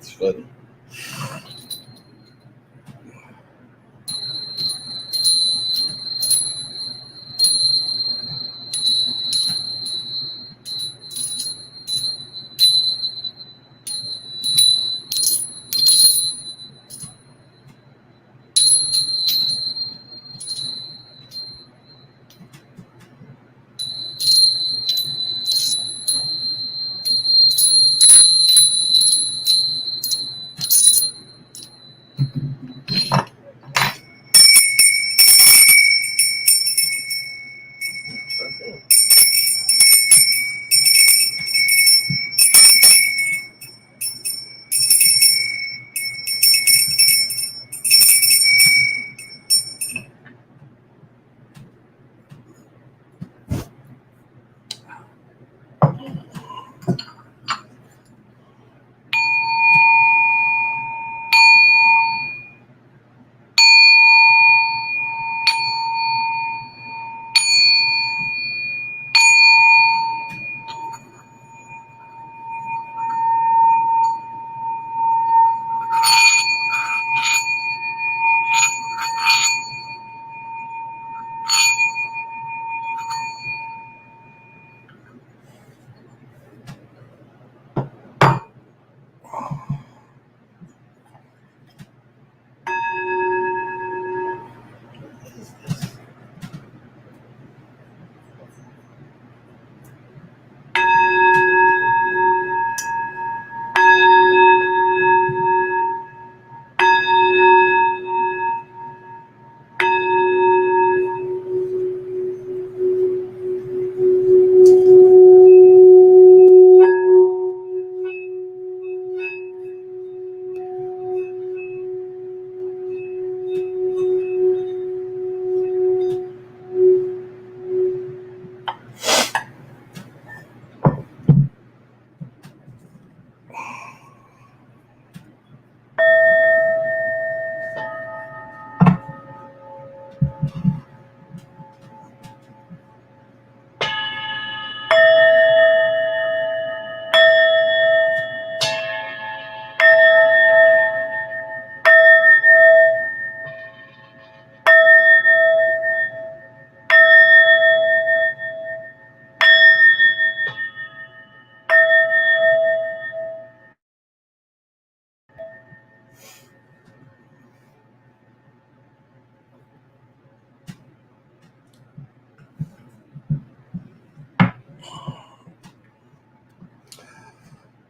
That's funny.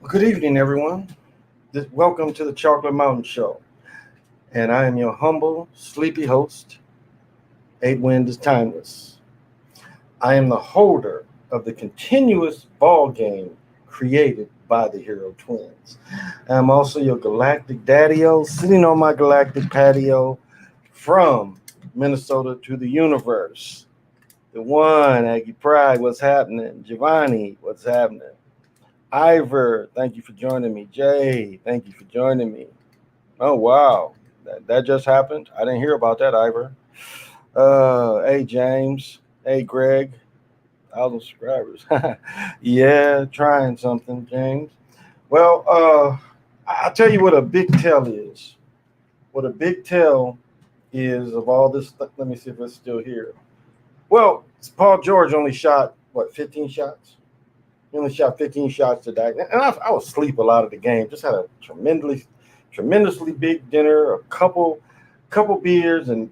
Good evening, everyone. Welcome to the Chocolate Mountain Show. And I am your humble, sleepy host. Eight Wind is Timeless. I am the holder of the continuous ball game created by the Hero Twins. I'm also your galactic daddy-o, sitting on my galactic patio from Minnesota to the universe. The one, Aggie Pride, what's happening? Giovanni, what's happening? Ivor, thank you for joining me. Jay, thank you for joining me. Oh, wow. That just happened. I didn't hear about that, Ivor. Hey, James. Hey, Greg. 1,000 subscribers. Yeah, trying something, James. Well, I'll tell you what a big tell is. What a big tell is of all this. Let me see if it's still here. Well, Paul George only shot, 15 shots? He only shot 15 shots today. And I was asleep a lot of the game. Just had a tremendously big dinner, a couple beers, and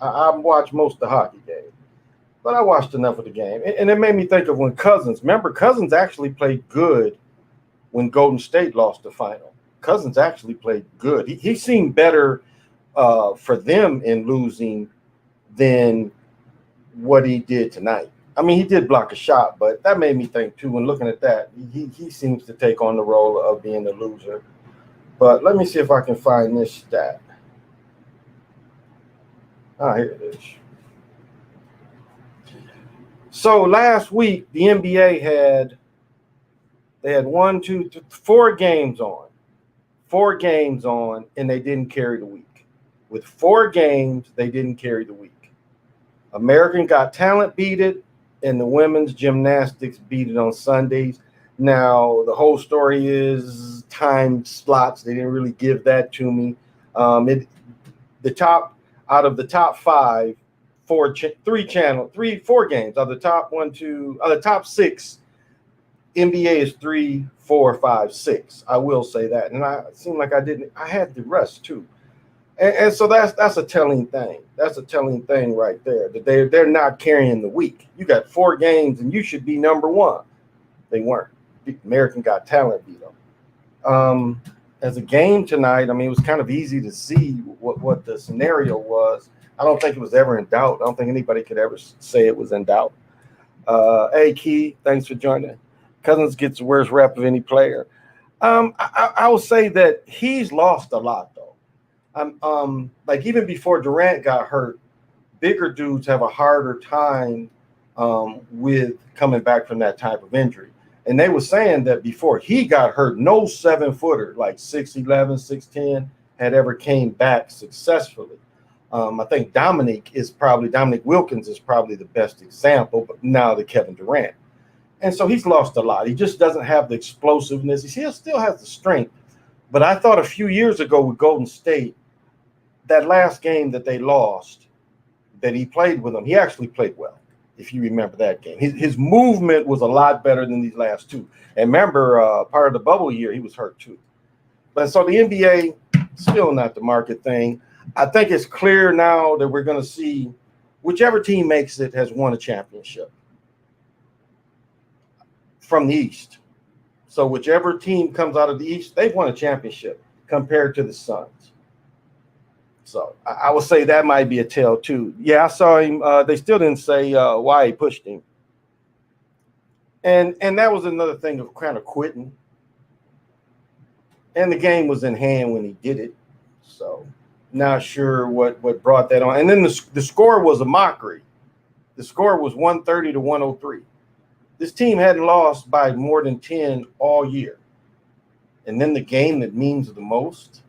I watched most of the hockey game. But I watched enough of the game. And it made me think of when Cousins, remember, Cousins actually played good when Golden State lost the final. Cousins actually played good. He seemed better for them in losing than what he did tonight. I mean, he did block a shot, but that made me think, too, when looking at that, he seems to take on the role of being the loser. But let me see if I can find this stat. Here it is. So last week, the NBA had 4 games on. 4 games on, and they didn't carry the week. With 4 games, they didn't carry the week. American Got Talent beat it, and the women's gymnastics beat it on Sundays. Now, the whole story is time slots. They didn't really give that to me. It the top out of the top five, four games. Of the top one, two, the top six, NBA is 3, 4, 5, 6. I will say that, and I it seemed like I didn't. I had the rest too, and so that's a telling thing. That's a telling thing right there. That they're not carrying the week. You got 4 games, and you should be number one. They weren't. American Got Talent beat them. As a game tonight, I mean, it was kind of easy to see what the scenario was. I don't think it was ever in doubt. I don't think anybody could ever say it was in doubt. Hey, Key, thanks for joining. Cousins gets the worst rep of any player. I will say that he's lost a lot, though. Like even before Durant got hurt, bigger dudes have a harder time with coming back from that type of injury. And they were saying that before he got hurt, no 7-footer like 6'11", 6'10" had ever came back successfully. I think Dominic Wilkins is probably the best example, but now to Kevin Durant. And so he's lost a lot. He just doesn't have the explosiveness. He still has the strength. But I thought a few years ago with Golden State, that last game that they lost, that he played with them, he actually played well. If you remember that game, his movement was a lot better than these last two. And remember, part of the bubble year, he was hurt too. But so the NBA, still not the market thing. I think it's clear now that we're going to see whichever team makes it has won a championship from the East. So whichever team comes out of the East, they've won a championship compared to the Suns. So I would say that might be a tell too. Yeah, I saw him. They still didn't say why he pushed him, and that was another thing of kind of quitting. And the game was in hand when he did it, so not sure what brought that on. And then the score was a mockery. The score was 130 to 103. This team hadn't lost by more than 10 all year, and then the game that means the most,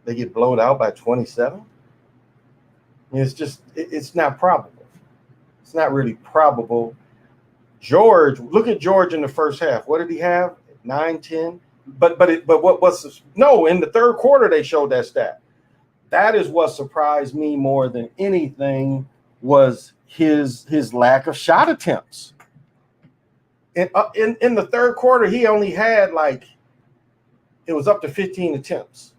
they get blown out by 27. It's not probable. It's not really probable. Look at George in the first half. What did he have? 9, 10. But in the third quarter they showed that stat. That is what surprised me more than anything was his lack of shot attempts. In the third quarter, he only had it was up to 15 attempts.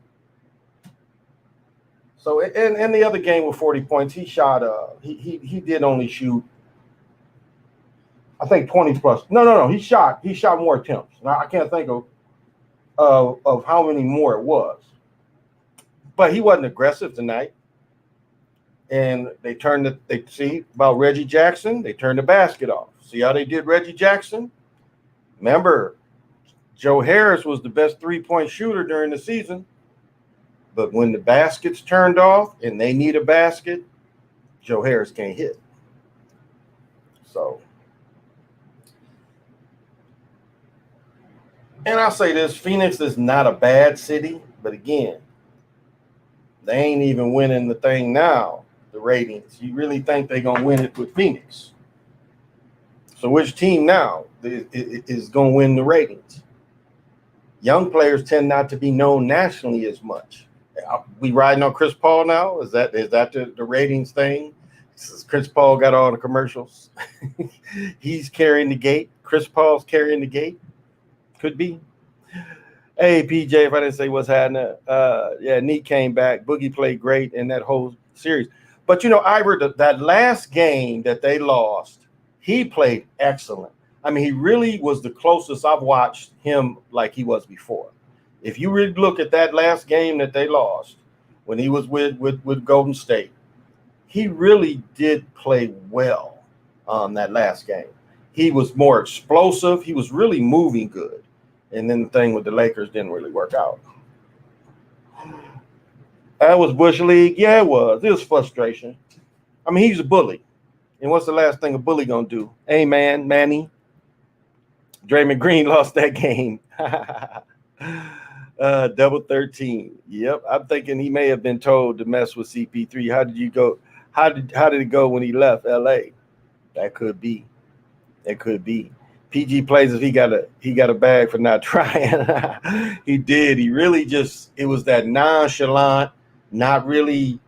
So in the other game with 40 points, he shot. He did only shoot, I think 20 plus. No. He shot more attempts. Now I can't think of how many more it was. But he wasn't aggressive tonight. And they see about Reggie Jackson. They turned the basket off. See how they did Reggie Jackson? Remember, Joe Harris was the best 3-point shooter during the season. But when the basket's turned off and they need a basket, Joe Harris can't hit. So, and I'll say this, Phoenix is not a bad city, but again, they ain't even winning the thing now, the ratings. You really think they're going to win it with Phoenix? So which team now is going to win the ratings? Young players tend not to be known nationally as much. We riding on Chris Paul now? Is that the ratings thing? Since Chris Paul got all the commercials, he's carrying the gate. Chris Paul's carrying the gate. Could be. Hey, PJ, if I didn't say what's happening, Neat came back. Boogie played great in that whole series. But, Ivor, that last game that they lost, he played excellent. I mean, he really was the closest I've watched him like he was before. If you really look at that last game that they lost when he was with Golden State, he really did play well that last game. He was more explosive. He was really moving good. And then the thing with the Lakers didn't really work out. That was Bush League. Yeah, it was. It was frustration. I mean, he's a bully. And what's the last thing a bully going to do? Hey, man, Manny. Draymond Green lost that game. Double 13. Yep. I'm thinking he may have been told to mess with CP3. How did you go? How did it go when he left LA? That could be. It could be. PG plays if he got a bag for not trying. He did. He really just it was that nonchalant, not really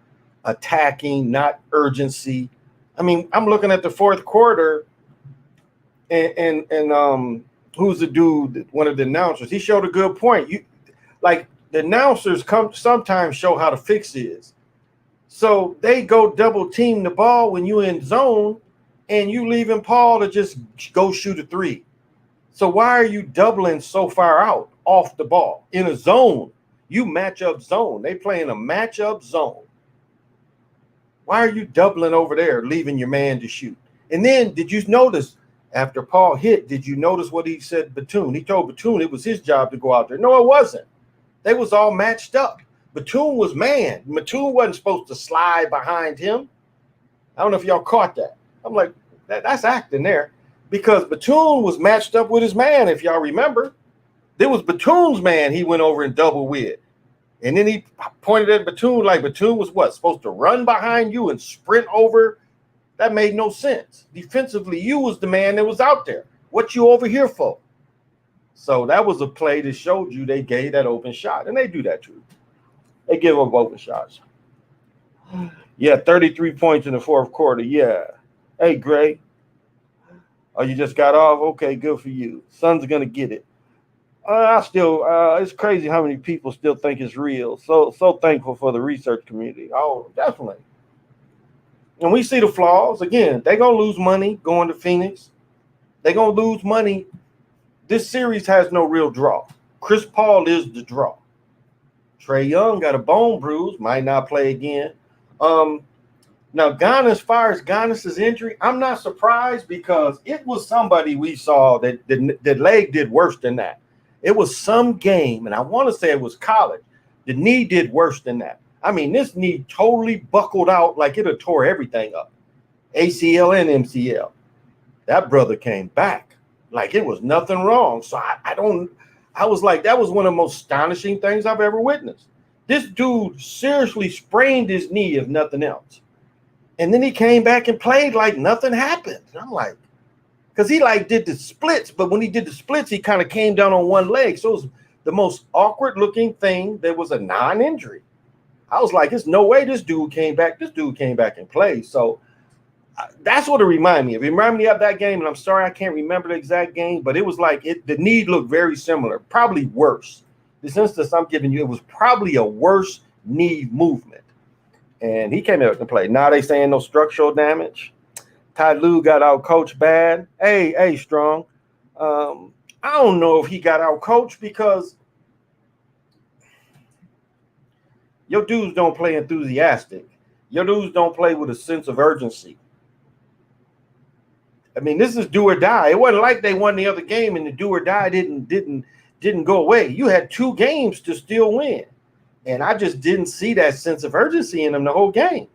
attacking, not urgency. I mean, I'm looking at the fourth quarter, and who's the dude? One of the announcers. He showed a good point. You like the announcers sometimes show how to fix is. So they go double team the ball when you in zone, and you leaving Paul to just go shoot a three. So why are you doubling so far out off the ball in a zone? You match up zone. They playing a matchup zone. Why are you doubling over there, leaving your man to shoot? And then did you notice after Paul hit, did you notice what he said Batum? He told Batum it was his job to go out there. No, it wasn't. They was all matched up. Batum was man. Batum wasn't supposed to slide behind him. I don't know if y'all caught that. I'm like, that's acting there. Because Batum was matched up with his man, if y'all remember. There was Batum's man he went over and double with. And then he pointed at Batum like Batum was what? Supposed to run behind you and sprint over? That made no sense. Defensively, you was the man that was out there. What you over here for? So that was a play that showed you they gave that open shot. And they do that too. They give up open shots. Yeah, 33 points in the fourth quarter. Yeah. Hey, Gray. Oh, you just got off? Okay, good for you. Suns are going to get it. It's crazy how many people still think it's real. So thankful for the research community. Oh, definitely. And we see the flaws. Again, they're going to lose money going to Phoenix. They're going to lose money. This series has no real draw. Chris Paul is the draw. Trae Young got a bone bruise, might not play again. Now, as far as Giannis's injury, I'm not surprised because it was somebody we saw that leg did worse than that. It was some game, and I want to say it was college. The knee did worse than that. I mean, this knee totally buckled out like it had tore everything up. ACL and MCL. That brother came back like it was nothing wrong. So I was like, that was one of the most astonishing things I've ever witnessed. This dude seriously sprained his knee, if nothing else. And then he came back and played like nothing happened. And I'm like, because he like did the splits, but when he did the splits, he kind of came down on one leg. So it was the most awkward looking thing. There was a non-injury. I was like, there's no way this dude came back. This dude came back and played. So that's what it reminded me of. It reminded me of that game. And I'm sorry, I can't remember the exact game, but it was like the knee looked very similar, probably worse. This instance I'm giving you, it was probably a worse knee movement. And he came out to play. Now they saying no structural damage. Ty Lue got out coached bad. Hey, Strong. I don't know if he got out coached because your dudes don't play enthusiastic. Your dudes don't play with a sense of urgency. I mean, this is do or die. It wasn't like they won the other game and the do or die didn't go away. You had 2 games to still win. And I just didn't see that sense of urgency in them the whole game.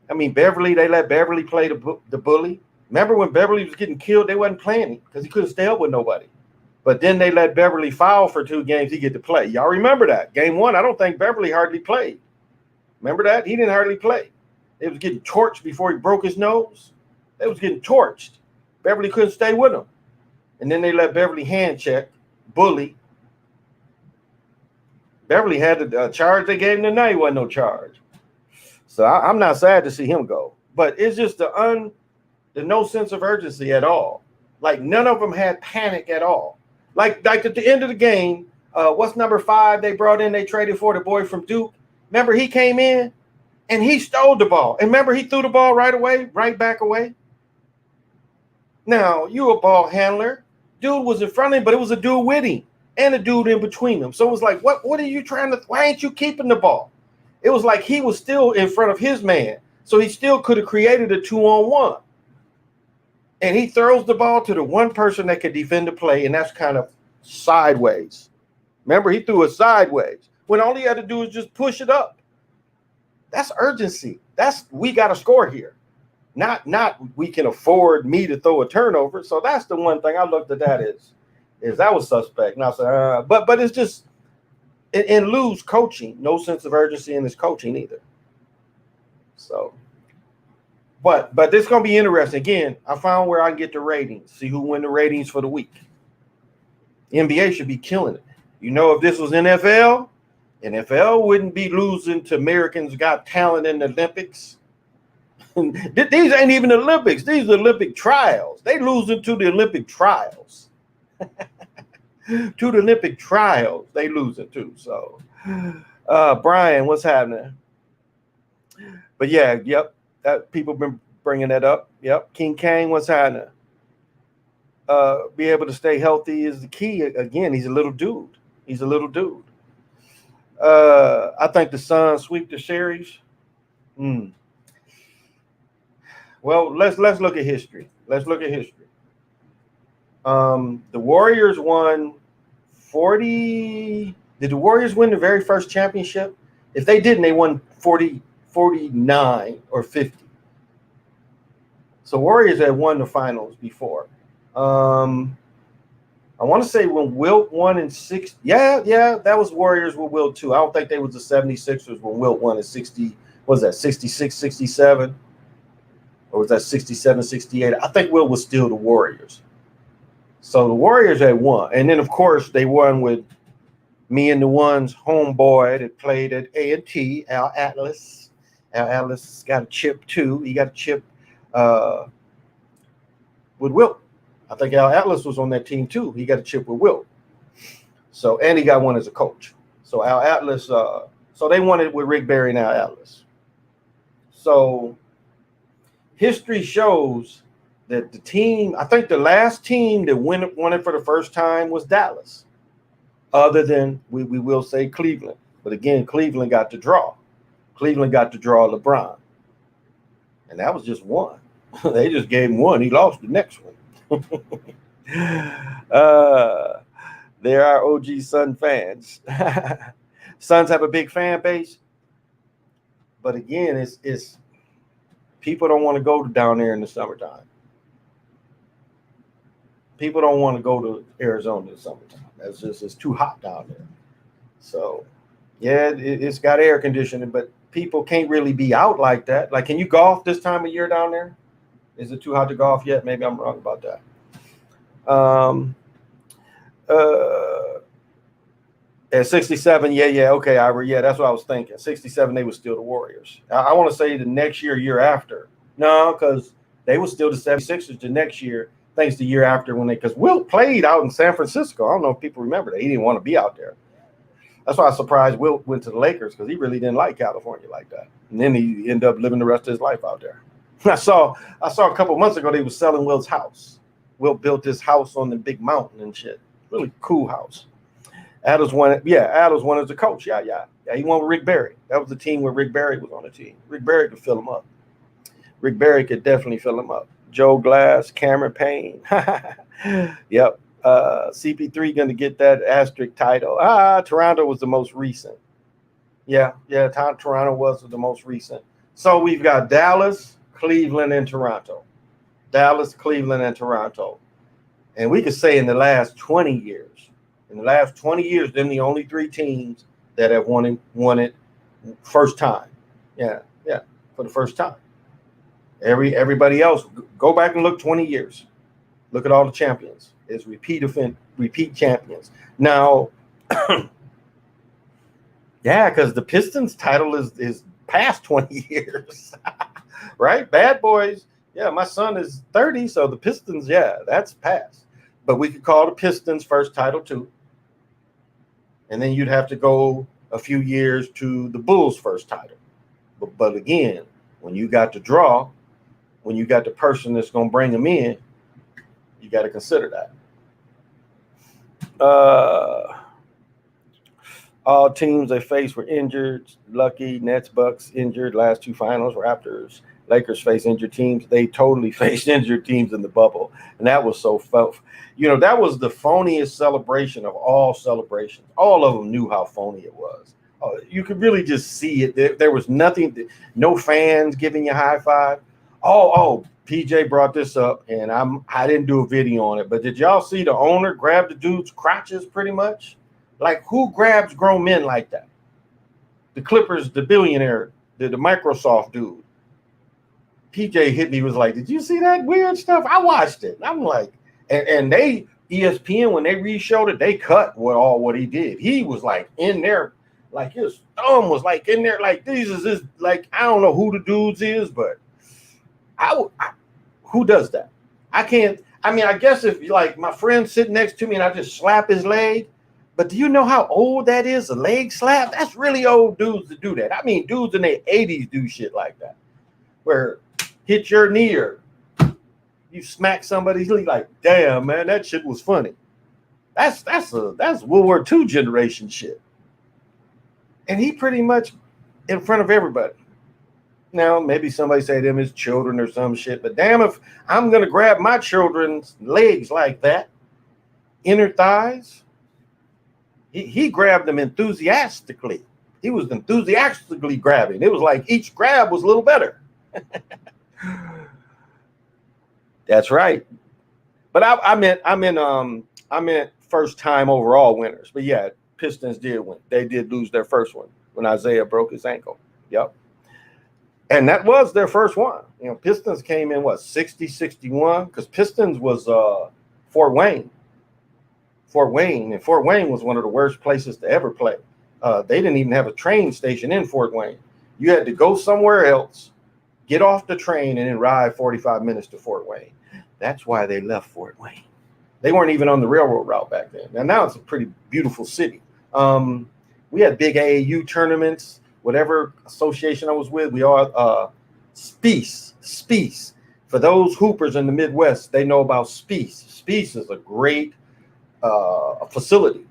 I mean, they let Beverly play the bully. Remember when Beverly was getting killed, they wasn't playing him because he couldn't stay up with nobody. But then they let Beverly foul for 2 games. He get to play. Y'all remember that? Game 1, I don't think Beverly hardly played. Remember that? He didn't hardly play. They was getting torched before he broke his nose. They was getting torched. Beverly couldn't stay with him. And then they let Beverly hand check, bully. Beverly had the charge they gave him tonight. Wasn't no charge. So I'm not sad to see him go. But it's just the no sense of urgency at all. Like none of them had panic at all. Like at the end of the game, what's number 5 they brought in, they traded for the boy from Duke. Remember he came in and he stole the ball. And remember he threw the ball right back away. Now, you a ball handler. Dude was in front of him, but it was a dude with him and a dude in between them. So it was like, what are you trying to, why ain't you keeping the ball? It was like he was still in front of his man. So he still could have created a 2-on-1. And he throws the ball to the one person that could defend the play, and that's kind of sideways. Remember, he threw it sideways when all he had to do is just push it up. That's urgency. We got to score here. Not we can afford me to throw a turnover. So that's the one thing I looked at that is that was suspect. Now, but it's just in Lue's coaching, no sense of urgency in his coaching either. So But this is gonna be interesting. Again, I found where I can get the ratings. See who win the ratings for the week. The NBA should be killing it. You know, if this was NFL wouldn't be losing to Americans Got Talent in the Olympics. These ain't even Olympics. These are Olympic trials. They losing to the Olympic trials. To the Olympic trials, they losing too. So, Brian, what's happening? But yeah, yep. That people been bringing that up. Yep. King Kang, what's happening? Be able to stay healthy is the key. Again, he's a little dude. He's a little dude. I think the Suns sweep the series. Well, let's look at history. Let's look at history. The Warriors won 40. Did the Warriors win the very first championship? If they didn't, they won 40, 49 or 50. So Warriors had won the finals before. I want to say when Wilt won in 60. Yeah, that was Warriors with Wilt too. I don't think they was the 76ers when Wilt won in 60. What was that 66, 67? Or was that 67, 68? I think Wilt was still the Warriors. So the Warriors had won. And then, of course, they won with me and the one's homeboy that played at A&T, Al Atlas. Al Atlas got a chip too. He got a chip with Wilt. I think Al Atlas was on that team too. He got a chip with Wilt. So, and he got one as a coach. So Al Atlas, so they won it with Rick Barry and Al Atlas. So history shows that the team, I think the last team that won it for the first time was Dallas. Other than, we will say Cleveland. But again, Cleveland got to draw. Cleveland got to draw LeBron. And that was just one. They just gave him one. He lost the next one. There are OG Sun fans. Suns have a big fan base. But again, it's people don't want to go down there in the summertime. People don't want to go to Arizona in the summertime. It's too hot down there. So, yeah, it's got air conditioning, but people can't really be out like that. Like, can you golf this time of year down there? Is it too hot to golf yet? Maybe I'm wrong about that. At 67, okay, Ira, that's what I was thinking. 67, they were still the Warriors. I want to say the next year after. No, because they were still the 76ers the next year. Thanks to the year after because Wilt played out in San Francisco. I don't know if people remember that. He didn't want to be out there. That's why I was surprised Wilt went to the Lakers because he really didn't like California like that. And then he ended up living the rest of his life out there. I saw a couple months ago they were selling Wilt's house. Wilt built this house on the big mountain and shit. Really cool house. Adams won it. Yeah, Adams won as a coach. Yeah. He won with Rick Barry. That was the team where Rick Barry was on the team. Rick Barry could fill him up. Rick Barry could definitely fill him up. Joe Glass, Cameron Payne. Yep. CP3 going to get that asterisk title. Toronto was the most recent. Yeah. Toronto was the most recent. So we've got Dallas, Cleveland, and Toronto. Dallas, Cleveland, and Toronto. And we could say in the last 20 years, them the only three teams that have won it first time. Yeah, for the first time. Everybody else, go back and look 20 years. Look at all the champions. It's repeat champions. Now, yeah, because the Pistons title is past 20 years, right? Bad Boys. Yeah, my son is 30, so the Pistons, that's past. But we could call the Pistons first title too. And then you'd have to go a few years to the Bulls' first title. But again, when you got the draw, when you got the person that's going to bring them in, you got to consider that. All teams they faced were injured. Lucky, Nets, Bucks injured. Last two finals, Raptors, Lakers faced injured teams. They totally faced injured teams in the bubble. And that was so fun. That was the phoniest celebration of all celebrations. All of them knew how phony it was. You could really just see it. There was nothing, no fans giving you a high five. PJ brought this up, and I didn't do a video on it, but did y'all see the owner grab the dude's crotches pretty much? Like, who grabs grown men like that? The Clippers, the billionaire, the Microsoft dude. PJ hit me, was like, did you see that weird stuff? I watched it. I'm like, and they ESPN, when they re-showed it, they cut what he did. He was like in there, like his thumb was like in there, like this is this, like I don't know who the dudes is, but who does that? I can't. I mean, I guess if like my friend sitting next to me and I just slap his leg, but do you know how old that is? A leg slap? That's really old dudes to do that. I mean, dudes in their 80s do shit like that, where hit your knee or you smack somebody's leg. Like, damn, man, that shit was funny. That's World War II generation shit. And he pretty much in front of everybody. Now, maybe somebody say them as children or some shit, but damn if I'm gonna grab my children's legs like that, inner thighs. He grabbed them enthusiastically. He was enthusiastically grabbing. It was like each grab was a little better. That's right. But I meant first time overall winners. But yeah, Pistons did win. They did lose their first one when Isaiah broke his ankle. Yep. And that was their first one. You know, Pistons came in 60-61, because Pistons was Fort Wayne. Fort Wayne was one of the worst places to ever play. They didn't even have a train station in Fort Wayne. You had to go somewhere else, get off the train, and then ride 45 minutes to Fort Wayne. That's why they left Fort Wayne. They weren't even on the railroad route back then. Now it's a pretty beautiful city. We had big AAU tournaments. Whatever association I was with, we all Spiece. For those hoopers in the Midwest, they know about Spiece. Spiece is a great facility,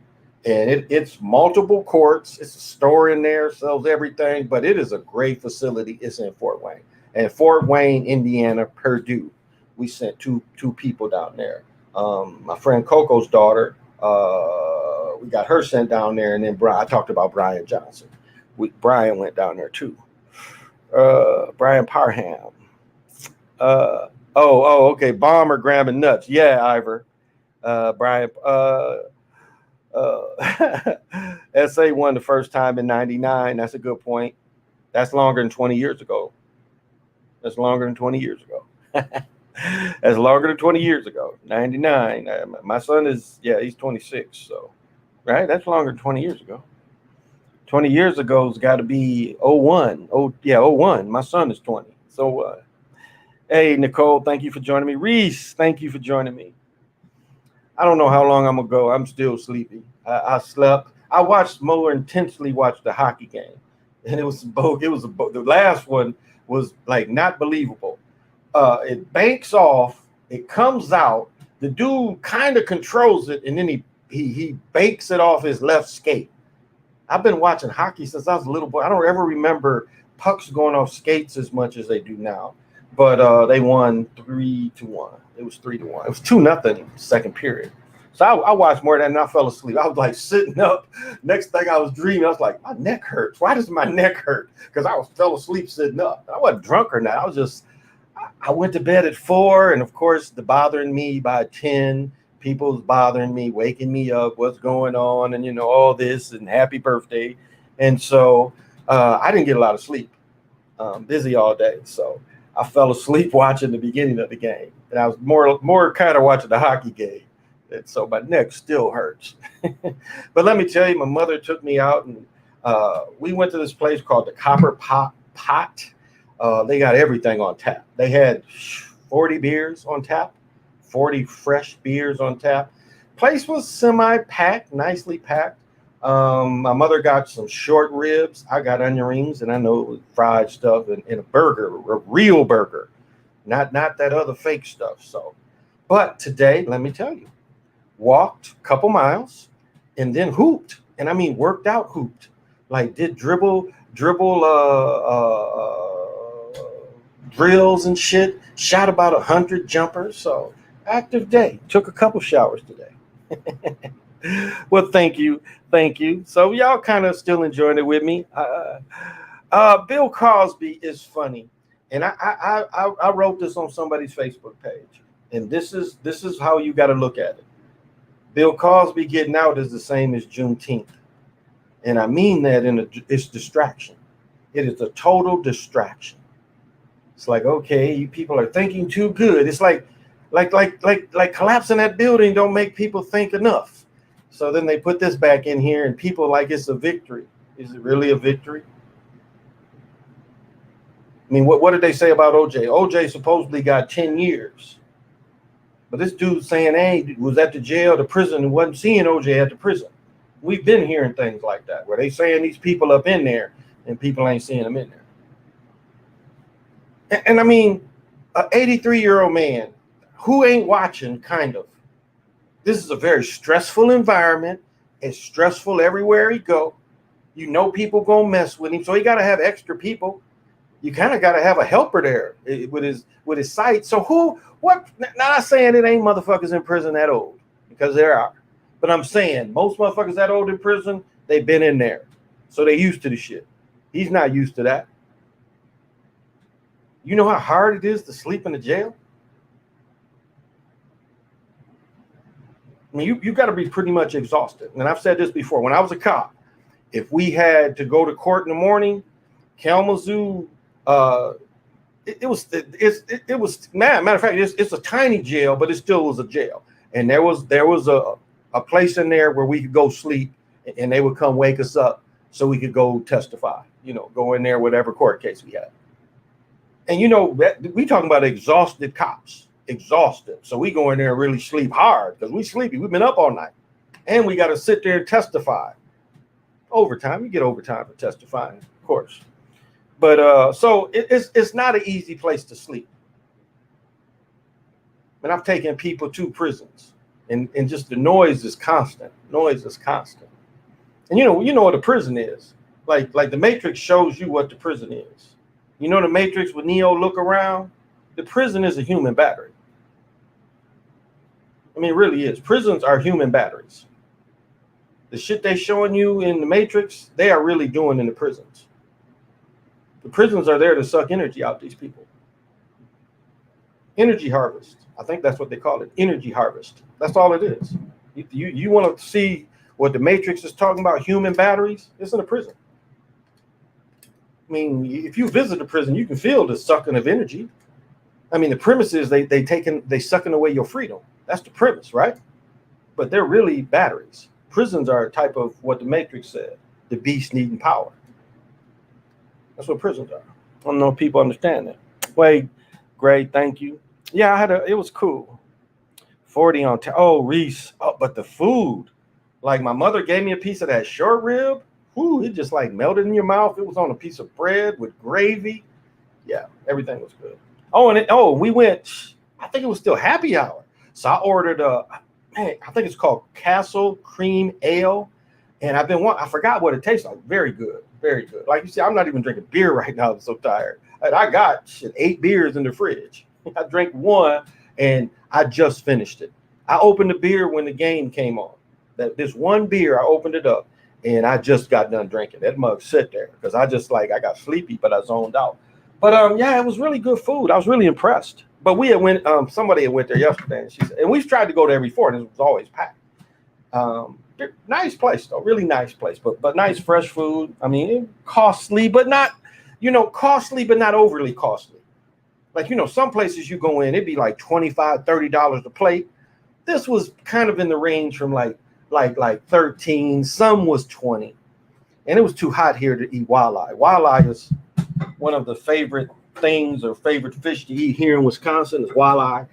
and it's multiple courts. It's a store in there, sells everything, but it is a great facility. It's in Fort Wayne. And Fort Wayne, Indiana, Purdue, we sent two people down there. My friend Coco's daughter, we got her sent down there, and then I talked about Brian Johnson. Brian went down there too. Brian Parham. Okay. Bomber grabbing nuts. Yeah, Ivor. Brian. SA won the first time in '99. That's a good point. That's longer than 20 years ago. That's longer than 20 years ago. That's longer than 20 years ago. 99. My son is, he's 26. So, right? That's longer than 20 years ago. 20 years ago has got to be 01. 01. My son is 20. So, hey, Nicole, thank you for joining me. Reese, thank you for joining me. I don't know how long I'm going to go. I'm still sleepy. I slept. I more intensely watched the hockey game. And the last one was like not believable. It banks off. It comes out. The dude kind of controls it, and then he banks it off his left skate. I've been watching hockey since I was a little boy. I don't ever remember pucks going off skates as much as they do now. But they won 3-1. It was 3-1. It was 2-0 second period. So I watched more of that, and I fell asleep. I was like sitting up. Next thing I was dreaming, I was like, my neck hurts. Why does my neck hurt? Because fell asleep sitting up. I wasn't drunk or not. I went to bed at 4, and of course, the bothering me by 10. People's bothering me, waking me up, what's going on, and all this, and happy birthday. And so I didn't get a lot of sleep. Busy all day. So I fell asleep watching the beginning of the game. And I was more kind of watching the hockey game. And so my neck still hurts. But let me tell you, my mother took me out, and we went to this place called the Copper Pot. They got everything on tap. They had 40 beers on tap. 40 fresh beers on tap. Place was semi-packed, nicely packed. My mother got some short ribs. I got onion rings, and I know it was fried stuff and a burger, a real burger, not that other fake stuff. So, but today, let me tell you, walked a couple miles and then hooped, and I mean worked out, hooped, like did dribble drills and shit. Shot about 100 jumpers. So. Active day. Took a couple showers today. Well, thank you. So y'all kind of still enjoying it with me. Bill Cosby is funny, and I wrote this on somebody's Facebook page, and this is how you got to look at it. Bill Cosby getting out is the same as Juneteenth, and I mean that it's distraction. It is a total distraction. It's like, okay, you people are thinking too good. It's like collapsing that building don't make people think enough. So then they put this back in here, and people like it's a victory. Is it really a victory? I mean, what did they say about OJ? OJ supposedly got 10 years. But this dude saying, hey, was at the jail, the prison, and wasn't seeing OJ at the prison. We've been hearing things like that, where they saying these people up in there, and people ain't seeing them in there. And I mean, an 83-year-old man who ain't watching, kind of. This is a very stressful environment. It's stressful everywhere he go. You know people gonna mess with him, so he got to have extra people. You kind of got to have a helper there with his sight. So what? Not saying it ain't motherfuckers in prison that old, because there are, but I'm saying most motherfuckers that old in prison, they've been in there, so they used to the shit. He's not used to that. You know how hard it is to sleep in the jail? I mean, you got to be pretty much exhausted. And I've said this before. When I was a cop, if we had to go to court in the morning, Kalamazoo, it was matter of fact, it's a tiny jail, but it still was a jail. And there was a place in there where we could go sleep, and they would come wake us up so we could go testify. Go in there, whatever court case we had. And we talking about exhausted cops. Exhausted. So we go in there and really sleep hard because we sleepy. We've been up all night. And we got to sit there and testify. Overtime. You get overtime for testifying, of course. But so it's not an easy place to sleep. And I've taken people to prisons. And just the noise is constant. Noise is constant. And you know what a prison is. Like the Matrix shows you what the prison is. You know the Matrix with Neo look around? The prison is a human battery. I mean, it really is. Prisons are human batteries. The shit they showing you in the Matrix, they are really doing in the prisons. The prisons are there to suck energy out these people. Energy harvest. I think that's what they call it. Energy harvest. That's all it is. You want to see what the Matrix is talking about, human batteries? It's in a prison. I mean, if you visit a prison, you can feel the sucking of energy. I mean, the premise is they sucking away your freedom. That's the premise, right? But they're really batteries. Prisons are a type of what the Matrix said, the beast needing power. That's what prisons are. I don't know if people understand that. Wait, great, thank you. Yeah, it was cool. 40 on Reese. Oh, but the food. Like my mother gave me a piece of that short rib. Whoo, it just like melted in your mouth. It was on a piece of bread with gravy. Yeah, everything was good. We went, I think it was still happy hour. So I ordered I think it's called Castle Cream Ale. And I forgot what it tastes like. Very good. Very good. Like you see, I'm not even drinking beer right now. I'm so tired. And I got 8 beers in the fridge. I drank one and I just finished it. I opened the beer when the game came on. This one beer, I opened it up and I just got done drinking. That mug sit there because I got sleepy, but I zoned out. But yeah, it was really good food. I was really impressed. But we had went. Somebody had went there yesterday, and we've tried to go there before, and it was always packed. Nice place though, really nice place. But nice fresh food. I mean, costly, but not, costly, but not overly costly. Like some places you go in, it'd be like $25, $30 a plate. This was kind of in the range from like 13. Some was 20, and it was too hot here to eat walleye. Walleye is one of the favorite things or favorite fish to eat here in Wisconsin is walleye.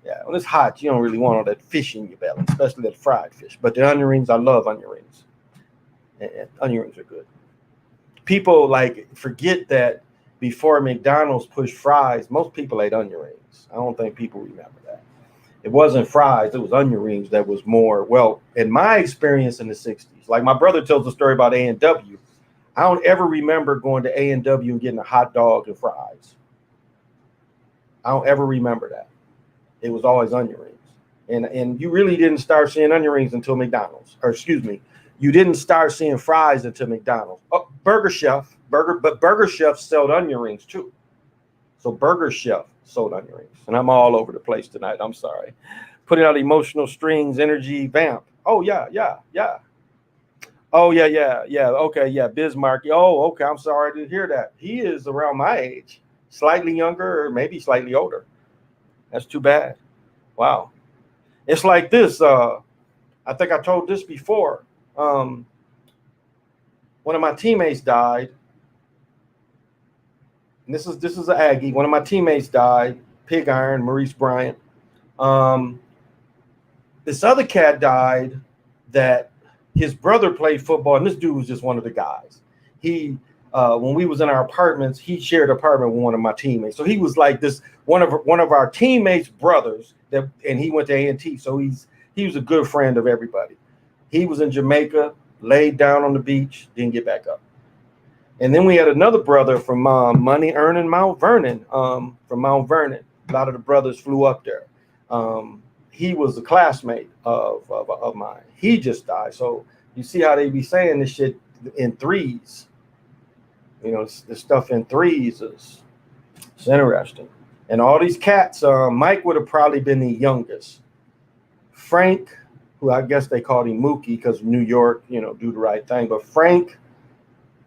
Yeah, when it's hot, you don't really want all that fish in your belly, especially that fried fish. But the onion rings, I love onion rings. And onion rings are good. People forget that before McDonald's pushed fries, most people ate onion rings. I don't think people remember that. It wasn't fries, it was onion rings that was more, well, in my experience in the 60s. Like my brother tells a story about A&W. I don't ever remember going to A&W and getting a hot dog and fries. I don't ever remember that. It was always onion rings. And you really didn't start seeing onion rings until McDonald's. Or excuse me, you didn't start seeing fries until McDonald's. Oh, Burger Chef sold onion rings too. So Burger Chef sold onion rings. And I'm all over the place tonight. I'm sorry. Putting out emotional strings, energy, vamp. Oh, yeah. Oh, yeah. Okay, yeah, Bismarck. Oh, okay, I'm sorry to hear that. He is around my age. slightly younger or maybe slightly older. That's too bad. Wow. It's like this. I think I told this before. Um, one of my teammates died. And this is an Aggie. One of my teammates died. Pig Iron, Maurice Bryant. Um, this other cat died that his brother played football, and this dude was just one of the guys. He when we was in our apartments, he shared an apartment with one of my teammates. So he was like this one of our teammates' brothers that, and he went to A&T. So he was a good friend of everybody. He was in Jamaica, laid down on the beach, didn't get back up. And then we had another brother from Money Earning Mount Vernon, from Mount Vernon. A lot of the brothers flew up there. He was a classmate of mine. He just died. So you see how they be saying this shit in threes. You know, the stuff in threes is it's interesting. And all these cats, Mike would have probably been the youngest. Frank, who I guess they called him Mookie because New York, you know, do the right thing. But Frank,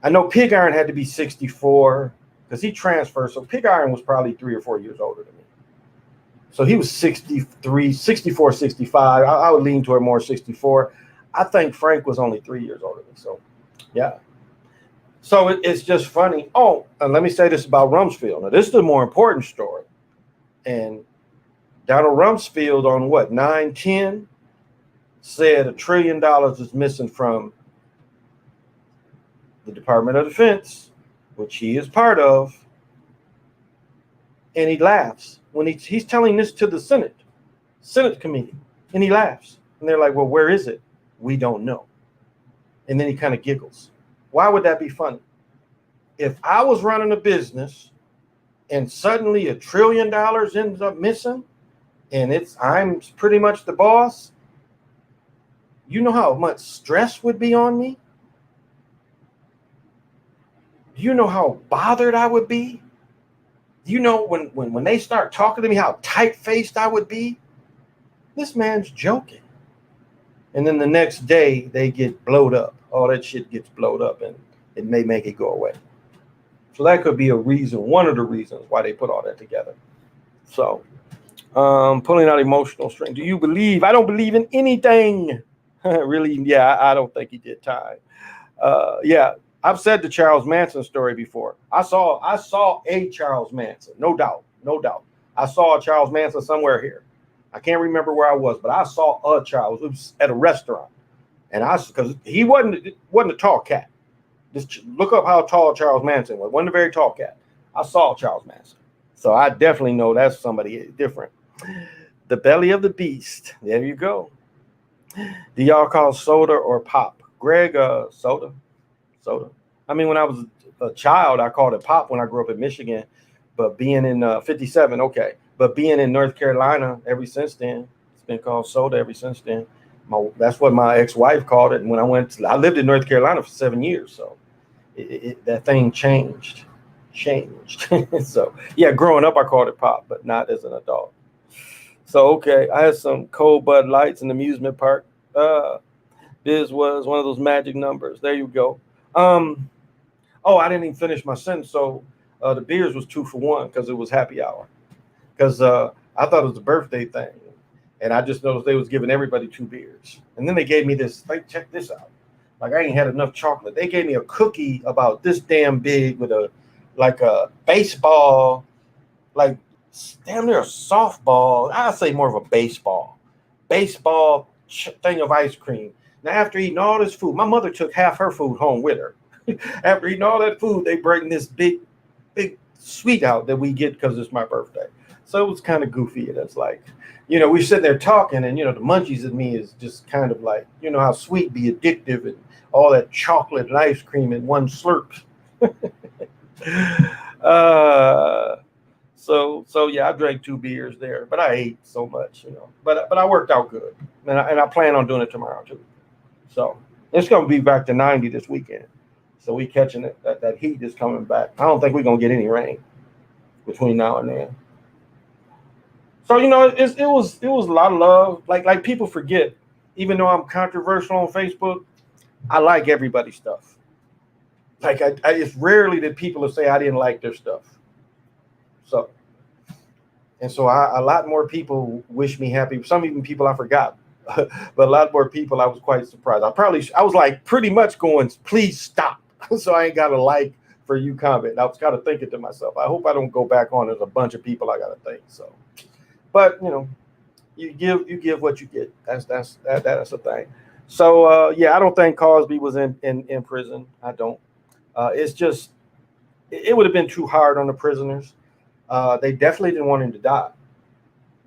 I know Pig Iron had to be 64 because he transferred. So Pig Iron was probably 3 or 4 years older than me. So he was 63, 64, 65. I would lean toward more 64. I think Frank was only 3 years older than me. So, yeah. So it's just funny. Oh, and let me say this about Rumsfeld. Now, this is the more important story. And Donald Rumsfeld on what, 9/10 said $1 trillion is missing from the Department of Defense, which he is part of. And he laughs when he's telling this to the Senate committee, and he laughs. And they're like, well, where is it? We don't know. And then he kind of giggles. Why would that be funny? If I was running a business and suddenly $1 trillion ends up missing and I'm pretty much the boss, you know how much stress would be on me? Do you know how bothered I would be? Do you know when they start talking to me how tight-faced I would be? This man's joking. And then the next day they get blowed up. All that shit gets blowed up and it may make it go away. So that could be a reason, one of the reasons why they put all that together. So pulling out emotional strength. Do you believe? I don't believe in anything. Really? Yeah, I don't think he did time. Yeah, I've said the Charles Manson story before. I saw a Charles Manson, no doubt. I saw a Charles Manson somewhere here. I can't remember where I was, but I saw a Charles. It was at a restaurant, and because he wasn't a tall cat. Just look up how tall Charles Manson was. Wasn't a very tall cat. I saw Charles Manson, so I definitely know that's somebody different. The belly of the beast. There you go. Do y'all call soda or pop? Greg, soda. I mean, when I was a child, I called it pop when I grew up in Michigan, but being in 57, okay. But being in North Carolina ever since then, it's been called soda ever since then. That's what my ex-wife called it. And when I lived in North Carolina for 7 years, so that thing changed. So yeah, growing up I called it pop, but not as an adult. So okay, I had some cold Bud Lights in the amusement park. This was one of those magic numbers. There you go. Oh, I didn't even finish my sentence. So the beers was 2 for 1 because it was happy hour. Because I thought it was a birthday thing, and I just noticed they was giving everybody 2 beers. And then they gave me this. Like, check this out. Like I ain't had enough chocolate. They gave me a cookie about this damn big with a baseball, like damn near a softball. I'd say more of a baseball thing of ice cream. Now after eating all this food, my mother took half her food home with her. After eating all that food, they bring this big sweet out that we get because it's my birthday. So it was kind of goofy. And it's like, you know, we're sitting there talking, and, you know, the munchies in me is just kind of like, you know, how sweet be addictive and all that chocolate and ice cream in one slurp. So yeah, I drank 2 beers there, but I ate so much, you know, but I worked out good, and I plan on doing it tomorrow too. So it's going to be back to 90 this weekend. So we catching it. That heat is coming back. I don't think we're going to get any rain between now and then. So, you know, it was a lot of love. Like people forget, even though I'm controversial on Facebook, I like everybody's stuff. Like it's rarely that people will say I didn't like their stuff. So, and so a lot more people wish me happy. Some even people I forgot, but a lot more people I was quite surprised. I was like pretty much going, please stop. So I ain't got a like for you comment. I was kind of thinking to myself, I hope I don't go back on. There's a bunch of people I got to thank. So, but you give what you get. That's the thing. So yeah, I don't think Cosby was in prison. I don't. It's just it would have been too hard on the prisoners. They definitely didn't want him to die.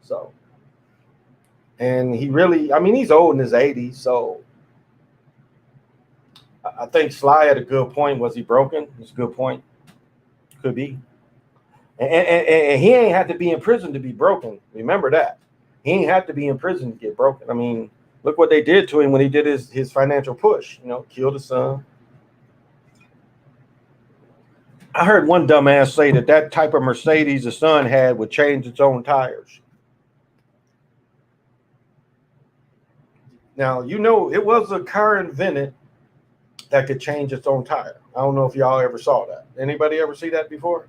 So, and he really, I mean, he's old in his 80s. So I think Sly had a good point. Was he broken? It's a good point. Could be. And he ain't had to be in prison to be broken. Remember that. He ain't had to be in prison to get broken. I mean, look what they did to him when he did his financial push. Killed his son. I heard one dumbass say that type of Mercedes the son had would change its own tires. Now, it was a car invented that could change its own tire. I don't know if y'all ever saw that. Anybody ever see that before?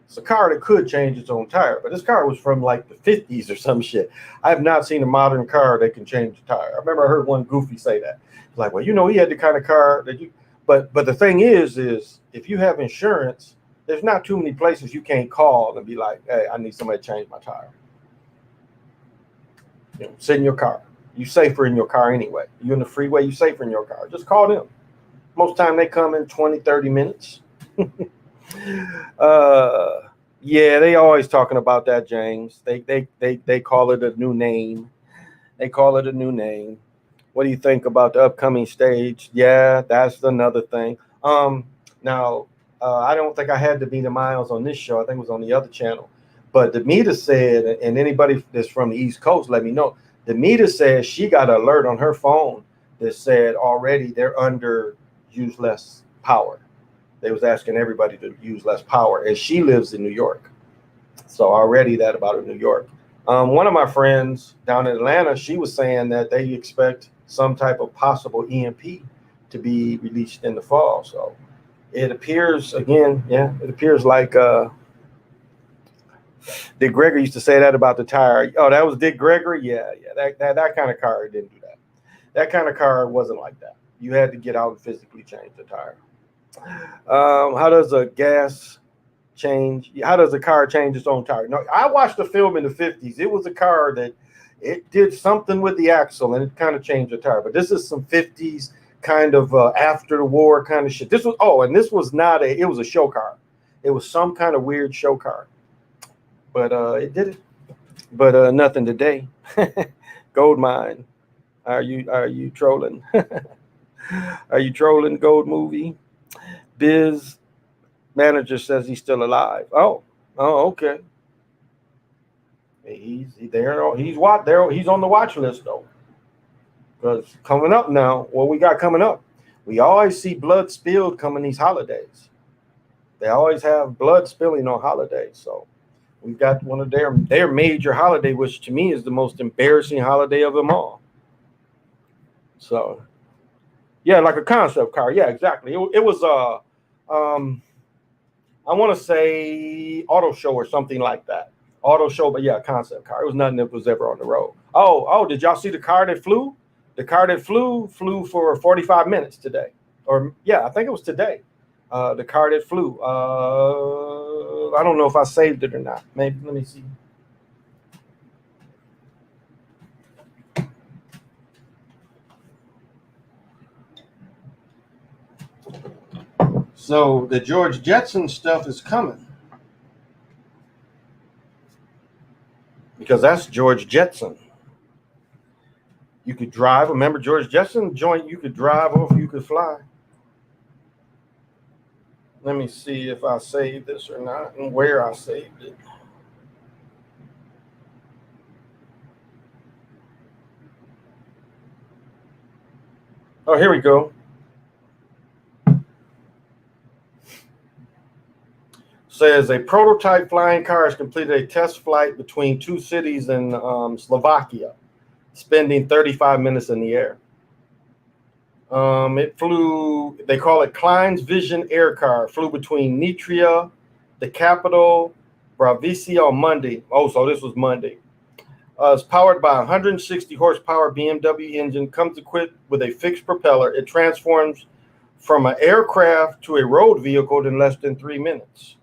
It's a car that could change its own tire, but this car was from like the 50s or some shit. I have not seen a modern car that can change the tire. I remember I heard one goofy say that. It's like, well, he had the kind of car that but the thing is if you have insurance, there's not too many places you can't call and be like, hey, I need somebody to change my tire. Sit in your car. You safer in your car anyway. You in the freeway, you safer in your car. Just call them. Most time they come in 20, 30 minutes. Yeah, they always talking about that, James. They call it a new name. They call it a new name. What do you think about the upcoming stage? Yeah, that's another thing. Now, I don't think I had Demita Miles on this show. I think it was on the other channel. But Demita said, and anybody that's from the East Coast, let me know. Demita said she got an alert on her phone that said already they're under use less power. They was asking everybody to use less power, and she lives in New York. So already that about New York. One of my friends down in Atlanta, she was saying that they expect some type of possible EMP to be released in the fall. So it appears it appears like Dick Gregory used to say that about the tire. Oh, that was Dick Gregory? Yeah. That kind of car didn't do that. That kind of car wasn't like that. You had to get out and physically change the tire. How does a gas change? How does a car change its own tire? No, I watched a film in the 50s. It was a car that it did something with the axle and it kind of changed the tire. But this is some 50s kind of after the war kind of shit. This was not it was a show car. It was some kind of weird show car. But it did it. But nothing today. Gold mine. Are you trolling? Are you trolling Gold movie? Biz manager says he's still alive. Oh, okay. He's there. He's on the watch list though. Because coming up now, what we got coming up, we always see blood spilled coming these holidays. They always have blood spilling on holidays. So we've got one of their major holiday, which to me is the most embarrassing holiday of them all. So yeah, like a concept car. Yeah, exactly. It was I want to say auto show or something like that. Auto show, but yeah, concept car. It was nothing that was ever on the road. Oh, did y'all see the car that flew? The car that flew for 45 minutes today. Or yeah, I think it was today. The car that flew. I don't know if I saved it or not. Maybe let me see. So the George Jetson stuff is coming. Because that's George Jetson. You could drive. Remember George Jetson joint? You could drive or you could fly. Let me see if I saved this or not and where I saved it. Oh, here we go. Says a prototype flying car has completed a test flight between two cities in Slovakia, spending 35 minutes in the air. It flew, they call it Klein's Vision Air Car, flew between Nitria, the capital, Bravisi on Monday. Oh, so this was Monday. It's powered by a 160 horsepower BMW engine, comes equipped with a fixed propeller. It transforms from an aircraft to a road vehicle in less than 3 minutes.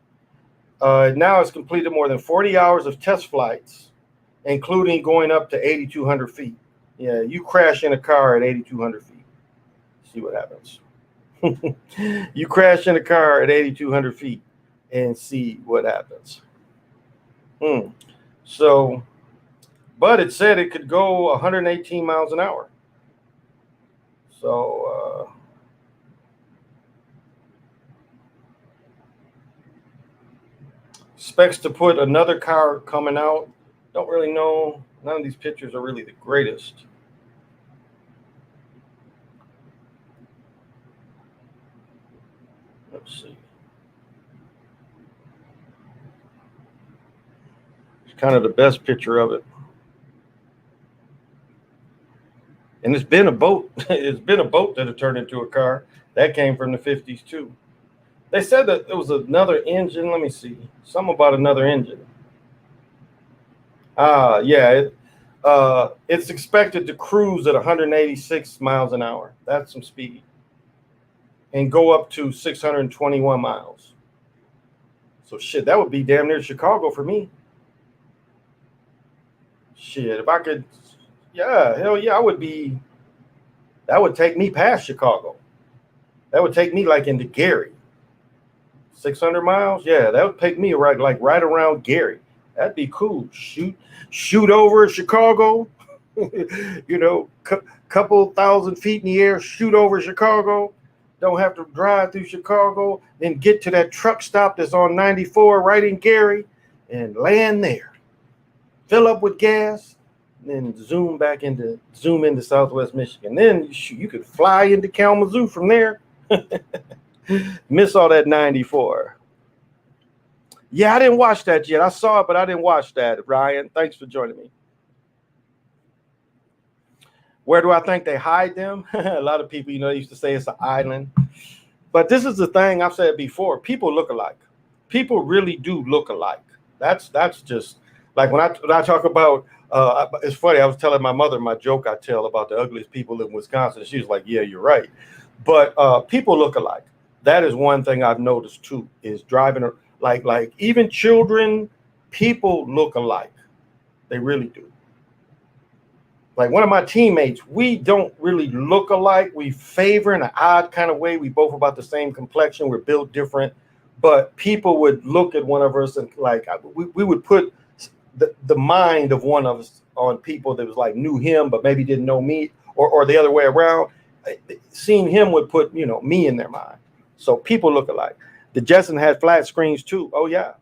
Now it's completed more than 40 hours of test flights, including going up to 8,200 feet. Yeah, you crash in a car at 8,200 feet. See what happens. You crash in a car at 8,200 feet and see what happens. So, but it said it could go 118 miles an hour. So, expects to put another car coming out. Don't really know. None of these pictures are really the greatest. Let's see. It's kind of the best picture of it. And it's been a boat. It's been a boat that had turned into a car. That came from the 50s too. They said that there was another engine. Let me see. Something about another engine. Yeah. It's expected to cruise at 186 miles an hour. That's some speed. And go up to 621 miles. So shit, that would be damn near Chicago for me. Shit, if I could, yeah, hell yeah, that would take me past Chicago. That would take me like into Gary. 600 miles? Yeah, that would take me right around Gary. That'd be cool. Shoot over Chicago. Couple thousand feet in the air, shoot over Chicago. Don't have to drive through Chicago, then get to that truck stop that's on 94 right in Gary and land there. Fill up with gas, then zoom into Southwest Michigan. Then you could fly into Kalamazoo from there. Miss all that 94. Yeah, I didn't watch that yet. I saw it, but I didn't watch that. Ryan, thanks for joining me. Where do I think they hide them? A lot of people, they used to say it's an island. But this is the thing I've said before. People look alike. People really do look alike. That's just like when I talk about, it's funny. I was telling my mother my joke I tell about the ugliest people in Wisconsin. She was like, yeah, you're right. But people look alike. That is one thing I've noticed too, is driving, like even children, people look alike. They really do. Like one of my teammates, we don't really look alike. We favor in an odd kind of way. We both about the same complexion. We're built different. But people would look at one of us and we would put the mind of one of us on people that was like knew him, but maybe didn't know me, or the other way around. Seeing him would put, me in their mind. So people look alike. The Jetson had flat screens too. Oh yeah.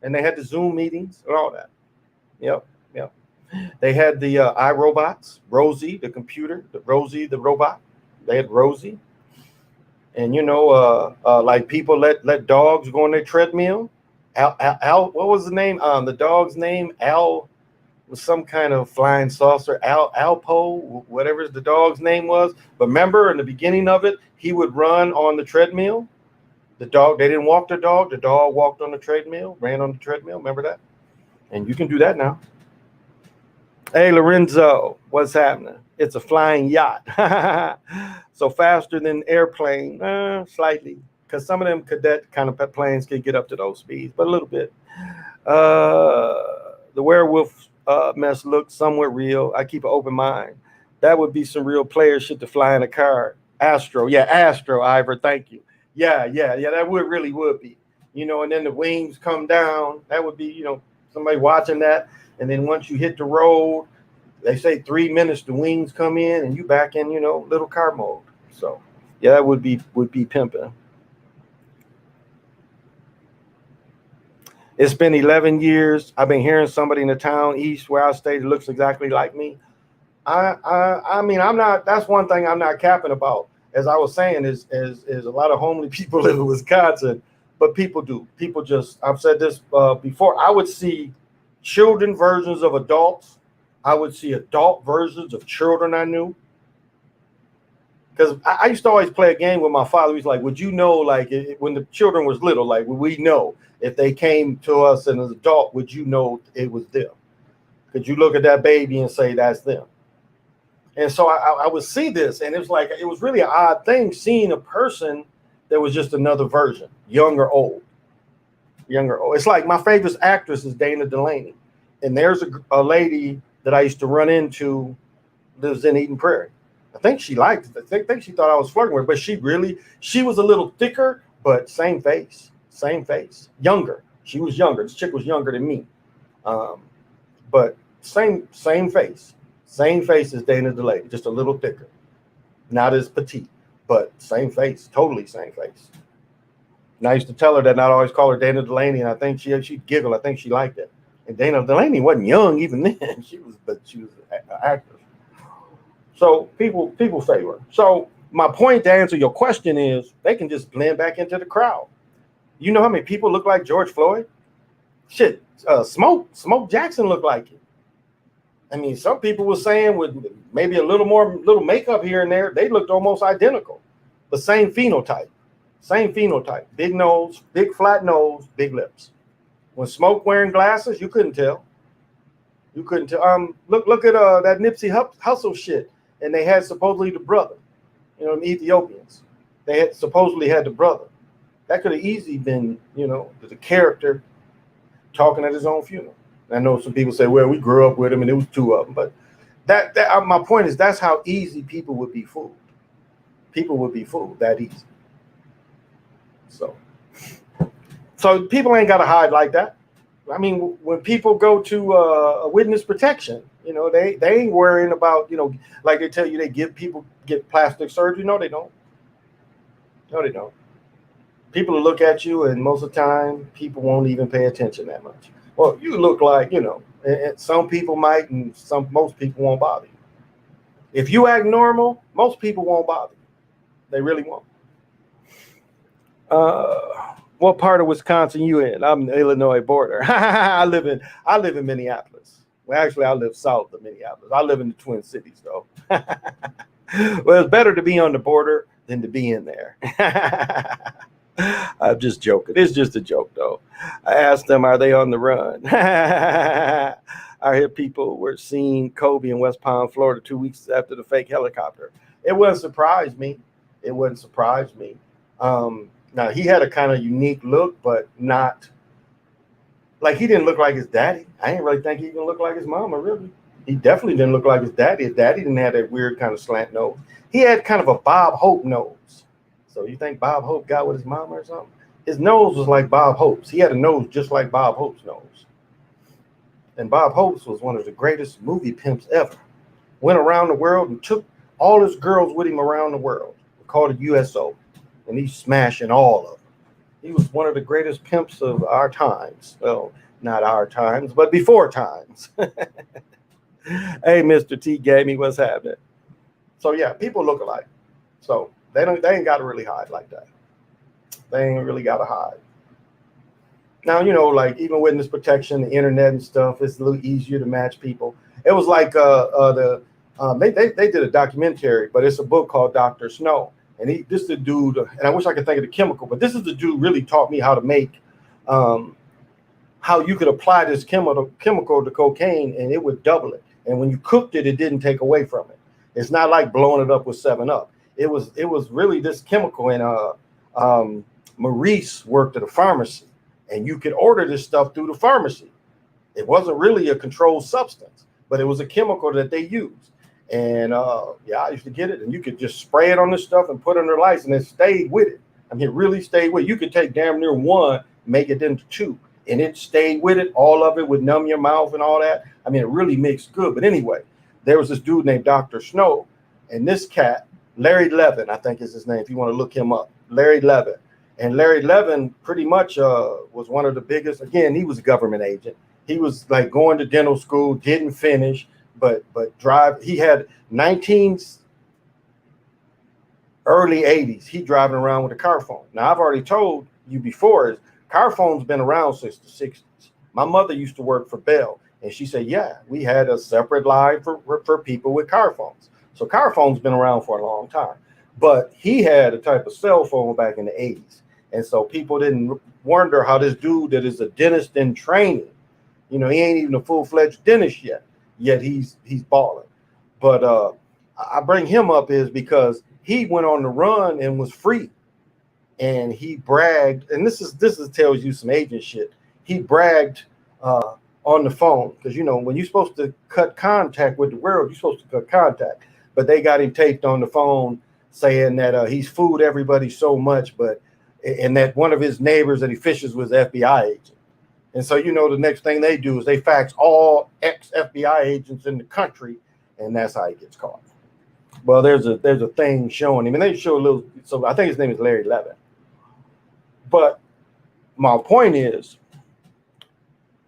And they had the Zoom meetings and all that. Yep. They had the iRobots, Rosie, the computer, Rosie, the robot. They had Rosie. And, like people let dogs go on their treadmill. Al, what was the name? The dog's name, Al, was some kind of flying saucer. Alpo, whatever the dog's name was. But remember, in the beginning of it, he would run on the treadmill. The dog, they didn't walk the dog. The dog walked on the treadmill, ran on the treadmill. Remember that? And you can do that now. Hey, Lorenzo, what's happening? It's a flying yacht. So faster than airplane, slightly. Because some of them cadet kind of planes can get up to those speeds, but a little bit. The werewolf mess looks somewhat real. I keep an open mind. That would be some real player shit to fly in a car. Astro, Ivor, thank you. Yeah, that really would be. And then the wings come down. That would be, somebody watching that. And then once you hit the road, they say 3 minutes, the wings come in and you back in, little car mode. So yeah, that would be pimping. It's been 11 years. I've been hearing somebody in the town east where I stay that looks exactly like me. I mean, I'm not, that's one thing I'm not capping about. As I was saying, is a lot of homely people live in Wisconsin, but people do. People just, I've said this before, I would see children versions of adults. I would see adult versions of children I knew. because I used to always play a game with my father. He's like, would you know, like when the children was little, like would we know if they came to us as an adult, would you know it was them? Could you look at that baby and say that's them? And so I would see this, and it was like it was really an odd thing seeing a person that was just another version, young or old, young or old. It's like my favorite actress is Dana Delaney, and there's a lady that I used to run into lives in Eden Prairie. I think she liked it. I think she thought I was flirting with her, but she was a little thicker, but same face, younger. She was younger. This chick was younger than me, but same face. Same face as Dana Delaney, just a little thicker. Not as petite, but same face, totally same face. And I used to tell her that not always call her Dana Delaney, and I think she'd giggle. I think she liked it. And Dana Delaney wasn't young even then. She was an actress. So people favor her. So my point to answer your question is they can just blend back into the crowd. You know how many people look like George Floyd? Shit, Smoke Jackson looked like it. I mean, some people were saying with maybe a little makeup here and there, they looked almost identical. The same phenotype. Big nose, big flat nose, big lips. When Smoke wearing glasses, you couldn't tell. Look at that Nipsey Hussle shit, and they had supposedly the brother. You know, the Ethiopians. They had supposedly had the brother. That could have easily been, the character talking at his own funeral. I know some people say, well, we grew up with him and it was two of them. But that my point is that's how easy people would be fooled. People would be fooled that easy. So people ain't got to hide like that. I mean, when people go to a witness protection, they ain't worrying about, like they tell you they get plastic surgery. No, they don't. People will look at you, and most of the time, people won't even pay attention that much. Well, you look like, and some people might, and most people won't bother you. If you act normal, most people won't bother you. They really won't. What part of Wisconsin you in? I'm the Illinois border. I live in Minneapolis. Well, actually, I live south of Minneapolis. I live in the Twin Cities, though. Well, it's better to be on the border than to be in there. I'm just joking. It's just a joke, though. I asked them, are they on the run? I hear people were seeing Kobe in West Palm, Florida 2 weeks after the fake helicopter. It wouldn't surprise me. Now, he had a kind of unique look, but not like he didn't look like his daddy. I didn't really think he even looked like his mama, really. He definitely didn't look like his daddy. His daddy didn't have that weird kind of slant nose. He had kind of a Bob Hope nose. So you think Bob Hope got with his mama or something? His nose was like Bob Hope's. He had a nose just like Bob Hope's nose. And Bob Hope's was one of the greatest movie pimps ever. Went around the world and took all his girls with him around the world. We called it USO. And he's smashing all of them. He was one of the greatest pimps of our times. Well, not our times, but before times. Hey, Mr. T Gamey, what's happening? So yeah, people look alike. So they ain't got to really hide like that. They ain't really got to hide. Now, like even witness protection, the internet and stuff, it's a little easier to match people. It was like they did a documentary, but it's a book called Dr. Snow. And this is the dude, and I wish I could think of the chemical, but this is the dude really taught me how to make, how you could apply this chemical to cocaine and it would double it. And when you cooked it, it didn't take away from it. It's not like blowing it up with 7-Up. It was really this chemical. And Maurice worked at a pharmacy, and you could order this stuff through the pharmacy. It wasn't really a controlled substance, but it was a chemical that they used. And I used to get it, and you could just spray it on this stuff and put it under lights, and it stayed with it. I mean, it really stayed with it. You could take damn near one, make it into two, and it stayed with it. All of it would numb your mouth and all that. I mean, it really mixed good. But anyway, there was this dude named Dr. Snow, and this cat, Larry Levin, I think is his name, if you want to look him up, Larry Levin. And Larry Levin pretty much was one of the biggest. Again, he was a government agent. He was like going to dental school, didn't finish. But he had early 80s, he driving around with a car phone. Now, I've already told you before, car phone's been around since the 60s. My mother used to work for Bell, and she said, yeah, we had a separate line for people with car phones. So car phone's been around for a long time. But he had a type of cell phone back in the 80s. And so people didn't wonder how this dude that is a dentist in training, he ain't even a full-fledged dentist yet he's balling. But I bring him up is because he went on the run and was free. And he bragged, and this is tells you some agent shit. He bragged on the phone because when you're supposed to cut contact with the world, you're supposed to cut contact. But they got him taped on the phone saying that he's fooled everybody so much, and that one of his neighbors that he fishes was an FBI agent. And so the next thing they do is they fax all ex-FBI agents in the country, and that's how he gets caught. Well, there's a thing showing him, and they show a little. So I think his name is Larry Levin. But my point is,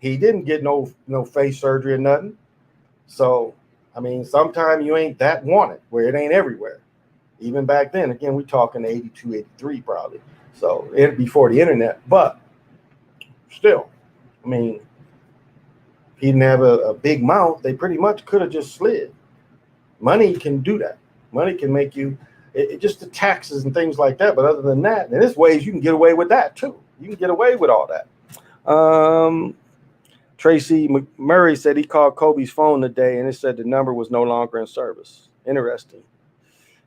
he didn't get no face surgery or nothing. So, I mean, sometimes you ain't that wanted where it ain't everywhere. Even back then, again, we talking 82, 83 probably. So, before the internet. But still, I mean, he didn't have a big mouth. They pretty much could have just slid. Money can do that. Money can make you, just the taxes and things like that. But other than that, and there's ways you can get away with that too. You can get away with all that. Tracy McMurray said he called Kobe's phone today and it said the number was no longer in service. Interesting.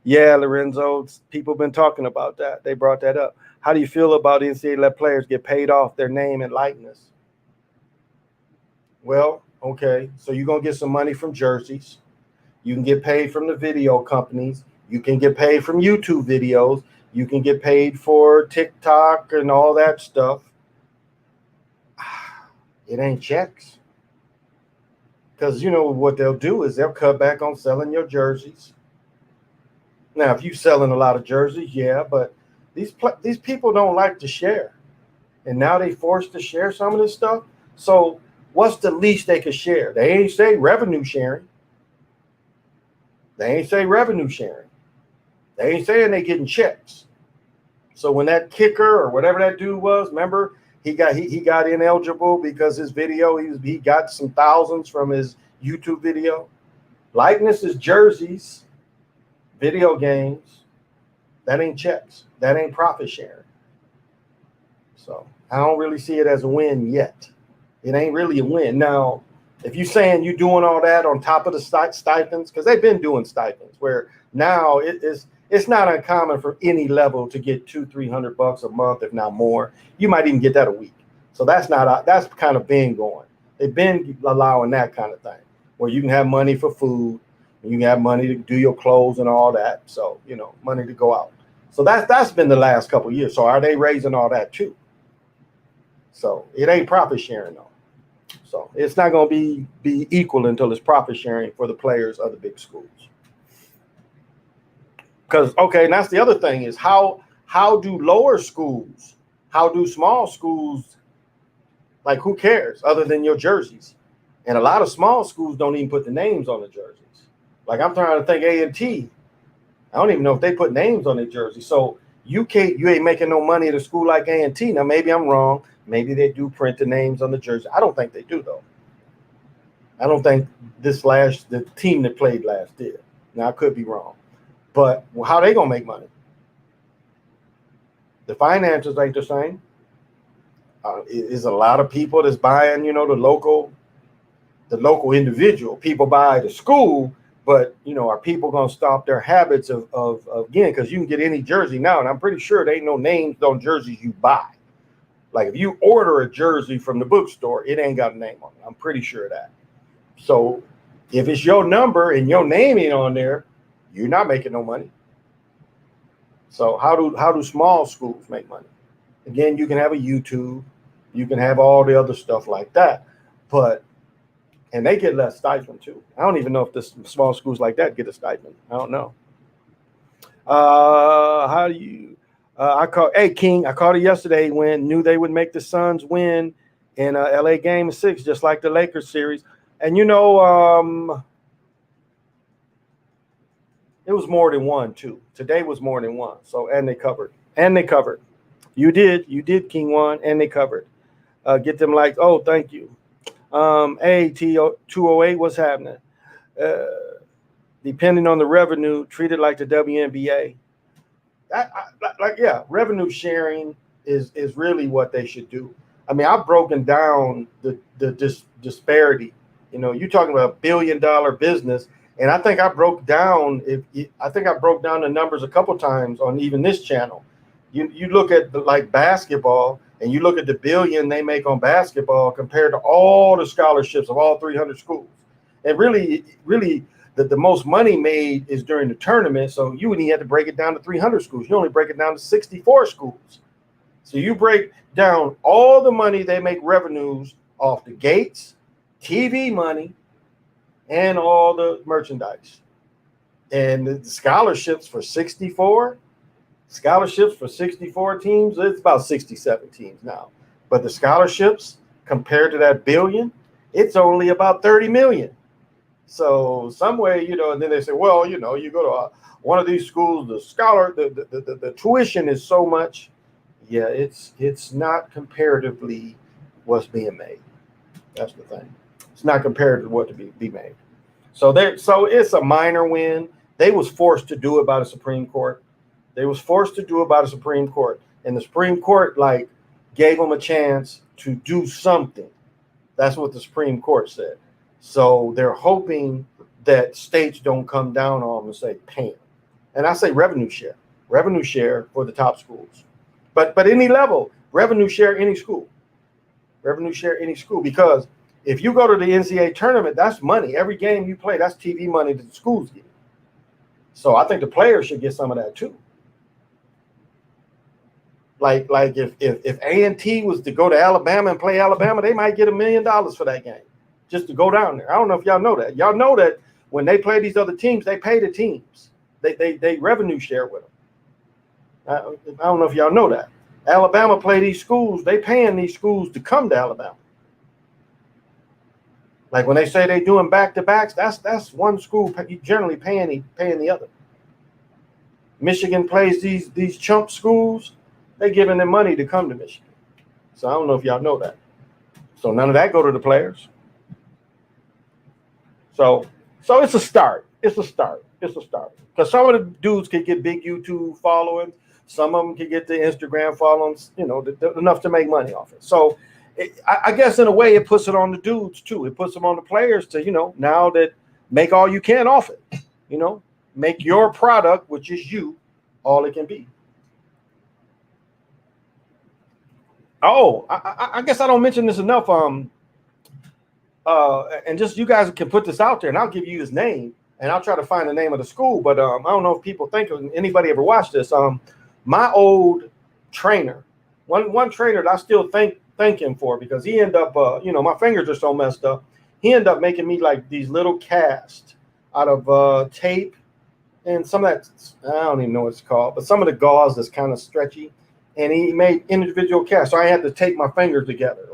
Yeah, Lorenzo, people have been talking about that. They brought that up. How do you feel about NCAA let players get paid off their name and likeness? Well, okay, so you're going to get some money from jerseys. You can get paid from the video companies. You can get paid from YouTube videos. You can get paid for TikTok and all that stuff. It ain't checks. Because what they'll do is they'll cut back on selling your jerseys. Now, if you're selling a lot of jerseys, yeah, but these people don't like to share. And now they forced to share some of this stuff. So what's the least they could share? They ain't say revenue sharing. They ain't say revenue sharing. They ain't saying they getting checks. So when that kicker or whatever that dude was, remember, he got ineligible because his video, he got some thousands from his YouTube video. Likeness is jerseys, video games. That ain't checks. That ain't profit sharing. So I don't really see it as a win yet. It ain't really a win. Now, if you're saying you're doing all that on top of the stipends, because they've been doing stipends, where now it's not uncommon for any level to get $200-300 a month, if not more. You might even get that a week. So that's kind of been going. They've been allowing that kind of thing, where you can have money for food, and you can have money to do your clothes and all that. So money to go out. So that's been the last couple of years. So are they raising all that too? So it ain't profit sharing though. So it's not going to be equal until it's profit sharing for the players of the big schools. Because, okay, and that's the other thing is how do lower schools, how do small schools, like who cares other than your jerseys? And a lot of small schools don't even put the names on the jerseys. Like I'm trying to think A&T. I don't even know if they put names on their jersey. So you ain't making no money at a school like A&T. Now, maybe I'm wrong. Maybe they do print the names on the jersey. I don't think they do, though. I don't think the team that played last did. Now, I could be wrong. But how they going to make money? The finances ain't the same. Is a lot of people that's buying, the local individual. People buy the school, but, are people going to stop their habits of again, because you can get any jersey now, and I'm pretty sure there ain't no names on jerseys you buy. Like if you order a jersey from the bookstore, it ain't got a name on it. I'm pretty sure of that. So if it's your number and your name ain't on there, you're not making no money. So how do small schools make money? Again, you can have a YouTube, you can have all the other stuff like that, and they get less stipend too. I don't even know if the small schools like that get a stipend. I don't know. How do you? Hey King, I called it yesterday when knew they would make the Suns win in LA Game 6, just like the Lakers series. And it was more than one too. Today was more than one. So and they covered. You did King one, and they covered. Get them like, oh, thank you. AT208, what's happening? Depending on the revenue, treat it like the WNBA. revenue sharing is really what they should do. I mean, I've broken down the disparity. You know, you're talking about $1 billion business, and I think I broke down the numbers a couple times on even this channel. You look at like basketball, and you look at the billion they make on basketball compared to all the scholarships of all 300 schools, and really the most money made is during the tournament. So you wouldn't even have to break it down to 300 schools. You only break it down to 64 schools. So you break down all the money they make revenues off the gates, TV money, and all the merchandise. And the scholarships for 64 teams, it's about 67 teams now. But the scholarships compared to that billion, it's only about 30 million. So some way, and then they say, well, you go to one of these schools, the tuition is so much. Yeah, it's not comparatively what's being made. That's the thing. It's not compared to what to be made. So it's a minor win. They was forced to do it by the Supreme Court. And the Supreme Court gave them a chance to do something. That's what the Supreme Court said. So they're hoping that states don't come down on them and say pay them. And I say revenue share for the top schools. But any level, revenue share any school. Because if you go to the NCAA tournament, that's money. Every game you play, that's TV money that the schools get. So I think the players should get some of that too. Like if A&T was to go to Alabama and play Alabama, they might get $1 million for that game just to go down there. I don't know if y'all know that. Y'all know that when they play these other teams, they pay the teams. They revenue share with them. I don't know if y'all know that. Alabama play these schools. They paying these schools to come to Alabama. Like when they say they doing back-to-backs, that's one school generally paying the other. Michigan plays these chump schools. They giving them money to come to Michigan. So I don't know if y'all know that. So none of that go to the players. So it's a start. Because some of the dudes could get big YouTube followings. Some of them can get the Instagram followings, enough to make money off it. So I guess in a way it puts it on the dudes too. It puts them on the players to, now that make all you can off it. Make your product, which is you, all it can be. Oh, I guess I don't mention this enough. And just you guys can put this out there, and I'll give you his name, and I'll try to find the name of the school. But I don't know if people think of anybody ever watched this. My old trainer, one trainer that I still thank him for, because he ended up, my fingers are so messed up. He ended up making me like these little casts out of tape and some of that. I don't even know what it's called, but some of the gauze that's kind of stretchy. And he made individual casts. So I had to tape my fingers together.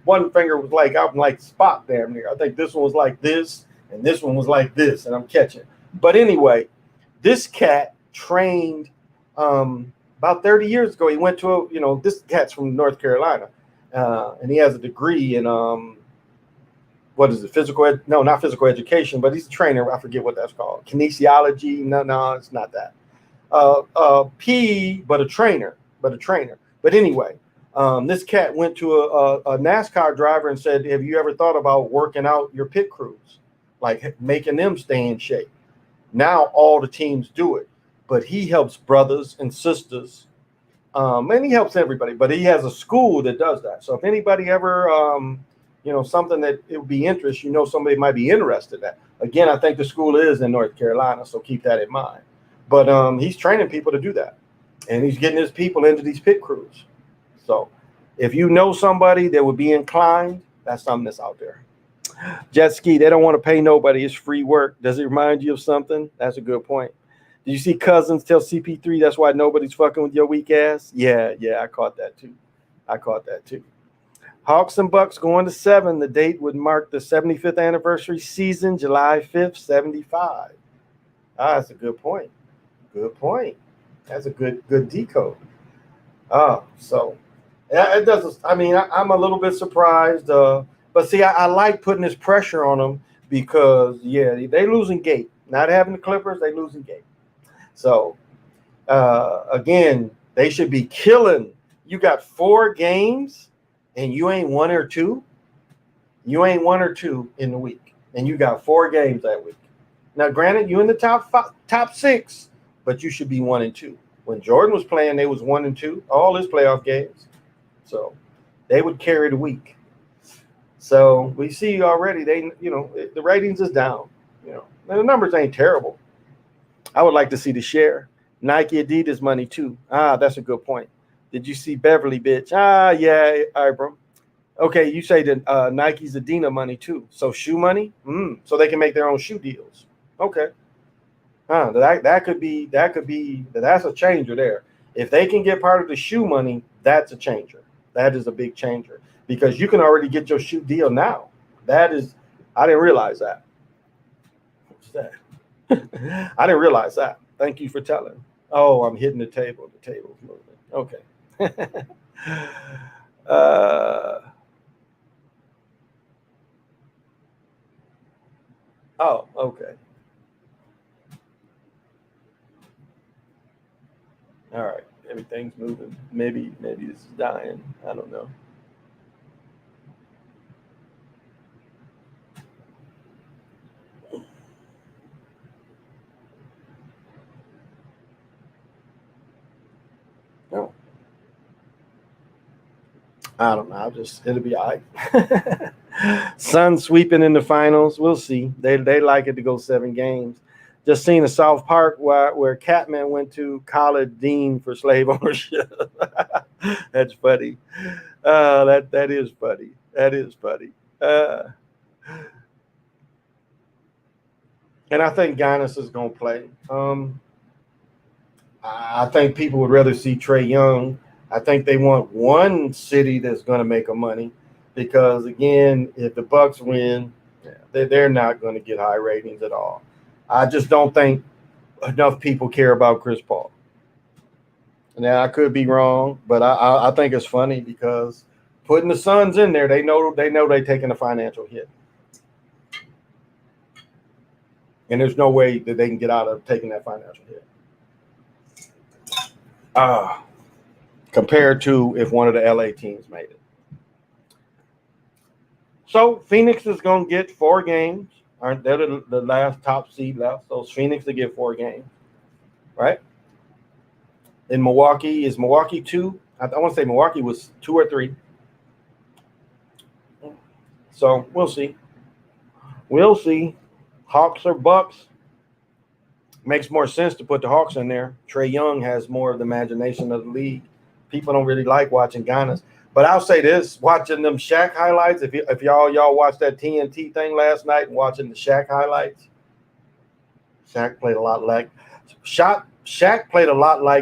One finger was like, I'm like Spot damn near. I think this one was like this, and this one was like this, and I'm catching. But anyway, this cat trained about 30 years ago. He went to this cat's from North Carolina, and he has a degree in what is it? Not physical education, but he's a trainer. I forget what that's called. Kinesiology. No, it's not that. But a trainer. But anyway, this cat went to a NASCAR driver and said, have you ever thought about working out your pit crews, like making them stay in shape? Now all the teams do it, but he helps brothers and sisters, and he helps everybody, but he has a school that does that. So if anybody ever, something that it would be interest, somebody might be interested in that. Again, I think the school is in North Carolina, so keep that in mind. But he's training people to do that. And he's getting his people into these pit crews. So if you know somebody that would be inclined, that's something that's out there. Jet ski, they don't want to pay nobody. It's free work. Does it remind you of something? That's a good point. Did you see Cousins tell CP3 that's why nobody's fucking with your weak ass? Yeah, I caught that too. Hawks and Bucks going to 7. The date would mark the 75th anniversary season, July 5th, 75. That's a good point. That's a good decode. So it doesn't. I mean, I'm a little bit surprised. But see, I like putting this pressure on them because they losing gate. Not having the Clippers, they losing gate. So Again, they should be killing. You got 4 games, and you ain't one or two. You ain't one or two in the week, and you got 4 games that week. Now, granted, you in the top 6, but you should be 1 and 2. When Jordan was playing, they was 1 and 2 all his playoff games, so they would carry the week. So we see already the ratings is down. And the numbers ain't terrible. I would like to see the share. Nike Adidas money too. That's a good point. Did you see Beverly, bitch? Yeah, Abram. Okay, you say that Nike's Adidas money too. So shoe money? So they can make their own shoe deals. Okay. That could be that's a changer there. If they can get part of the shoe money, that's a changer. That is a big changer because you can already get your shoe deal now. I didn't realize that. What's that? I didn't realize that. Thank you for telling. Oh, I'm hitting the table. The table's moving. Okay. Okay. All right. Everything's moving. Maybe this is dying. I don't know. No. I don't know. It'll be all right. Sun sweeping in the finals. We'll see. They like it to go 7 games. Just seen a South Park where Catman went to college dean for slave ownership. That's funny. That is funny. That is funny. And I think Giannis is going to play. I think people would rather see Trae Young. I think they want one city that's going to make them money because, again, if the Bucks win, they're not going to get high ratings at all. I just don't think enough people care about Chris Paul. Now, I could be wrong, but I think it's funny because putting the Suns in there, they know they're taking a financial hit. And there's no way that they can get out of taking that financial hit. Compared to if one of the LA teams made it. So Phoenix is going to get 4 games. Aren't they the last top seed left? So Phoenix to get 4 games, right? In Milwaukee, is Milwaukee 2? I want to say Milwaukee was 2 or 3. So we'll see. We'll see. Hawks or Bucks. Makes more sense to put the Hawks in there. Trae Young has more of the imagination of the league. People don't really like watching Giannis. But I'll say this, watching them Shaq highlights, if y'all watched that TNT thing last night and watching the Shaq highlights, Shaq played a lot like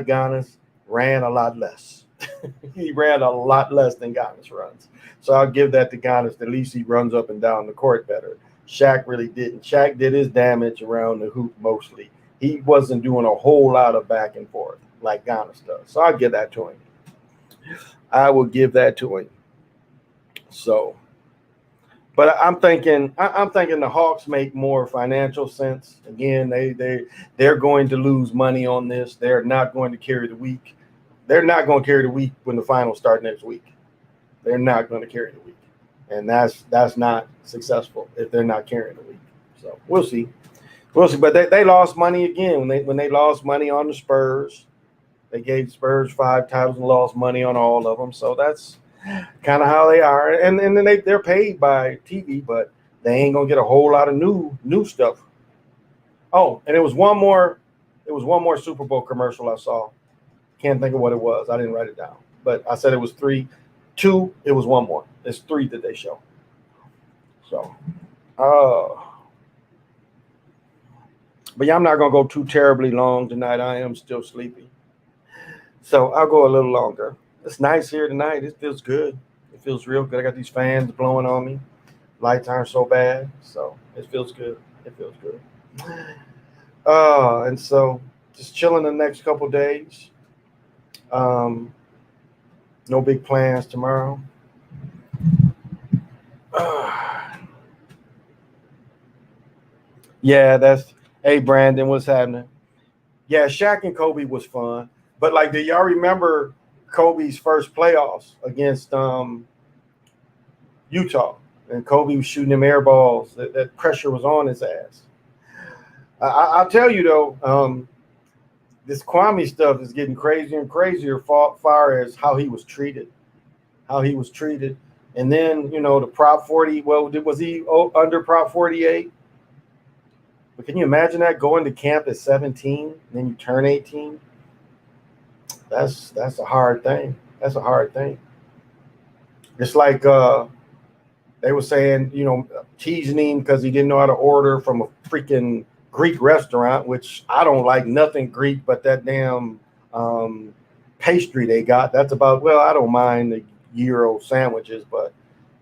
Giannis, ran a lot less. He ran a lot less than Giannis runs. So I'll give that to Giannis. At least he runs up and down the court better. Shaq really didn't. Shaq did his damage around the hoop mostly. He wasn't doing a whole lot of back and forth like Giannis does. So I'll give that to him. I will give that to him. So, but I'm thinking the Hawks make more financial sense. Again, they're going to lose money on this. They're not going to carry the week. They're not going to carry the week when the finals start next week. They're not going to carry the week, and that's not successful if they're not carrying the week. So we'll see. We'll see. But they lost money again when they lost money on the Spurs. They gave Spurs 5 titles and lost money on all of them. So that's kind of how they are. And then they're paid by TV, but they ain't gonna get a whole lot of new stuff. Oh, and it was one more Super Bowl commercial I saw. Can't think of what it was. I didn't write it down. But I said it was 3. 2, it was one more. It's 3 that they show. So but yeah, I'm not gonna go too terribly long tonight. I am still sleepy. So I'll go a little longer. It's nice here tonight. It feels good. It feels real good. I got these fans blowing on me. Lights aren't so bad. So it feels good. It feels good. And so just chilling the next couple days. No big plans tomorrow. Yeah, hey Brandon, what's happening? Yeah, Shaq and Kobe was fun. But like, do y'all remember Kobe's first playoffs against Utah? And Kobe was shooting them air balls. That pressure was on his ass. I'll tell you though, this Kwame stuff is getting crazier and crazier far as how he was treated, how he was treated. And then, the Prop 40, well, was he under Prop 48? But can you imagine that, going to camp at 17, and then you turn 18? That's a hard thing. That's a hard thing. It's like they were saying, teasing him because he didn't know how to order from a freaking Greek restaurant, which I don't like nothing Greek but that damn pastry they got. That's about, well, I don't mind the gyro sandwiches, but,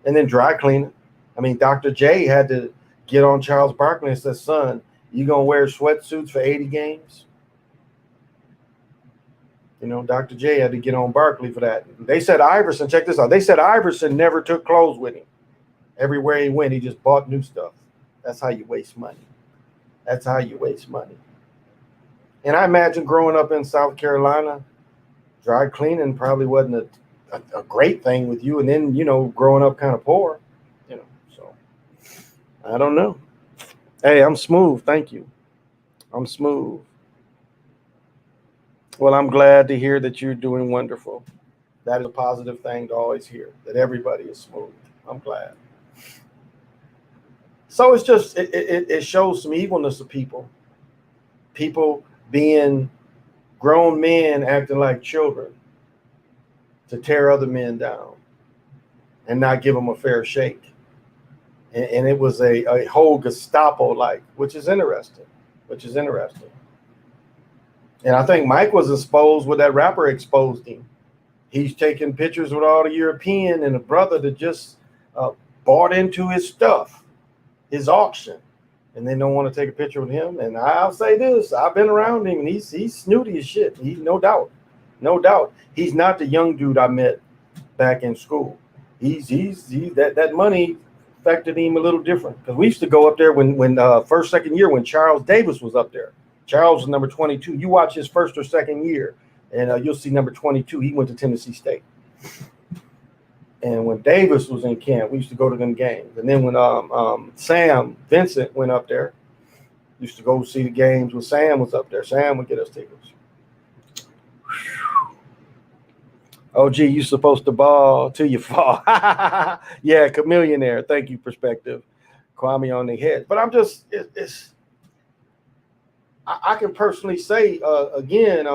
and then dry cleaning. I mean, Dr. J had to get on Charles Barkley and said, son, you going to wear sweatsuits for 80 games? Dr. J had to get on Barkley for that. They said Iverson, check this out. They said Iverson never took clothes with him. Everywhere he went, he just bought new stuff. That's how you waste money. That's how you waste money. And I imagine growing up in South Carolina, dry cleaning probably wasn't a great thing with you. And then, growing up kind of poor, so I don't know. Hey, I'm smooth. Thank you. I'm smooth. Well, I'm glad to hear that you're doing wonderful. That is a positive thing to always hear, that everybody is smooth. I'm glad. So it's just, it shows some evilness of people. People being grown men acting like children to tear other men down and not give them a fair shake. And it was a whole Gestapo-like, which is interesting. And I think Mike was exposed when that rapper exposed him. He's taking pictures with all the European and a brother that just bought into his stuff, his auction, and they don't want to take a picture with him. And I'll say this, I've been around him, and he's snooty as shit. He, no doubt. He's not the young dude I met back in school. He's that money affected him a little different, because we used to go up there when first, second year, when Charles Davis was up there. Charles was number 22. You watch his first or second year, and you'll see number 22. He went to Tennessee State. And when Davis was in camp, we used to go to them games. And then when Sam Vincent went up there, used to go see the games when Sam was up there. Sam would get us tickets. Oh, gee, you supposed to ball till you fall. Yeah, chameleonaire. Thank you, perspective. Kwame on the head. But I'm just, I can personally say, again,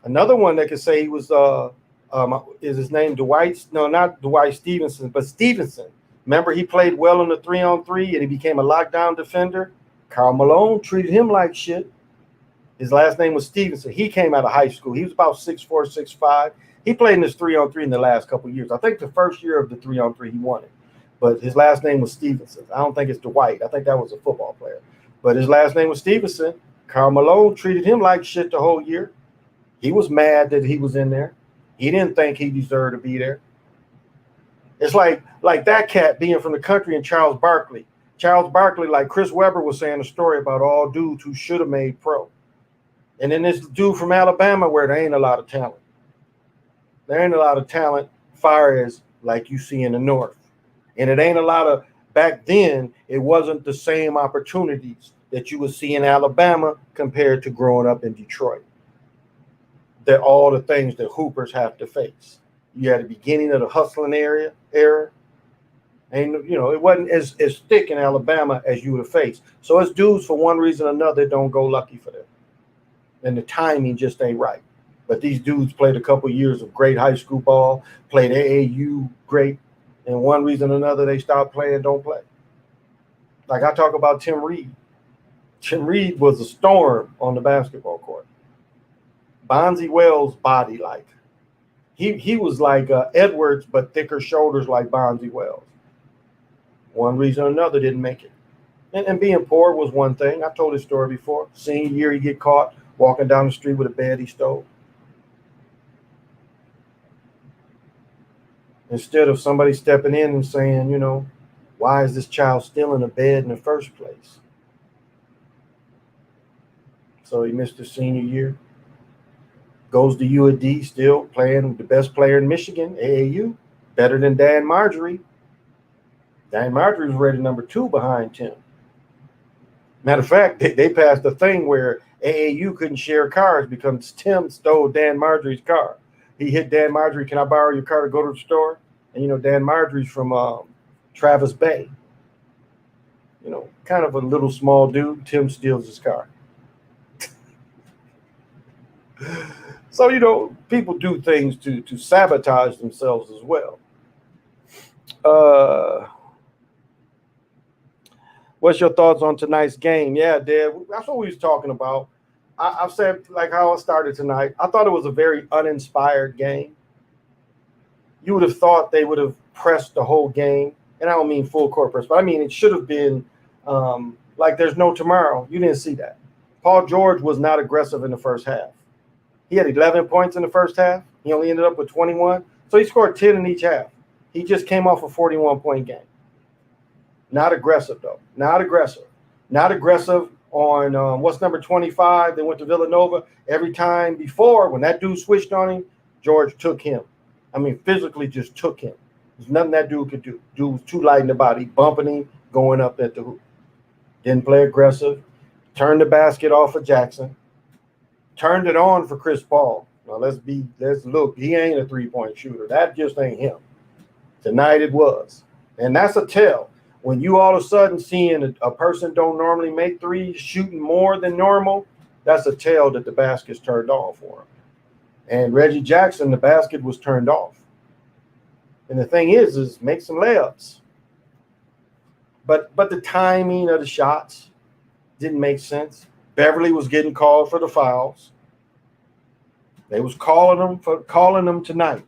another one that could say he was, is his name Dwight? No, not Dwight Stevenson, but Stevenson. Remember, he played well in the 3-on-3 and he became a lockdown defender. Karl Malone treated him like shit. His last name was Stevenson. He came out of high school. He was about 6'4", 6'5". He played in this 3-on-3 in the last couple of years. I think the first year of the 3-on-3 he won it. But his last name was Stevenson. I don't think it's Dwight. I think that was a football player. But his last name was Stevenson. Karl Malone treated him like shit the whole year. He was mad that he was in there. He didn't think he deserved to be there. It's like that cat being from the country and Charles Barkley. Charles Barkley, like Chris Webber was saying a story about all dudes who should have made pro. And then this dude from Alabama, where there ain't a lot of talent. There ain't a lot of talent far as like you see in the North. And it ain't a lot of, back then, it wasn't the same opportunities that you would see in Alabama compared to growing up in Detroit. That all the things that hoopers have to face. You had the beginning of the hustling era. And, it wasn't as thick in Alabama as you would have faced. So it's dudes, for one reason or another, don't go lucky for them. And the timing just ain't right. But these dudes played a couple of years of great high school ball, played AAU great, and one reason or another they stopped playing, don't play. Like I talk about Tim Reed. Tim Reed was a storm on the basketball court. Bonzi Wells body like. He was like Edwards, but thicker shoulders like Bonzi Wells. One reason or another didn't make it. And being poor was one thing. I've told this story before. Senior year, he get caught walking down the street with a bed he stole. Instead of somebody stepping in and saying, why is this child stealing a bed in the first place? so he missed his senior year. Goes to UAD, still playing with the best player in Michigan, AAU, better than Dan Marjorie. Dan Marjorie was rated number 2 behind Tim. Matter of fact, they passed a thing where AAU couldn't share cars because Tim stole Dan Marjorie's car. He hit Dan Marjorie, "Can I borrow your car to go to the store?" And Dan Marjorie's from Travis Bay. Kind of a little small dude. Tim steals his car. So, people do things to sabotage themselves as well. What's your thoughts on tonight's game? Yeah, Dad, that's what we was talking about. I've said, like how I started tonight, I thought it was a very uninspired game. You would have thought they would have pressed the whole game. And I don't mean full court press, but I mean it should have been like there's no tomorrow. You didn't see that. Paul George was not aggressive in the first half. He had 11 points in the first half. He only ended up with 21. So he scored 10 in each half. He just came off a 41-point game. Not aggressive, though. Not aggressive. Not aggressive on what's number 25. They went to Villanova. Every time before, when that dude switched on him, George took him. I mean, physically just took him. There's nothing that dude could do. Dude was too light in the body, bumping him, going up at the hoop. Didn't play aggressive. Turned the basket off of Jackson. Turned it on for Chris Paul. Now let's look. He ain't a three-point shooter. That just ain't him. Tonight it was. And that's a tell. When you all of a sudden seeing a person don't normally make threes shooting more than normal, that's a tell that the basket's turned on for him. And Reggie Jackson, the basket was turned off. And the thing is make some layups. But the timing of the shots didn't make sense. Beverly was getting called for the fouls. They was calling them tonight.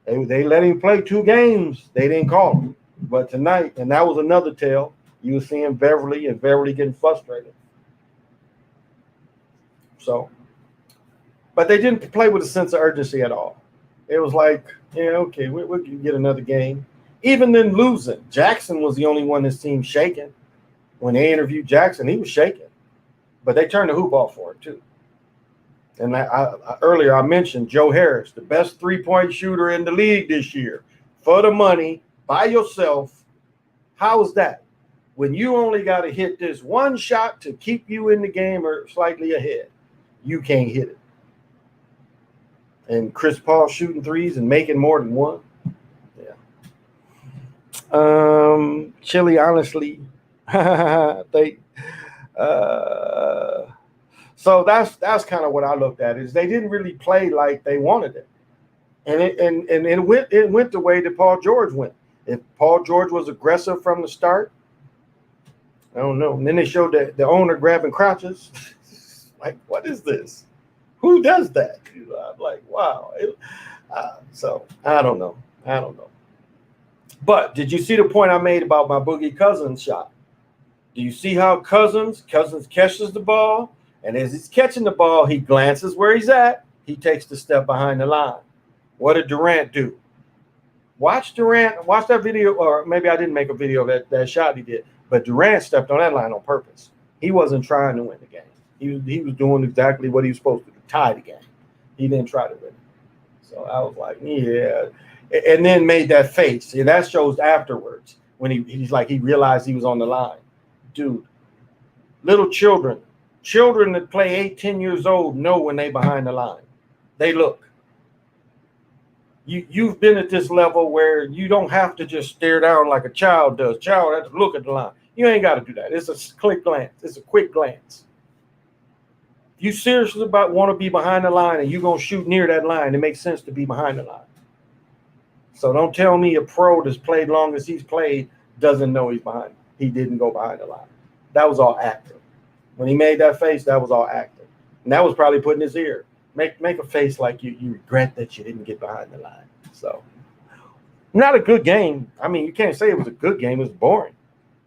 They let him play 2 games. They didn't call him. But tonight, and that was another tell, you were seeing Beverly getting frustrated. So, but they didn't play with a sense of urgency at all. It was like, yeah, okay, we'll get another game. Even then losing, Jackson was the only one that seemed shaken. When they interviewed Jackson, he was shaking. But they turned the hoop off for it, too. And earlier I mentioned Joe Harris, the best three-point shooter in the league this year. For the money, by yourself. How is that? When you only got to hit this one shot to keep you in the game or slightly ahead, you can't hit it. And Chris Paul shooting threes and making more than one. Yeah. Chili, honestly, so that's kind of what I looked at, is they didn't really play like they wanted it. And it went the way that Paul George went. If Paul George was aggressive from the start, I don't know. And then they showed the owner grabbing crotches. Like, what is this? Who does that? I'm like, wow. So I don't know. But did you see the point I made about my Boogie Cousins shot? Do you see how Cousins catches the ball? And as he's catching the ball, he glances where he's at. He takes the step behind the line. What did Durant do? Watch that video, or maybe I didn't make a video of that shot he did, but Durant stepped on that line on purpose. He wasn't trying to win the game. He was doing exactly what he was supposed to do, tie the game. He didn't try to win it. So I was like, yeah. And then made that face. And that shows afterwards when he's like, he realized he was on the line. Dude, little children that play 8, 10 years old know when they behind the line. They look. You've been at this level where you don't have to just stare down like a child does. Child has to look at the line. You ain't got to do that. It's a quick glance. It's a quick glance. You seriously want to be behind the line and you're going to shoot near that line, it makes sense to be behind the line. So don't tell me a pro that's played long as he's played doesn't know he's behind. He didn't go behind the line. That was all acting. When he made that face, that was all acting. And that was probably put in his ear. Make a face like you regret that you didn't get behind the line. So, not a good game. I mean, you can't say it was a good game. It was boring.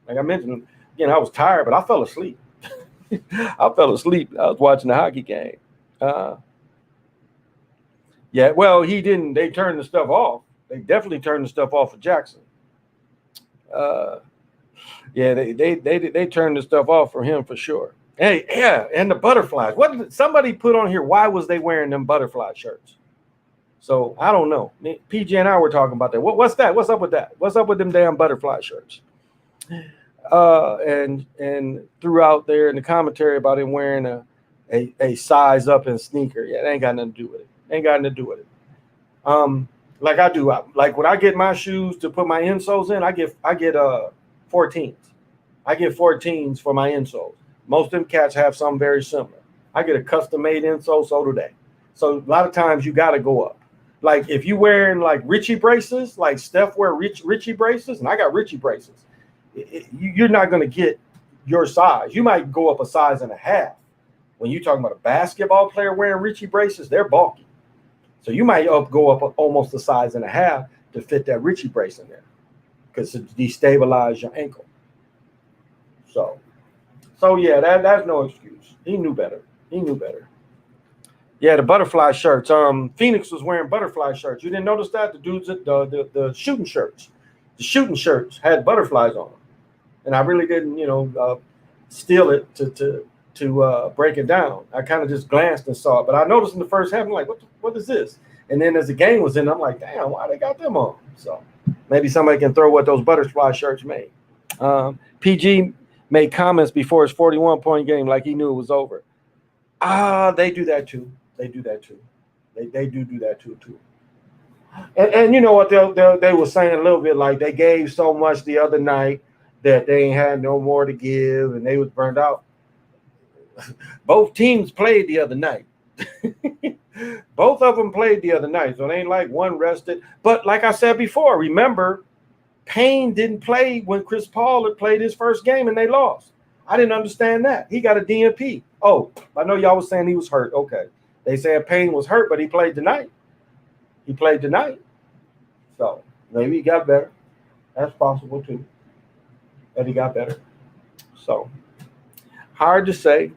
Like I mentioned, I was tired, but I fell asleep. I was watching the hockey game. Yeah, well, he didn't. They turned the stuff off. They definitely turned the stuff off of Jackson. Yeah, they turned the stuff off for him for sure. Hey, yeah, and the butterflies. What did somebody put on here? Why was they wearing them butterfly shirts? So I don't know. PG and I were talking about that. What's that? What's up with that? What's up with them damn butterfly shirts? And throughout there in the commentary about him wearing a size up in sneaker. Yeah, it ain't got nothing to do with it. Ain't got nothing to do with it. Like I do. Like when I get my shoes to put my insoles in, I get 14s. I get 14s for my insoles. Most of them cats have something very similar. I get a custom made insole, so do they. So a lot of times you got to go up. Like if you wearing like Richie braces, like Steph wear Richie braces, and I got Richie braces, you're not going to get your size. You might go up a size and a half. When you're talking about a basketball player wearing Richie braces, they're bulky. So you might go up almost a size and a half to fit that Richie brace in there because it destabilize your ankle. So yeah, that's no excuse. He knew better. He knew better. Yeah, the butterfly shirts. Phoenix was wearing butterfly shirts. You didn't notice that? The dudes, the shooting shirts. The shooting shirts had butterflies on them. And I really didn't, steal it to break it down. I kind of just glanced and saw it, but I noticed in the first half, I'm like, what is this? And then as the game was in, I'm like, damn, why they got them on? So maybe somebody can throw what those butterfly shirts made. PG made comments before his 41-point game like he knew it was over. They do that too. They do that too. They do that too. And you know what they were saying a little bit like they gave so much the other night that they ain't had no more to give and they was burned out. Both teams played the other night. Both of them played the other night, so it ain't like one rested. But like I said before, remember, Payne didn't play when Chris Paul had played his first game and they lost. I didn't understand that. He got a DNP. Oh, I know y'all was saying he was hurt. Okay. They said Payne was hurt, but he played tonight. He played tonight. So maybe he got better. That's possible too. That he got better. So hard to say.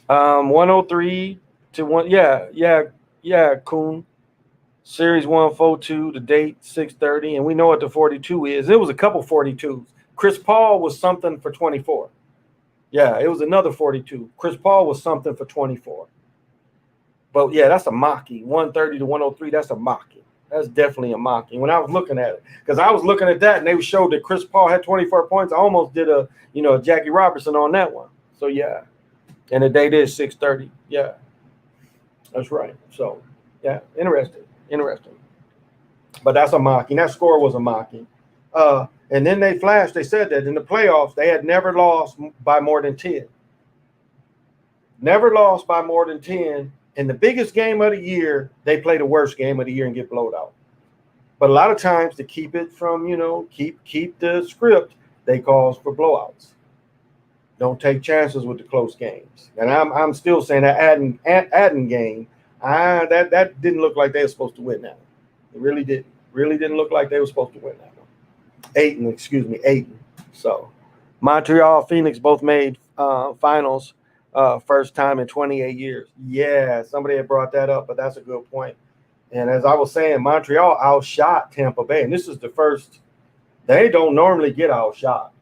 103 to 1. Yeah, Coon. Series 142, the date 6:30, and we know what the 42 is. It was a couple 42s. Chris Paul was something for 24. Yeah, it was another 42. Chris Paul was something for 24. But yeah, that's a mocking. 130 to 103, that's a mocking. That's definitely a mocking. When I was looking at it, because I was looking at that and they showed that Chris Paul had 24 points. I almost did a Jackie Robertson on that one. So yeah. And the date is 6:30. Yeah. That's right. So yeah, interesting. But that's a mocking. That score was a mocking. And then they flashed. They said that in the playoffs, they had never lost by more than 10. Never lost by more than 10. In the biggest game of the year, they play the worst game of the year and get blowed out. But a lot of times to keep it from, keep the script, they cause for blowouts. Don't take chances with the close games. And I'm still saying that Aden game, that didn't look like they were supposed to win that. It really didn't. Really didn't look like they were supposed to win that one. Ayton. So Montreal, Phoenix both made finals first time in 28 years. Yeah, somebody had brought that up, but that's a good point. And as I was saying, Montreal outshot Tampa Bay. And this is the first. They don't normally get outshot.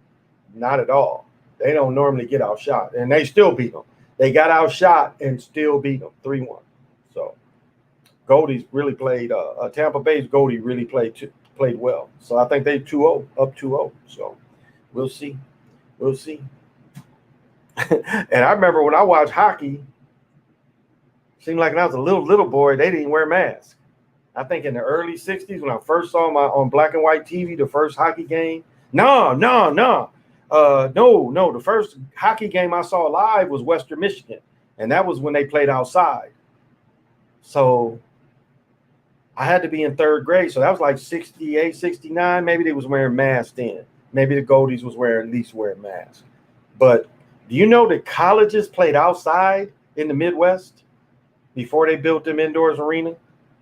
Not at all. They don't normally get outshot. And they still beat them. They got outshot and still beat them 3-1. So Goldie's really played. Tampa Bay's Goldie really played well. So I think they 2-0, up 2-0. So we'll see. And I remember when I watched hockey, seemed like when I was a little boy, they didn't wear masks. I think in the early 60s when I first saw on black and white TV, the first hockey game. No. The first hockey game I saw live was Western Michigan. And that was when they played outside. So I had to be in third grade. So that was like 68, 69. Maybe they was wearing masks then. Maybe the Goldies was at least wearing masks. But do you know that colleges played outside in the Midwest before they built them indoors arena?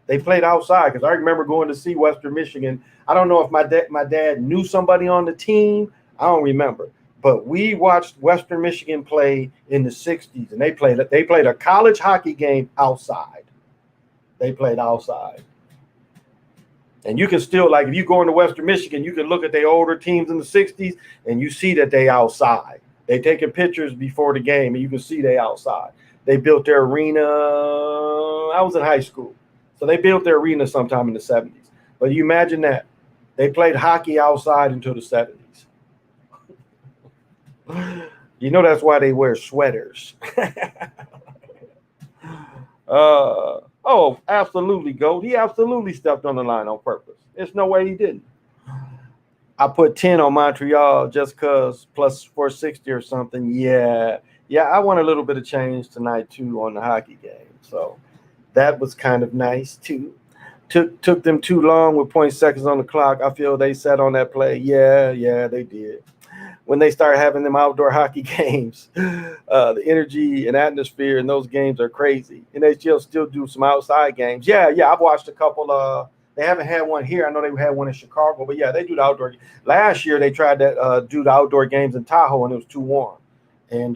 They played outside because I remember going to see Western Michigan. I don't know if my dad knew somebody on the team. I don't remember. But we watched Western Michigan play in the 60s, and they played a college hockey game outside. They played outside. And you can still, like, if you go into Western Michigan, you can look at the older teams in the 60s and you see that they outside. They taking pictures before the game and you can see they outside. They built their arena. I was in high school. So they built their arena sometime in the 70s. But you imagine that. They played hockey outside until the 70s. You know that's why they wear sweaters. Oh, absolutely, Goat. He absolutely stepped on the line on purpose. There's no way he didn't. I put 10 on Montreal just because plus 460 or something. Yeah. Yeah, I want a little bit of change tonight, too, on the hockey game. So that was kind of nice, too. Took them too long with 0.6 on the clock. I feel they sat on that play. Yeah, they did. When they start having them outdoor hockey games, the energy and atmosphere in those games are crazy. And they still do some outside games. Yeah, I've watched a couple. They haven't had one here. I know they had one in Chicago, but yeah, they do the outdoor. Last year they tried to do the outdoor games in Tahoe, and it was too warm. And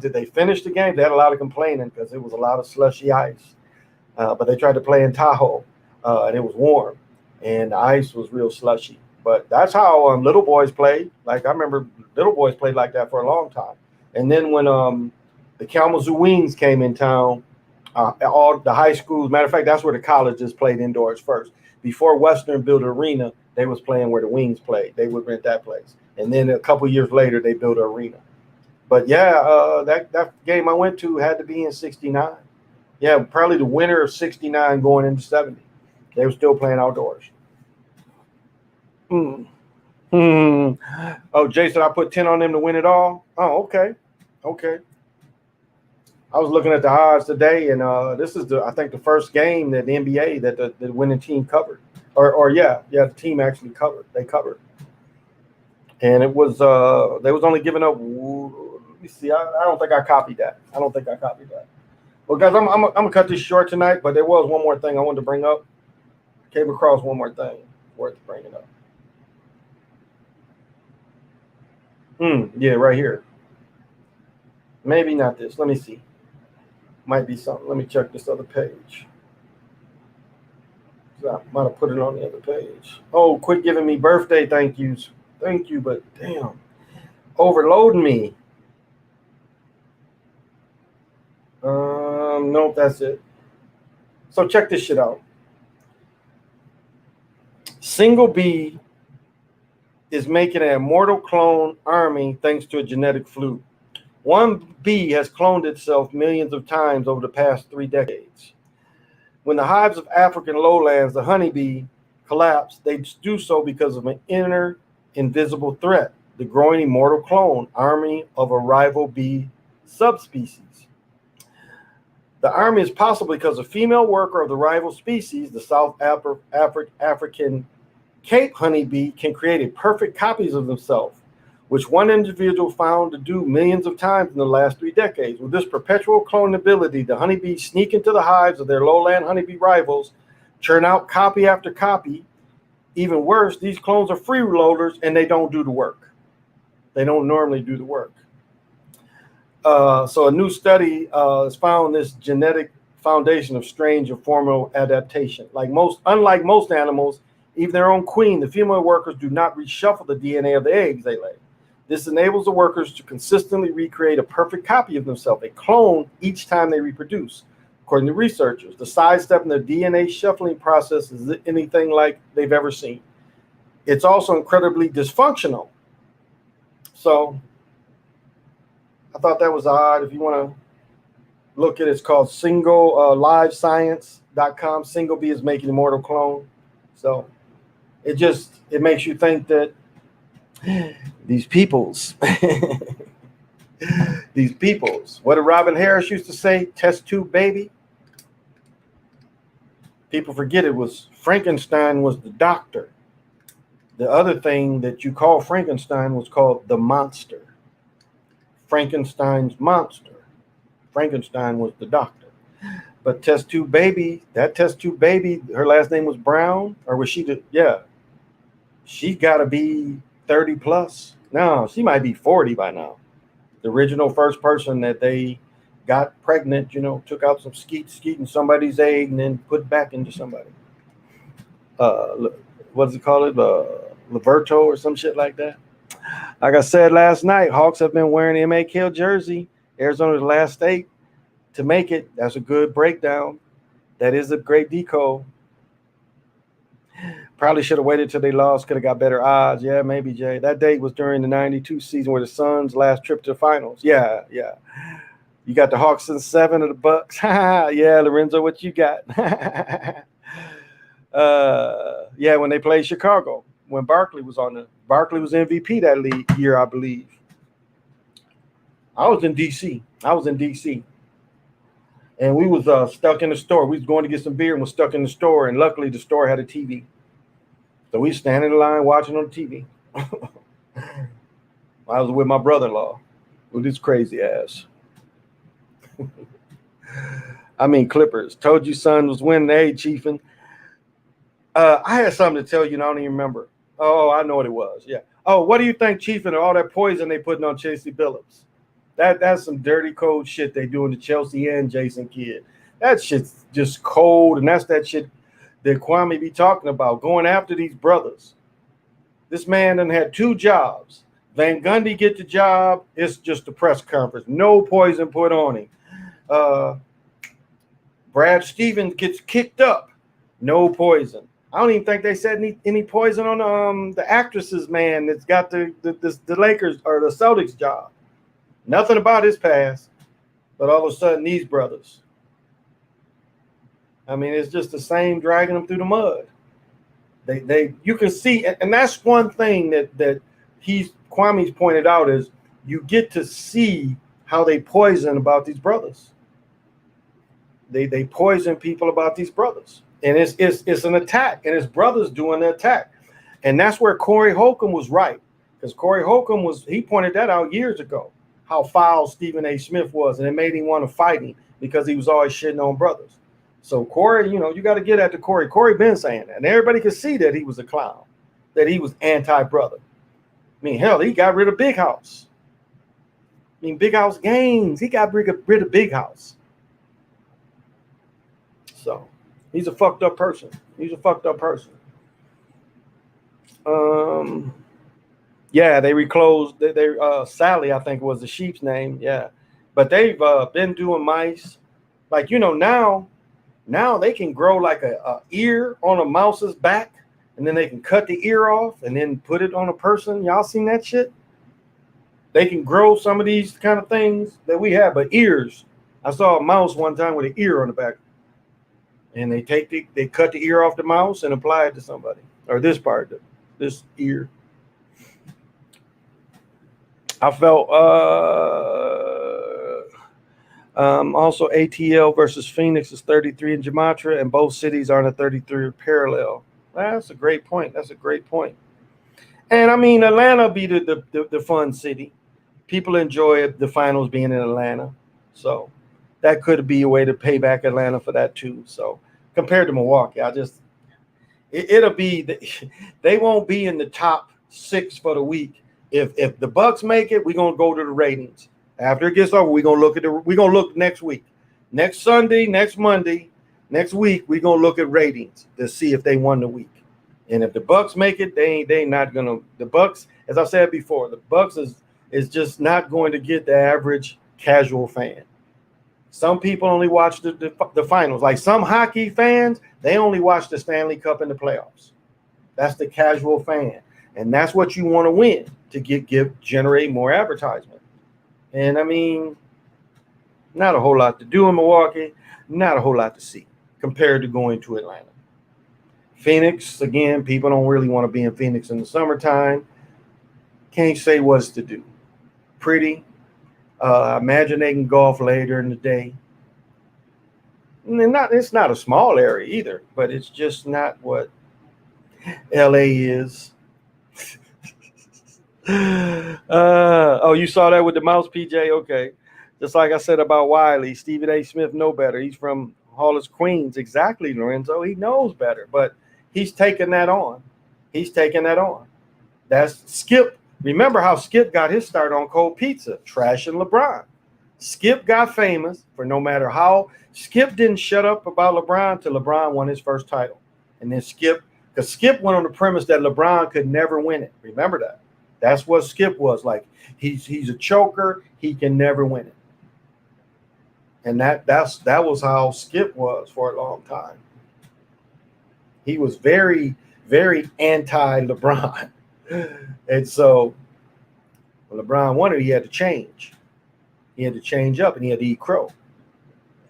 did they finish the game? They had a lot of complaining because it was a lot of slushy ice. But they tried to play in Tahoe, and it was warm, and the ice was real slushy. But that's how little boys played. Like I remember little boys played like that for a long time. And then when the Kalamazoo Wings came in town, all the high schools, matter of fact, that's where the colleges played indoors first. Before Western built an arena, they was playing where the Wings played. They would rent that place. And then a couple years later, they built an arena. But yeah, that game I went to had to be in '69. Yeah, probably the winter of '69 going into '70. They were still playing outdoors. Hmm. Hmm. Oh, Jason, I put 10 on them to win it all. Oh, okay. Okay. I was looking at the odds today, and this is I think the first game that the NBA that the winning team covered. Or yeah, the team actually covered. They covered. And it was they was only giving up. Let me see. I don't think I copied that. Well, guys, I'm gonna cut this short tonight, but there was one more thing I wanted to bring up. Came across one more thing worth bringing up. Yeah, right here. Maybe not this. Let me see. Might be something. Let me check this other page. I might have put it on the other page. Oh, quit giving me birthday thank yous. Thank you, but damn. Overloading me. Nope, that's it. So check this shit out. Single B is making an immortal clone army thanks to a genetic fluke. One bee has cloned itself millions of times over the past 3 decades. When the hives of African lowlands, the honeybee, collapse, they do so because of an inner invisible threat, the growing immortal clone army of a rival bee subspecies. The army is possible because a female worker of the rival species, the South African Cape honeybee, can create perfect copies of themselves, which one individual found to do millions of times in the last 3 decades. With this perpetual clone ability, the honeybees sneak into the hives of their lowland honeybee rivals, churn out copy after copy. Even worse, these clones are freeloaders and they don't do the work. They don't normally do the work. So a new study has found this genetic foundation of strange and formal adaptation. Unlike most animals, even their own queen, the female workers do not reshuffle the DNA of the eggs they lay. This enables the workers to consistently recreate a perfect copy of themselves, a clone, each time they reproduce. According to researchers, the sidestep in the DNA shuffling process is anything like they've ever seen. It's also incredibly dysfunctional. So I thought that was odd. If you want to look at it, it's called livescience.com. Single B is making immortal clone. So it makes you think that these peoples, what did Robin Harris used to say? Test tube baby. People forget it was Frankenstein was the doctor. The other thing that you call Frankenstein was called the monster. Frankenstein's monster. Frankenstein was the doctor. But test tube baby, her last name was Brown, or was she she's got to be 30 plus. No, she might be 40 by now. The original first person that they got pregnant, took out some skeet in somebody's egg and then put back into somebody. what does it call it? Liberto or some shit like that. Like I said last night, Hawks have been wearing the MAKL jersey. Arizona's the last state to make it. That's a good breakdown. That is a great decode. Probably should have waited till they lost. Could have got better odds. Yeah, maybe, Jay. That date was during the 92 season where the Suns' last trip to the finals. Yeah, yeah. You got the Hawks in 7 of the Bucks. Yeah, Lorenzo, what you got? Yeah, when they played Chicago, when Barkley was MVP that league year, I believe. I was in DC. And we was stuck in the store. We was going to get some beer and was stuck in the store. And luckily, the store had a TV. So we standing in line watching on the TV. I was with my brother-in-law with his crazy ass. I mean, Clippers. Told you son was winning. Hey, Chiefin. I had something to tell you, and I don't even remember. Oh, I know what it was. Yeah. Oh, what do you think, Chiefin, of all that poison they putting on Chelsea Billups? That's some dirty, cold shit they doing to Chelsea and Jason Kidd. That shit's just cold, and that's that shit that Kwame be talking about, going after these brothers. This man done had 2 jobs. Van Gundy get the job. It's just a press conference. No poison put on him. Brad Stevens gets kicked up. No poison. I don't even think they said any poison on the actresses man that's got the Lakers or the Celtics job. Nothing about his past, but all of a sudden these brothers. I mean, it's just the same dragging them through the mud. They you can see, and that's one thing that Kwame's pointed out is you get to see how they poison about these brothers. They poison people about these brothers, and it's an attack, and his brothers doing the attack, and that's where Corey Holcomb was right, because Corey Holcomb he pointed that out years ago, how foul Stephen A. Smith was, and it made him want to fight him because he was always shitting on brothers. So Corey, you got to get at the Corey. Corey been saying that, and everybody could see that he was a clown, that he was anti-brother. I mean, hell, he got rid of Big House. I mean, Big House Games. He got rid of Big House. So he's a fucked up person. Yeah, they reclosed. They Sally, I think was the sheep's name. Yeah, but they've been doing mice. Like now they can grow like a ear on a mouse's back, and then they can cut the ear off and then put it on a person. Y'all seen that shit? They can grow some of these kind of things that we have, but ears. I saw a mouse one time with an ear on the back, and they cut the ear off the mouse and apply it to somebody, or this part, this ear. I felt also ATL versus Phoenix is 33 in Gematria, and both cities are in a 33 parallel. That's a great point. And I mean, Atlanta be the fun city. People enjoy the finals being in Atlanta. So that could be a way to pay back Atlanta for that too. So compared to Milwaukee, it'll be, they won't be in the top 6 for the week. If the Bucks make it, we're gonna go to the ratings. After it gets over, we're gonna look next week, next Sunday, next Monday, next week. We're gonna look at ratings to see if they won the week. And if the Bucks make it, they not gonna. The Bucks, as I said before, the Bucks is just not going to get the average casual fan. Some people only watch the finals. Like some hockey fans, they only watch the Stanley Cup and the playoffs. That's the casual fan, and that's what you want to win to generate more advertisement. And I mean, not a whole lot to do in Milwaukee, not a whole lot to see compared to going to Atlanta. Phoenix, again, people don't really want to be in Phoenix in the summertime. Can't say what's to do. Pretty. I imagine they can golf later in the day. And it's not a small area either, but it's just not what LA is. Oh, you saw that with the mouse, PJ? Okay. Just like I said about Wiley, Stephen A. Smith know better. He's from Hollis, Queens. Exactly, Lorenzo. He knows better, but he's taking that on. That's Skip. Remember how Skip got his start on cold pizza, trashing LeBron. Skip got famous for no matter how. Skip didn't shut up about LeBron till LeBron won his first title. And then Skip Because Skip went on the premise that LeBron could never win it. Remember that. That's what Skip was like. He's a choker. He can never win it. And that was how Skip was for a long time. He was very, very anti-LeBron. And so when LeBron won it, he had to change. He had to change up, and he had to eat crow.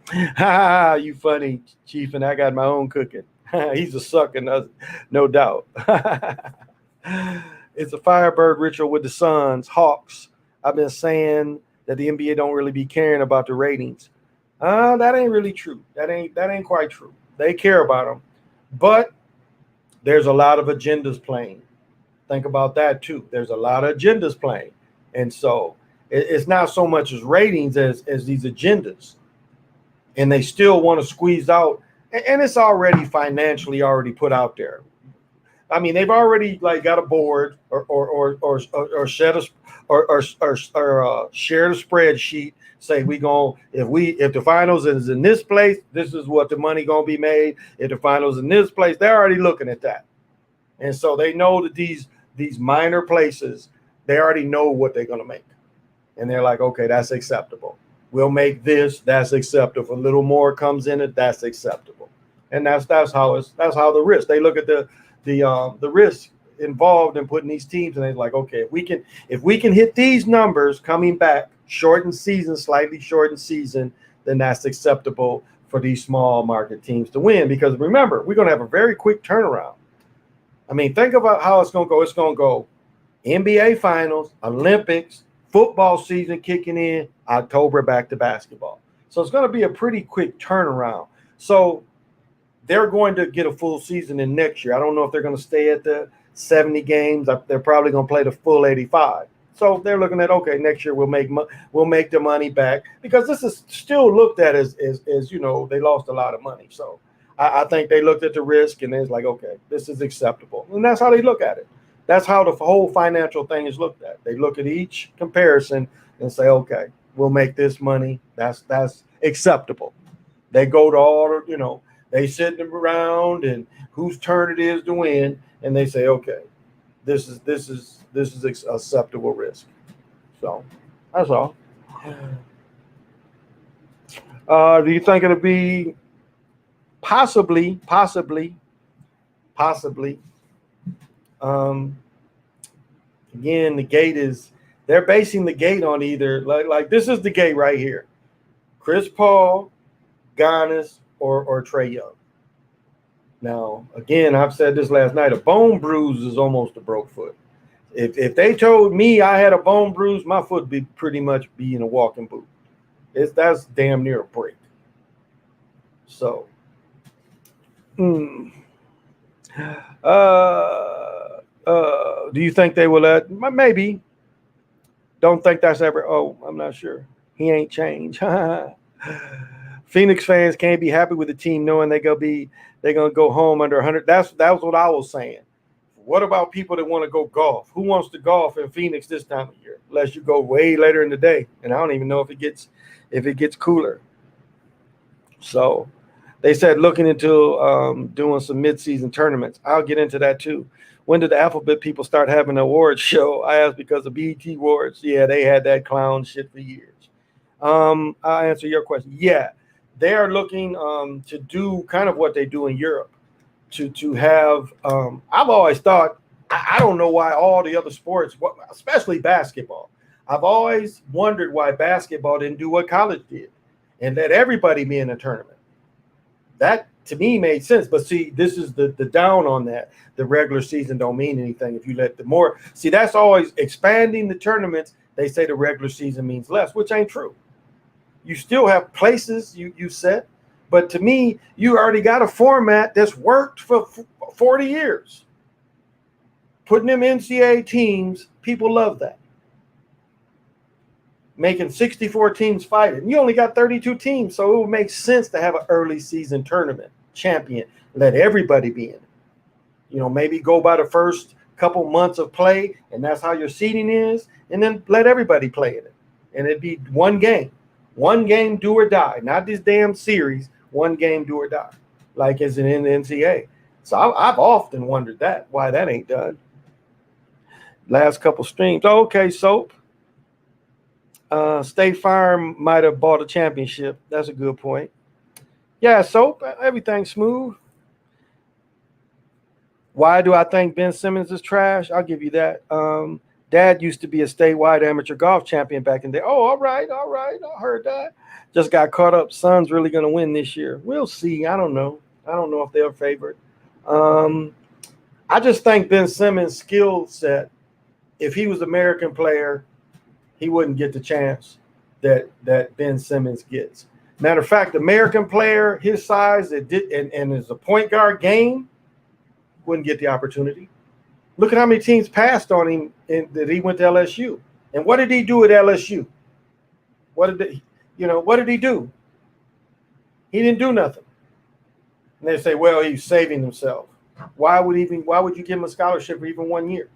Ha, you funny, Chief, and I got my own cooking. He's a sucker, no doubt. It's a Firebird ritual with the Suns, Hawks. I've been saying that the NBA don't really be caring about the ratings. That ain't really true. That ain't quite true. They care about them, but there's a lot of agendas playing. Think about that too. There's a lot of agendas playing, and so it's not so much as ratings as these agendas, and they still want to squeeze out, and it's already financially already put out there. I mean, they've already like got a board or shared a spreadsheet. Say if the finals is in this place, this is what the money gonna be made. If the finals in this place, they're already looking at that, and so they know that these minor places, they already know what they're gonna make, and they're like, okay, that's acceptable. We'll make this. That's acceptable. A little more comes in it. That's acceptable, and that's how the risk. They look at the risk involved in putting these teams, and they're like, okay, if we can hit these numbers coming back, slightly shortened season, then that's acceptable for these small market teams to win. Because remember, we're going to have a very quick turnaround. I mean, think about how it's going to go. It's going to go NBA Finals, Olympics, football season kicking in, October back to basketball. So it's going to be a pretty quick turnaround. So they're going to get a full season in next year. I don't know if they're going to stay at the 70 games. They're probably going to play the full 85. So they're looking at, okay, next year we'll make the money back, because this is still looked at as they lost a lot of money. So I think they looked at the risk, and it's like, okay, this is acceptable. And that's how they look at it. That's how the whole financial thing is looked at. They look at each comparison and say, okay, we'll make this money. That's acceptable. They go to all the, they sit around and whose turn it is to win, and they say, okay, this is acceptable risk. So that's all. Do you think it'll be possibly? Again, the gate they're basing the gate on either like this is the gate right here: Chris Paul, Giannis, or Trae Young. Now, again, I've said this last night: a bone bruise is almost a broke foot. If they told me I had a bone bruise, my foot would be pretty much be in a walking boot. That's damn near a break. So, do you think they will let? Maybe. Don't think that's ever. Oh, I'm not sure. He ain't changed. Phoenix fans can't be happy with the team knowing they're gonna go home under 100. That was what I was saying. What about people that want to go golf? Who wants to golf in Phoenix this time of year? Unless you go way later in the day, and I don't even know if it gets cooler. So they said looking into doing some mid-season tournaments. I'll get into that too. When did the Alphabet people start having an awards show? I asked because of BET Awards. Yeah, they had that clown shit for years. I'll answer your question. Yeah, they are looking to do kind of what they do in Europe. To have, I've always thought, I don't know why all the other sports, especially basketball, I've always wondered why basketball didn't do what college did and let everybody be in a tournament. That to me made sense. But see, this is the down on that. The regular season don't mean anything if you let the more. See, that's always expanding the tournaments. They say the regular season means less, which ain't true. You still have places you set. But to me, you already got a format that's worked for 40 years. Putting them NCAA teams, people love that. Making 64 teams fighting. You only got 32 teams, so it would make sense to have an early season tournament champion. Let everybody be in it. Maybe go by the first couple months of play, and that's how your seeding is, and then let everybody play in it. And it'd be one game. One game, do or die. Not this damn series. One game, do or die, like as in the NCAA. So I've often wondered why that ain't done. Last couple streams. Oh, okay, Soap. State Farm might have bought a championship. That's a good point. Yeah, Soap, everything's smooth. Why do I think Ben Simmons is trash? I'll give you that. Dad used to be a statewide amateur golf champion back in the day. Oh, all right. I heard that. Just got caught up. Son's really going to win this year. We'll see. I don't know if they're favored. I just think Ben Simmons' skill set, if he was an American player, he wouldn't get the chance that Ben Simmons gets. Matter of fact, American player his size and is a point guard game wouldn't get the opportunity. Look at how many teams passed on him that he went to LSU. And what did he do at LSU? What did he do? He didn't do nothing. And they say, well, he's saving himself. Why would you give him a scholarship for even 1 year?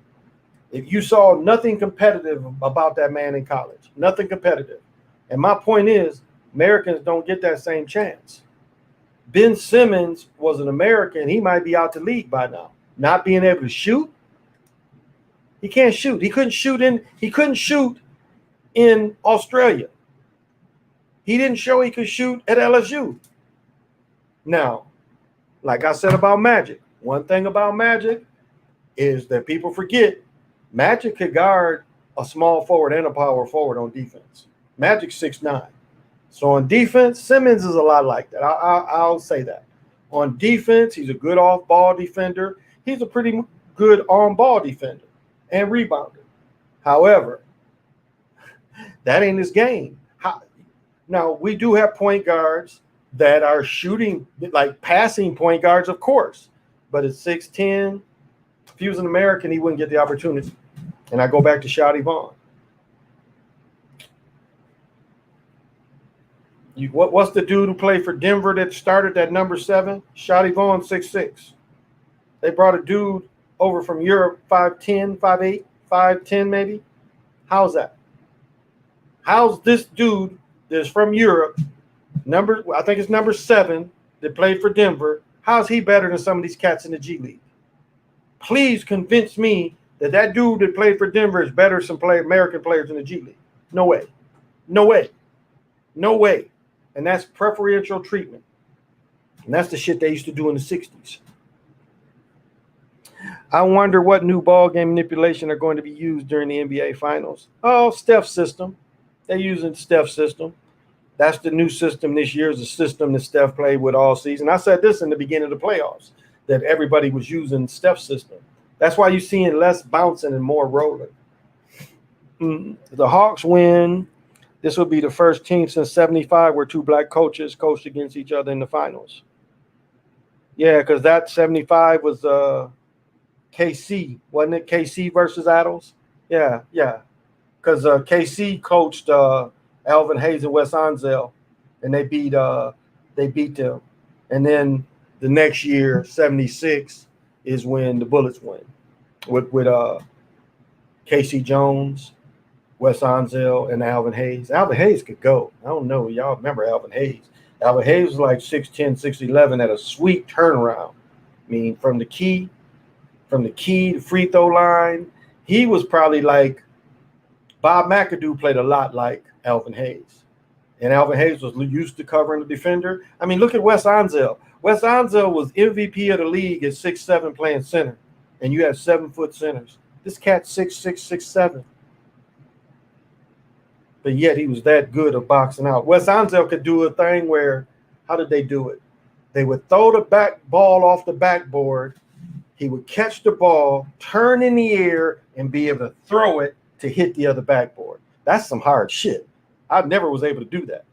If you saw nothing competitive about that man in college, nothing competitive. And my point is, Americans don't get that same chance. Ben Simmons was an American. He might be out the league by now. Not being able to shoot. He can't shoot. He couldn't shoot in Australia. He didn't show he could shoot at LSU. Now, like I said about Magic, one thing about Magic is that people forget Magic could guard a small forward and a power forward on defense. Magic's 6'9". So on defense, Simmons is a lot like that. I'll say that. On defense, he's a good off-ball defender. He's a pretty good on-ball defender and rebounder. However, that ain't his game. Now, we do have point guards that are shooting, like passing point guards, of course. But at 6'10", if he was an American, he wouldn't get the opportunity. And I go back to Shotty Vaughn. What's the dude who played for Denver that started at number 7? Shotty Vaughn, 6'6". They brought a dude over from Europe, 5'10", 5'8", 5'10" maybe. How's that? How's this dude that's from Europe, I think it's number 7, that played for Denver, how's he better than some of these cats in the G League? Please convince me that dude that played for Denver is better than some American players in the G League. No way. No way. No way. And that's preferential treatment. And that's the shit they used to do in the 60s. I wonder what new ball game manipulation are going to be used during the NBA Finals. Oh, Steph's system. They're using Steph's system. That's the new system this year, is a system that Steph played with all season. I said this in the beginning of the playoffs, that everybody was using Steph's system. That's why you're seeing less bouncing and more rolling. The Hawks win. This will be the first team since 75 where 2 black coaches coached against each other in the finals. Yeah, because that 75 was KC, wasn't it? KC versus Adams? Yeah. Because KC coached Alvin Hayes and Wes Unseld, and they beat them. And then the next year, 76, is when the Bullets win with Casey Jones, Wes Unseld, and Alvin Hayes. Alvin Hayes could go. I don't know. Y'all remember Alvin Hayes. Alvin Hayes was like 6'10", 6'11", at a sweet turnaround. I mean, from the key, the free throw line, he was probably like Bob McAdoo played a lot like Alvin Hayes. And Alvin Hayes was used to covering the defender. I mean, look at Wes Unseld. Wes Unseld was MVP of the league at 6'7", playing center. And you have 7-foot centers. This cat's 6'6", 6'7". But yet he was that good at boxing out. Wes Unseld could do a thing where, how did they do it? They would throw the back ball off the backboard. He would catch the ball, turn in the air, and be able to throw it to hit the other backboard. That's some hard shit. I never was able to do that.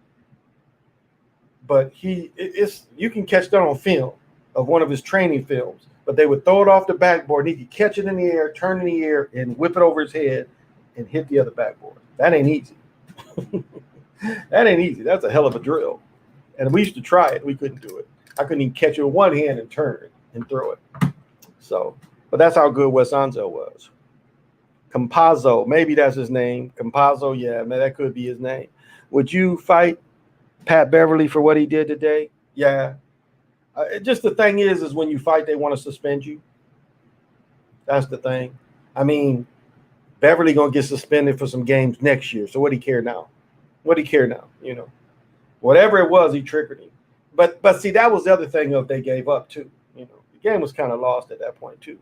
But you can catch that on film of one of his training films. But they would throw it off the backboard, and he could catch it in the air, turn in the air, and whip it over his head and hit the other backboard. That ain't easy. That ain't easy. That's a hell of a drill. And we used to try it. We couldn't do it. I couldn't even catch it with one hand and turn it and throw it. So, but that's how good Wes Unseld was. Campazzo, maybe that's his name. Campazzo, yeah, man, that could be his name. Would you fight Pat Beverly for what he did today? Yeah. Just the thing is when you fight, they want to suspend you. That's the thing. I mean, Beverly gonna get suspended for some games next year. So what do he care now? What do he care now? Whatever it was, he triggered him. But see, that was the other thing of they gave up too. The game was kind of lost at that point too.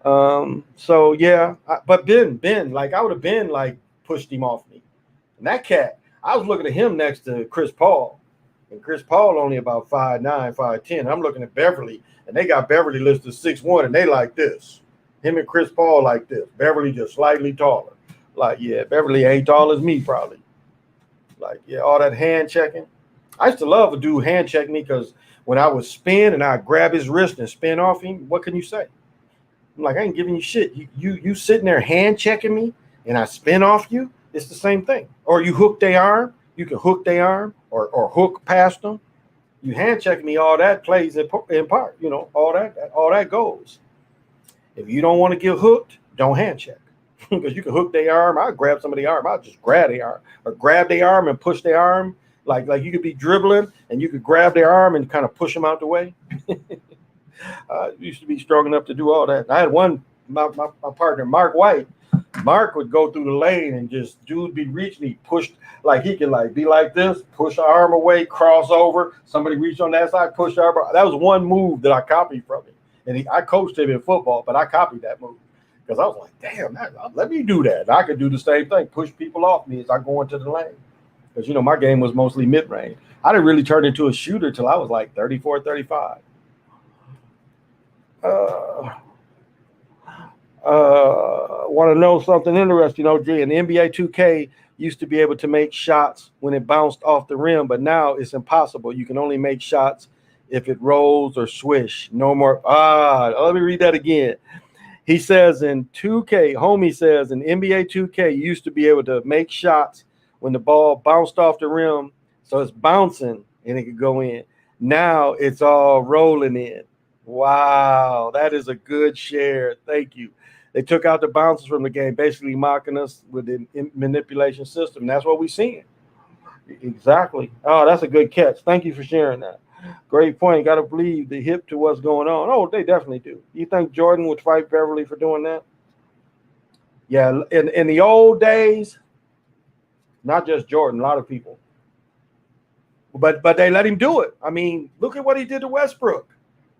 So yeah, but Ben, like I would have been like pushed him off me. And that cat, I was looking at him next to Chris Paul, and Chris Paul only about 5'9", 5'10". I'm looking at Beverly, and they got Beverly listed 6'1", and they like this. Him and Chris Paul like this. Beverly just slightly taller. Like, yeah, Beverly ain't tall as me probably. Like, yeah, all that hand checking. I used to love a dude hand check me because when I would spin and I'd grab his wrist and spin off him, what can you say? I'm like, I ain't giving you shit. You sitting there hand checking me and I spin off you, it's the same thing. Or you hook their arm, you can hook their arm or hook past them. You hand check me, all that plays in part, all that goes. If you don't want to get hooked, don't hand check. Because you can hook their arm. I'll grab somebody's arm. I'll just grab their arm. Or grab their arm and push their arm. Like you could be dribbling and you could grab their arm and kind of push them out the way. Used to be strong enough to do all that. I had my partner, Mark White. Mark would go through the lane and just dude be reaching. He pushed like he could like be like this, push the arm away, cross over. Somebody reach on that side, push the arm. That was one move that I copied from him. And I coached him in football, but I copied that move. Because I was like, damn, let me do that. I could do the same thing, push people off me as I go into the lane. Because, my game was mostly mid-range. I didn't really turn into a shooter till I was like 34, 35. Want to know something interesting, OG? In the NBA 2K used to be able to make shots when it bounced off the rim, but now it's impossible. You can only make shots if it rolls or swish. No more. Let me read that again. He says in 2K, homie says in NBA 2K, you used to be able to make shots when the ball bounced off the rim. So it's bouncing and it could go in. Now it's all rolling in. Wow, that is a good share. Thank you. They took out the bounces from the game, basically mocking us with the manipulation system. That's what we're seeing. Exactly. Oh, that's a good catch. Thank you for sharing that. Great point. Got to believe the hip to what's going on. Oh, they definitely do. You think Jordan would fight Beverly for doing that? Yeah, in the old days, not just Jordan, a lot of people. But they let him do it. I mean, look at what he did to Westbrook.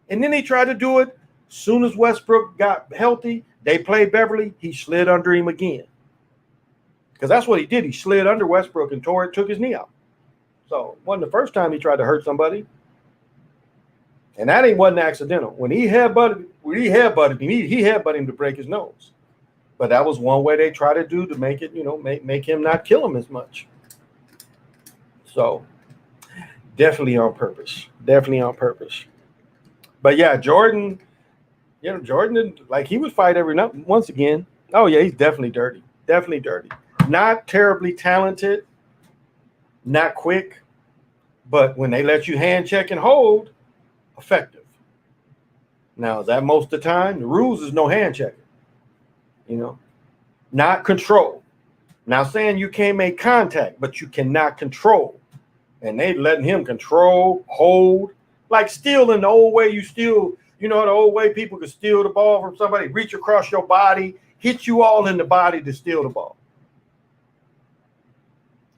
And then he tried to do it. Soon as Westbrook got healthy, they played Beverly. He slid under him again. Because that's what he did. He slid under Westbrook and took his knee out. So it wasn't the first time he tried to hurt somebody. And that wasn't accidental. When he headbutted him, he headbutted him to break his nose. But that was one way they try to do to make it, make him not kill him as much. So definitely on purpose. Definitely on purpose. But yeah, Jordan, Jordan, like he would fight every night once again. Oh yeah, he's definitely dirty. Definitely dirty. Not terribly talented, not quick, but when they let you hand check and hold, effective. Now, is that most of the time? The rules is no hand checking. Not control. Now saying you can't make contact, but you cannot control. And they letting him control, hold, like stealing the old way you steal. The old way people could steal the ball from somebody, reach across your body, hit you all in the body to steal the ball.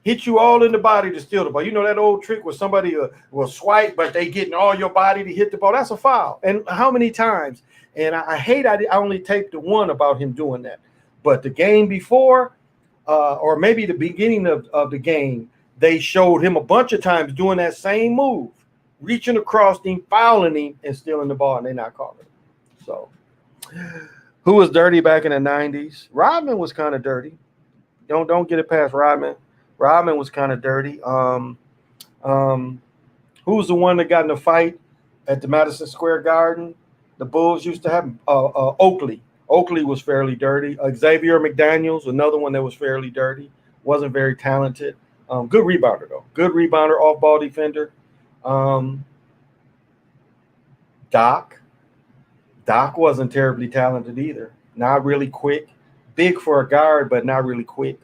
Hit you all in the body to steal the ball. That old trick where somebody will swipe, but they getting all your body to hit the ball. That's a foul. And how many times? And I hate I only taped the one about him doing that. But the game before, or maybe the beginning of the game, they showed him a bunch of times doing that same move, reaching across him, fouling him, and stealing the ball, and they're not calling it. So, who was dirty back in the 90s? Rodman was kind of dirty. Don't get it past Rodman. Rodman was kind of dirty. Who was the one that got in a fight at the Madison Square Garden? The Bulls used to have Oakley. Oakley was fairly dirty. Xavier McDaniels, another one that was fairly dirty. Wasn't very talented. Good rebounder, though. Good rebounder, off-ball defender. Doc. Doc wasn't terribly talented either. Not really quick. Big for a guard, but not really quick.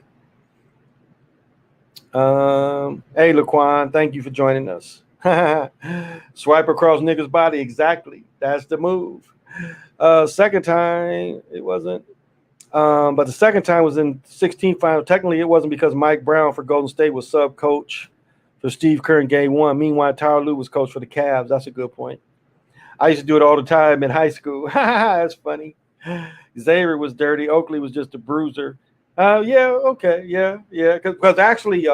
Hey, Laquan, thank you for joining us. Swipe across niggas' body. Exactly. That's the move. Second time, it wasn't. But the second time was in 16 final. Technically, it wasn't because Mike Brown for Golden State was sub coach for Steve Kerr in game one. Meanwhile, Tyronn Lue was coach for the Cavs. That's a good point. I used to do it all the time in high school. That's funny. Xavier was dirty. Oakley was just a bruiser. Yeah, okay, yeah. Because actually,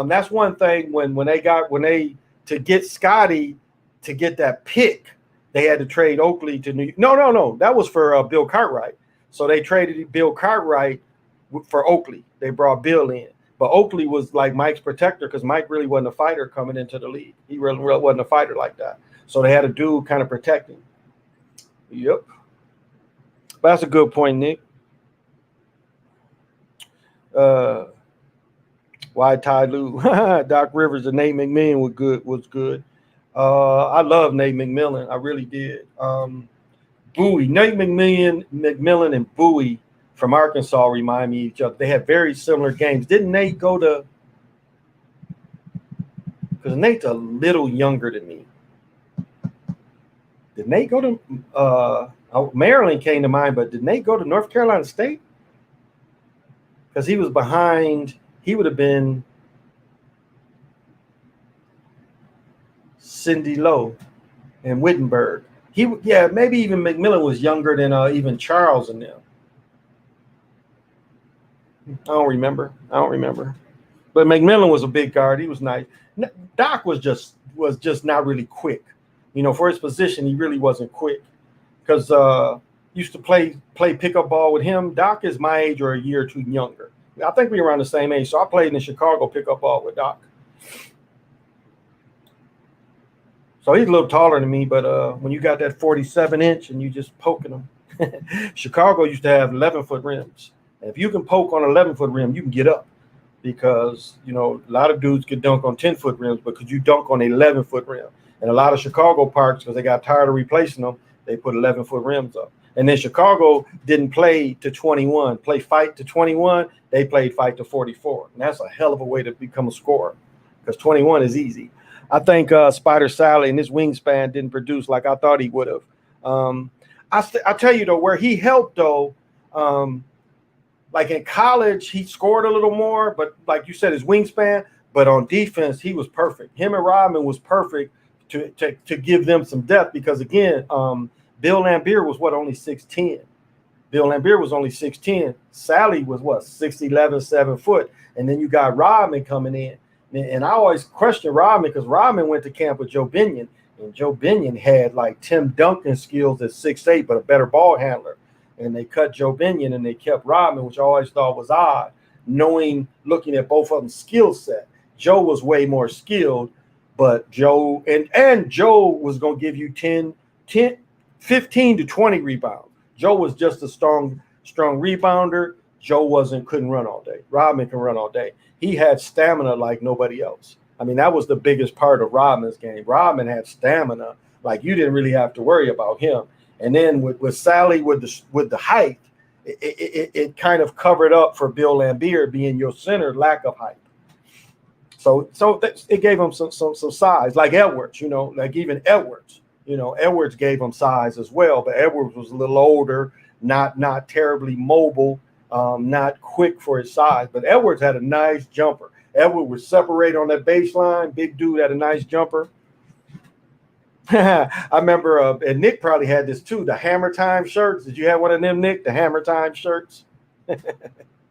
that's one thing when they to get Scotty to get that pick, they had to trade Oakley to New York. No. That was for Bill Cartwright. So they traded Bill Cartwright for Oakley. They brought Bill in. But Oakley was like Mike's protector because Mike really wasn't a fighter coming into the league. He really wasn't a fighter like that. So they had a dude kind of protect him. Yep. But that's a good point, Nick. Why Ty Lue? Doc Rivers and Nate McMillan was good. I love Nate McMillan. I really did. Bowie, Nate McMillan and Bowie from Arkansas remind me of each other. They had very similar games. Didn't Nate go to? Because Nate's a little younger than me. Did Nate go to? Maryland came to mind, but did Nate go to North Carolina State? Because he was behind. He would have been Cindy Lowe and Wittenberg. Maybe even McMillan was younger than even Charles and them. I don't remember. But McMillan was a big guard. He was nice. Doc was just not really quick. For his position, he really wasn't quick. Because used to play pickup ball with him. Doc is my age or a year or two younger. I think we were around the same age. So I played in Chicago pickup ball with Doc. So he's a little taller than me, but when you got that 47-inch and you just poking them, Chicago used to have 11-foot rims. And if you can poke on an 11-foot rim, you can get up because, a lot of dudes could dunk on 10-foot rims, but could you dunk on an 11-foot rim? And a lot of Chicago parks, because they got tired of replacing them, they put 11-foot rims up. And then Chicago didn't play to 21, play fight to 21. They played fight to 44. And that's a hell of a way to become a scorer because 21 is easy. I think Spider Sally and his wingspan didn't produce like I thought he would have. I tell you, though, where he helped, though, like in college, he scored a little more. But like you said, his wingspan. But on defense, he was perfect. Him and Rodman was perfect to give them some depth because, again, Bill Laimbeer was, only 6'10". Bill Laimbeer was only 6'10". Sally was, 6'11", 7 foot. And then you got Rodman coming in. And I always question Rodman because Rodman went to camp with Joe Binion. And Joe Binion had like Tim Duncan skills at 6'8", but a better ball handler. And they cut Joe Binion and they kept Rodman, which I always thought was odd, looking at both of them skill set. Joe was way more skilled, but Joe and Joe was going to give you 15 to 20 rebounds. Joe was just a strong rebounder. Joe couldn't run all day. Rodman can run all day. He had stamina like nobody else. I mean, that was the biggest part of Rodman's game. Rodman had stamina, like you didn't really have to worry about him. And then with Sally with the height, it kind of covered up for Bill Laimbeer being your center, lack of height. So it gave him some size, like Edwards, like even Edwards. Edwards gave him size as well, but Edwards was a little older, not terribly mobile. Not quick for his size, but Edwards had a nice jumper. Edwards would separate on that baseline. Big dude had a nice jumper. I remember, and Nick probably had this too, the Hammer Time shirts. Did you have one of them, Nick? The Hammer Time shirts? Used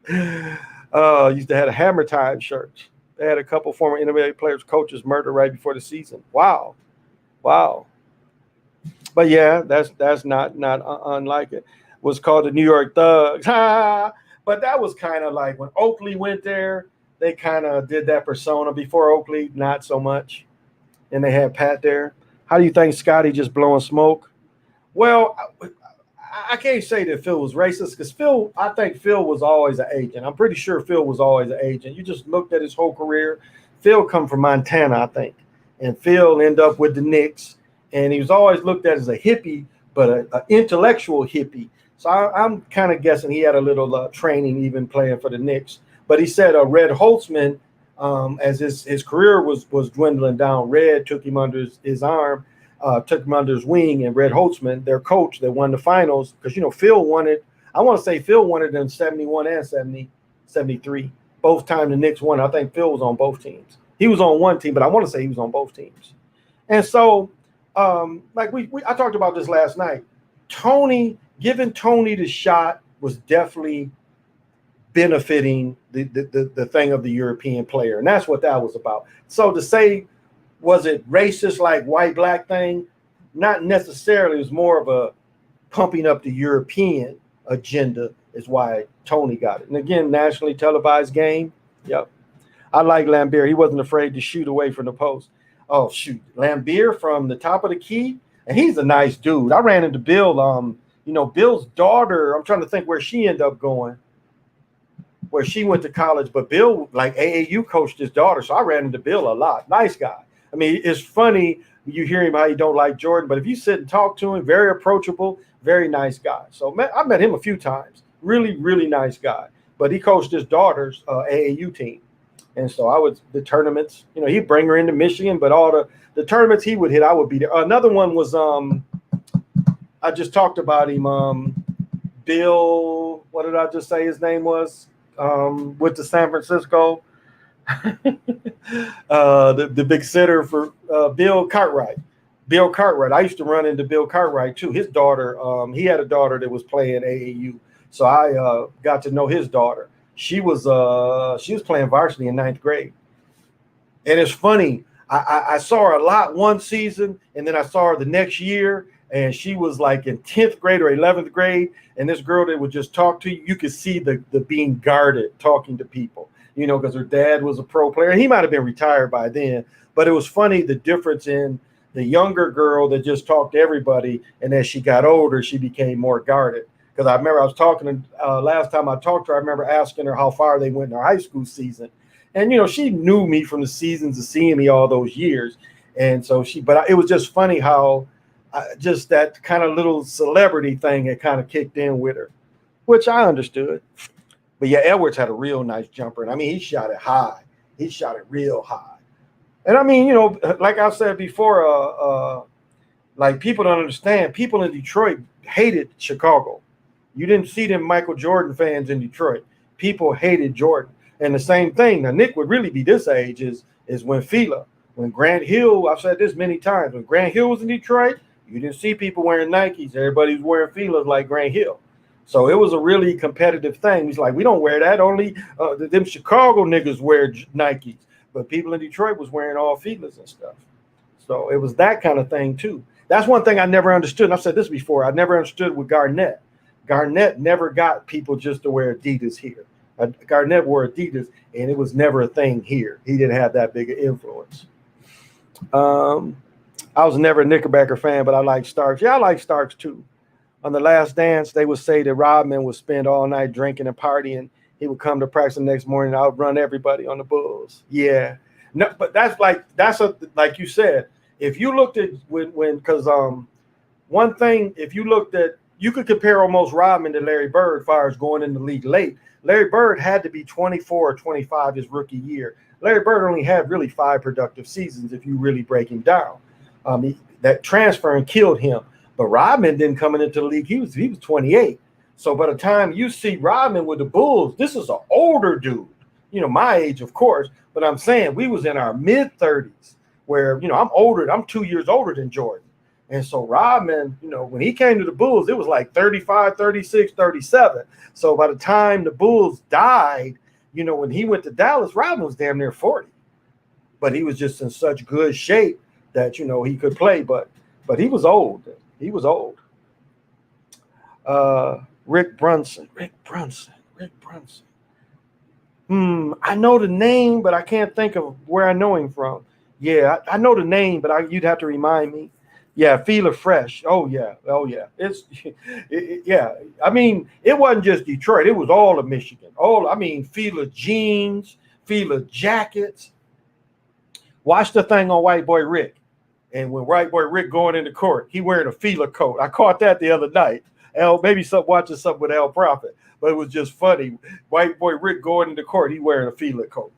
to have a Hammer Time shirts. They had a couple former NBA players, coaches murdered right before the season. Wow. But yeah, that's not unlike it. Was called the New York Thugs. But that was kind of like when Oakley went there, they kind of did that persona. Before Oakley, not so much. And they had Pat there. How do you think Scotty just blowing smoke? Well, I can't say that Phil was racist because I think Phil was always an agent. I'm pretty sure Phil was always an agent. You just looked at his whole career. Phil come from Montana, I think. And Phil ended up with the Knicks. And he was always looked at as a hippie, but an intellectual hippie. So I'm kind of guessing he had a little training even playing for the Knicks. But he said Red Holtzman as his career was dwindling down. Red took him under his arm, took him under his wing, and Red Holtzman, their coach, that won the finals, because Phil won it. I want to say Phil won it in 71 and 73. Both times the Knicks won. I think Phil was on both teams. He was on one team, but I want to say he was on both teams. And so, like I talked about this last night. Giving Tony the shot was definitely benefiting the thing of the European player. And that's what that was about. So to say, was it racist like white-black thing? Not necessarily. It was more of a pumping up the European agenda is why Tony got it. And again, nationally televised game. Yep. I like Lambeer. He wasn't afraid to shoot away from the post. Oh, shoot. Lambeer from the top of the key. And he's a nice dude. I ran into Bill. Bill's daughter, I'm trying to think where she ended up going, where she went to college. But Bill, like AAU, coached his daughter. So I ran into Bill a lot. Nice guy. I mean, it's funny. You hear him how you don't like Jordan. But if you sit and talk to him, very approachable, very nice guy. So I met him a few times. Really, really nice guy. But he coached his daughter's AAU team. And so the tournaments, he'd bring her into Michigan, but all the tournaments he would hit, I would be there. Another one was, I just talked about him, Bill, what did I just say his name was? With the San Francisco, the big sitter for Bill Cartwright. Bill Cartwright. I used to run into Bill Cartwright too. His daughter, he had a daughter that was playing AAU. So I got to know his daughter. She was playing varsity in 9th grade. And it's funny. I saw her a lot one season, and then I saw her the next year, and she was like in 10th grade or 11th grade. And this girl that would just talk to you, you could see the being guarded, talking to people, because her dad was a pro player. He might have been retired by then, but it was funny, the difference in the younger girl that just talked to everybody. And as she got older, she became more guarded. Because I remember I was talking last time I talked to her, I remember asking her how far they went in their high school season. And, she knew me from the seasons of seeing me all those years. And so but it was just funny how just that kind of little celebrity thing had kind of kicked in with her, which I understood. But yeah, Edwards had a real nice jumper. And I mean, he shot it high. He shot it real high. And I mean, like I said before, like people don't understand. People in Detroit hated Chicago. You didn't see them Michael Jordan fans in Detroit. People hated Jordan. And the same thing, now Nick would really be this age is when Grant Hill, I've said this many times, when Grant Hill was in Detroit, you didn't see people wearing Nikes. Everybody was wearing Fila's like Grant Hill. So it was a really competitive thing. He's like, we don't wear that. Only them Chicago niggas wear Nikes. But people in Detroit was wearing all Fila's and stuff. So it was that kind of thing too. That's one thing I never understood. And I've said this before. I never understood with Garnett. Garnett never got people just to wear Adidas here. Garnett wore Adidas, and it was never a thing here. He didn't have that big an influence. I was never a Knickerbocker fan, but I like Starks. Yeah, I like Starks too. On The Last Dance, they would say that Rodman would spend all night drinking and partying. He would come to practice the next morning and outrun everybody on the Bulls. Yeah. No, but like you said, if you looked at one thing, if you looked at, you could compare almost Rodman to Larry Bird as far as going in the league late. Larry Bird had to be 24 or 25 his rookie year. Larry Bird only had really 5 productive seasons if you really break him down. That transferring killed him. But Rodman didn't come into the league. He was 28. So by the time you see Rodman with the Bulls, this is an older dude. My age, of course. But I'm saying we was in our mid-30s where, I'm older. I'm 2 years older than Jordan. And so Rodman, when he came to the Bulls, it was like 35, 36, 37. So by the time the Bulls died, when he went to Dallas, Rodman was damn near 40. But he was just in such good shape that, he could play. But he was old. He was old. Rick Brunson. I know the name, but I can't think of where I know him from. Yeah, I know the name, but you'd have to remind me. Yeah, Fila Fresh. Oh yeah. Yeah. I mean, it wasn't just Detroit. It was all of Michigan. Fila jeans, Fila jackets. Watch the thing on White Boy Rick. And when White Boy Rick going into court, he wearing a Fila coat. I caught that the other night. Watching something with Al Prophet. But it was just funny. White Boy Rick going into court, he wearing a Fila coat.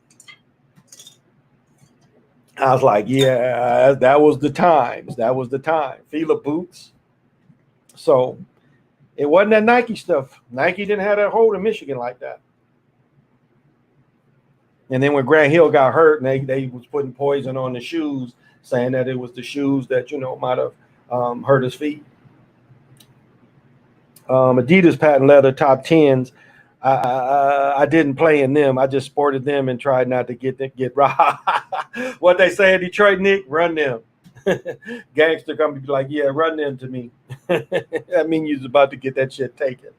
I was like, yeah, that was the times. That was the time. Fila boots. So it wasn't that Nike stuff. Nike didn't have that hold in Michigan like that. And then when Grant Hill got hurt, and they was putting poison on the shoes, saying that it was the shoes that might have hurt his feet. Adidas patent leather top tens. I didn't play in them. I just sported them and tried not to get robbed. What they say in Detroit, Nick, run them. Gangster come be like, yeah, run them to me. I mean, you's about to get that shit taken.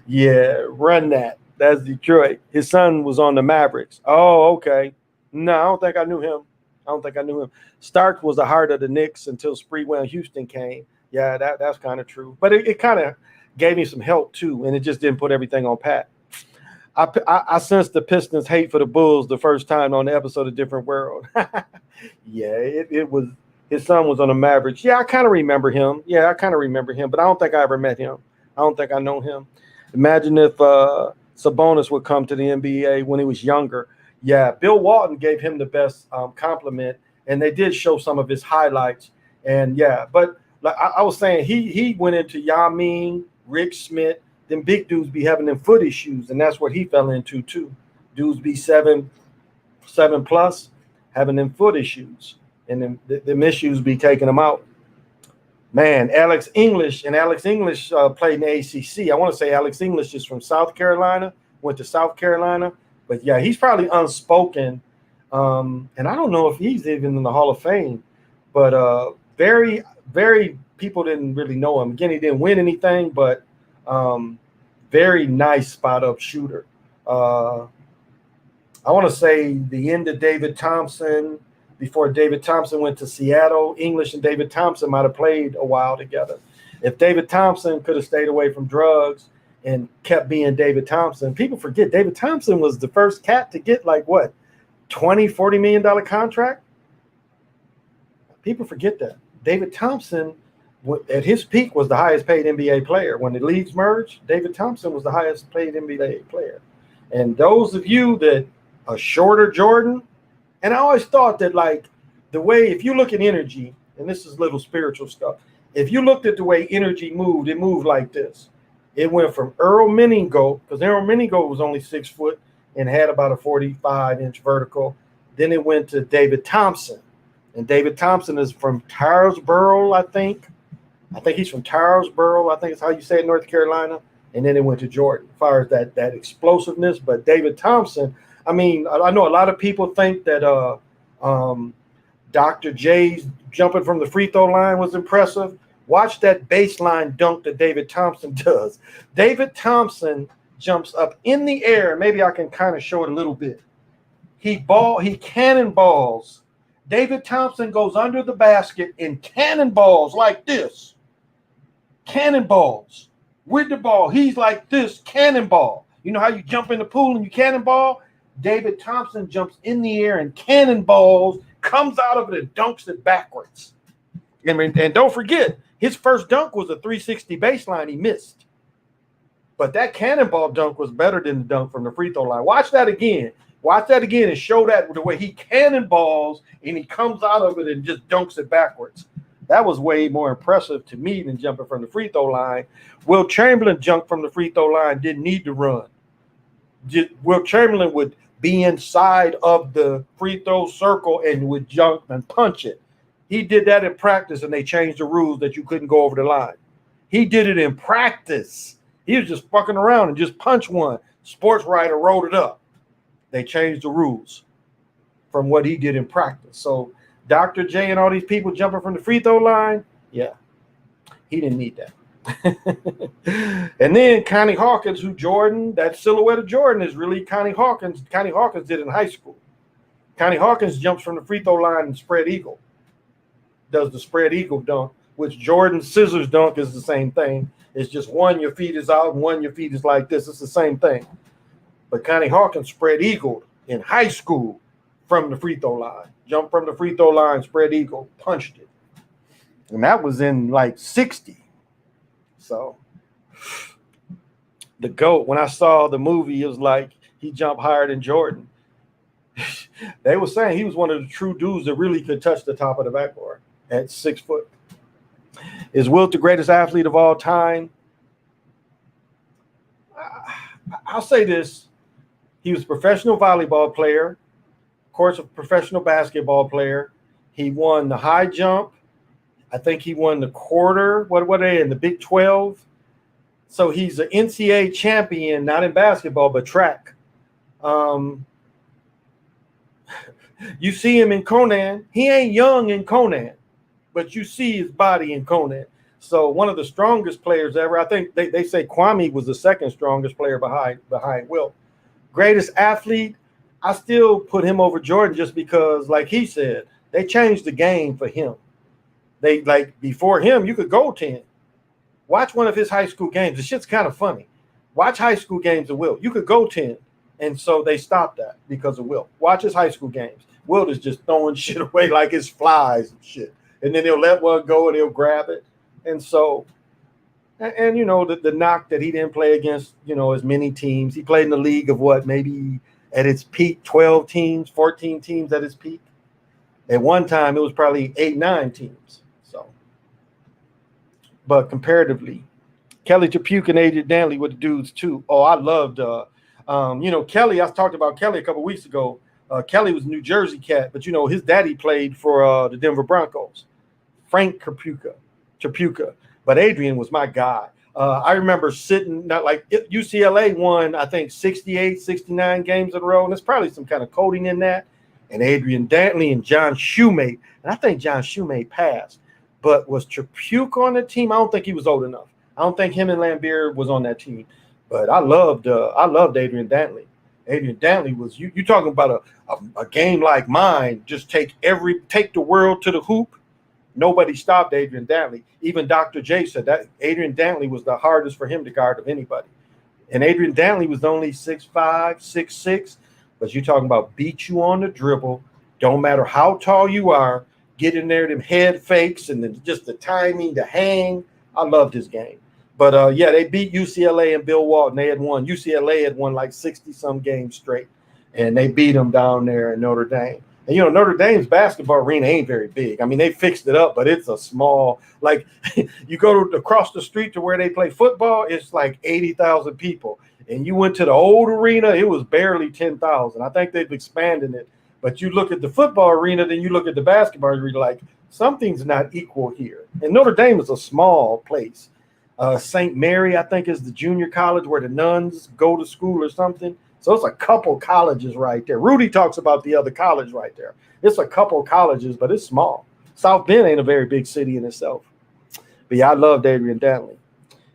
Yeah, run that. That's Detroit. His son was on the Mavericks. Oh, okay. No, I don't think I knew him. I don't think I knew him. Starks was the heart of the Knicks until Spreewell Houston came. Yeah, that's kind of true. But it kind of gave me some help too, and it just didn't put everything on pat. I sensed the Pistons' hate for the Bulls the first time on the episode of Different World. Yeah, it was. His son was on the Mavericks. Yeah, I kind of remember him. Yeah, I kind of remember him, but I don't think I ever met him. I don't think I know him. Imagine if Sabonis would come to the NBA when he was younger. Yeah, Bill Walton gave him the best compliment, and they did show some of his highlights. And yeah, but like I was saying, he went into Yao Ming, Rick Smith, them big dudes be having them foot issues, and that's what he fell into too. Dudes be seven plus, having them foot issues, and them issues be taking them out. Man, Alex English played in the ACC. I want to say Alex English is from South Carolina, went to South Carolina, but yeah, he's probably unspoken, and I don't know if he's even in the Hall of Fame, but very, very people didn't really know him. Again, he didn't win anything, but very nice spot up shooter. I want to say the end of David Thompson, before David Thompson went to Seattle, English and David Thompson might have played a while together. If David Thompson could have stayed away from drugs and kept being David Thompson, people forget David Thompson was the first cat to get like what, $20-40 million contract? People forget that. David Thompson, at his peak, was the highest paid NBA player. When the leagues merged, David Thompson was the highest paid NBA player. And those of you that are shorter Jordan, and I always thought that, like, the way, if you look at energy, and this is little spiritual stuff, if you looked at the way energy moved, it moved like this. It went from Earl Meningo, because Earl Meningo was only 6 foot and had about a 45-inch vertical. Then it went to David Thompson. And David Thompson is from Tyresboro, I think. I think he's from Tyresboro. I think it's how you say it, North Carolina. And then it went to Jordan, as far as that explosiveness. But David Thompson, I mean, I know a lot of people think that Dr. J's jumping from the free throw line was impressive. Watch that baseline dunk that David Thompson does. David Thompson jumps up in the air. Maybe I can kind of show it a little bit. He cannonballs. David Thompson goes under the basket and cannonballs like this. Cannonballs with the ball. He's like this, cannonball. You know how you jump in the pool and you cannonball? David Thompson jumps in the air and cannonballs, comes out of it and dunks it backwards. And don't forget, his first dunk was a 360 baseline he missed. But that cannonball dunk was better than the dunk from the free throw line. Watch that again. Watch that again and show that the way he cannonballs and he comes out of it and just dunks it backwards. That was way more impressive to me than jumping from the free throw line. Will Chamberlain jumped from the free throw line, didn't need to run. Will Chamberlain would be inside of the free throw circle and would jump and punch it. He did that in practice, and they changed the rules that you couldn't go over the line. He did it in practice. He was just fucking around and just punch one. Sports writer wrote it up. They changed the rules from what he did in practice. So Dr. J and all these people jumping from the free throw line, yeah, he didn't need that. And then Connie Hawkins, that silhouette of Jordan is really Connie Hawkins. Connie Hawkins did in high school. Connie Hawkins jumps from the free throw line and spread eagle. Does the spread eagle dunk, which Jordan's scissors dunk is the same thing. It's just one, your feet is out, and one, your feet is like this. It's the same thing. But Connie Hawkins spread eagle in high school from the free throw line. Jumped from the free throw line, spread eagle, punched it. And that was in like 60. So the GOAT, when I saw the movie, it was like he jumped higher than Jordan. They were saying he was one of the true dudes that really could touch the top of the backboard at 6 foot. Is Wilt the greatest athlete of all time? I'll say this. He was a professional volleyball player, of course, a professional basketball player. He won the high jump. I think he won the quarter. What are they in the Big 12? So he's an NCAA champion, not in basketball, but track. You see him in Conan. He ain't young in Conan, but you see his body in Conan. So one of the strongest players ever. I think they say Kwame was the second strongest player behind Wilt. Greatest athlete, I still put him over Jordan just because, like he said, they changed the game for him. They like before him, you could go 10. Watch one of his high school games. The shit's kind of funny. Watch high school games of Wilt. You could go 10. And so they stopped that because of Wilt. Watch his high school games. Wilt is just throwing shit away like it's flies and shit. And then he'll let one go and he'll grab it. And so, and you know, the knock that he didn't play against, you know, as many teams. He played in the league of what, maybe at its peak, 12 teams, 14 teams at its peak. At one time, it was probably 8, 9 teams. So, but comparatively, Kelly Trapuke and Adrian Dantley were the dudes too. Oh, I loved, you know, Kelly. I talked about Kelly a couple of weeks ago. Kelly was a New Jersey cat, but you know his daddy played for the Denver Broncos, Frank Trapuka. But Adrian was my guy. I remember sitting, not like UCLA won, I think 68, 69 games in a row, and there's probably some kind of coding in that. And Adrian Dantley and John Shoemate, and I think John Shoemate passed, but was Trapuke on the team? I don't think he was old enough. I don't think him and Lambeer was on that team. But I loved Adrian Dantley. Adrian Dantley was you talking about a game like mine. Just take the world to the hoop. Nobody stopped Adrian Dantley. Even Dr. J said that Adrian Dantley was the hardest for him to guard of anybody. And Adrian Dantley was only 6'5", 6'6". But you're talking about beat you on the dribble. Don't matter how tall you are. Get in there, them head fakes, and then just the timing, the hang. I loved his game. But, yeah, they beat UCLA and Bill Walton. They had won. UCLA had won like 60-some games straight. And they beat them down there in Notre Dame. And, you know, Notre Dame's basketball arena ain't very big. I mean, they fixed it up, but it's a small, like, you go across the street to where they play football, it's like 80,000 people. And you went to the old arena, it was barely 10,000. I think they've expanded it. But you look at the football arena, then you look at the basketball arena, like, something's not equal here. And Notre Dame is a small place. St. Mary, I think, is the junior college where the nuns go to school or something. So it's a couple colleges right there. Rudy talks about the other college right there. It's a couple colleges, but it's small. South Bend ain't a very big city in itself. But yeah, I loved Adrian Dantley.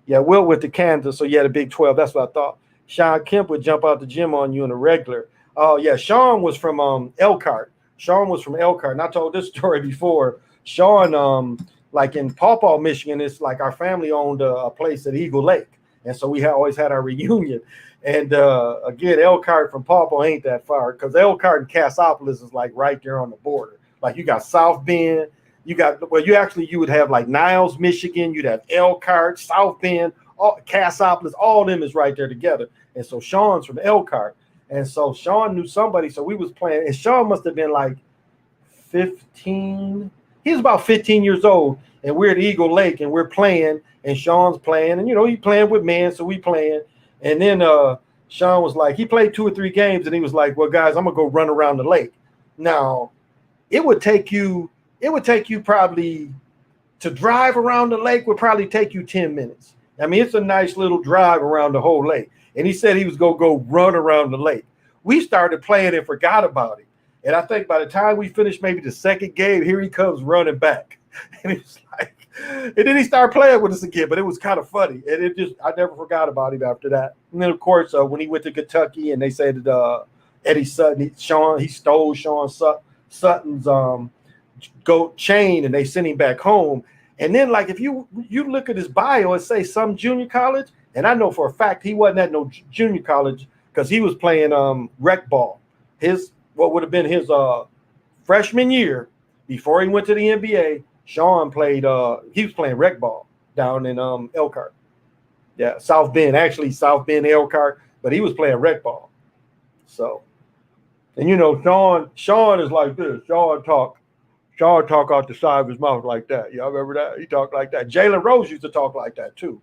Yeah, Wilt went to Kansas, so yeah, the Big 12. That's what I thought. Sean Kemp would jump out the gym on you in a regular. Oh, yeah, Sean was from Elkhart. Sean was from Elkhart, and I told this story before. Sean, like in Paw Paw, Michigan, it's like our family owned a place at Eagle Lake. And so we always had our reunion. And again, Elkhart from Paw Paw ain't that far because Elkhart and Cassopolis is like right there on the border. Like you got South Bend, you would have like Niles, Michigan, you'd have Elkhart, South Bend, Cassopolis, all of them is right there together. And so Sean's from Elkhart. And so Sean knew somebody, so we was playing. And Sean must have been like 15. He was about 15 years old, and we're at Eagle Lake, and we're playing, and Sean's playing. And, you know, he playing with men, so we playing. And then Sean was like, he played 2 or 3 games, and he was like, well, guys, I'm going to go run around the lake. Now, it would take you probably to drive around the lake would probably take you 10 minutes. I mean, it's a nice little drive around the whole lake. And he said he was going to go run around the lake. We started playing and forgot about it. And I think by the time we finished maybe the second game, here he comes running back. And it's like, and then he started playing with us again, but it was kind of funny. And I never forgot about him after that. And then, of course, when he went to Kentucky and they said that Eddie Sutton, he stole Sean Sutton's goat chain and they sent him back home. And then, like, if you look at his bio and say some junior college, and I know for a fact he wasn't at no junior college because he was playing rec ball. What would have been his freshman year before he went to the NBA, Sean played he was playing rec ball down in Elkhart. Yeah, South Bend, Elkhart, but he was playing rec ball. So, And Sean is like this. Sean talk out the side of his mouth like that. Y'all remember that? He talked like that. Jalen Rose used to talk like that too.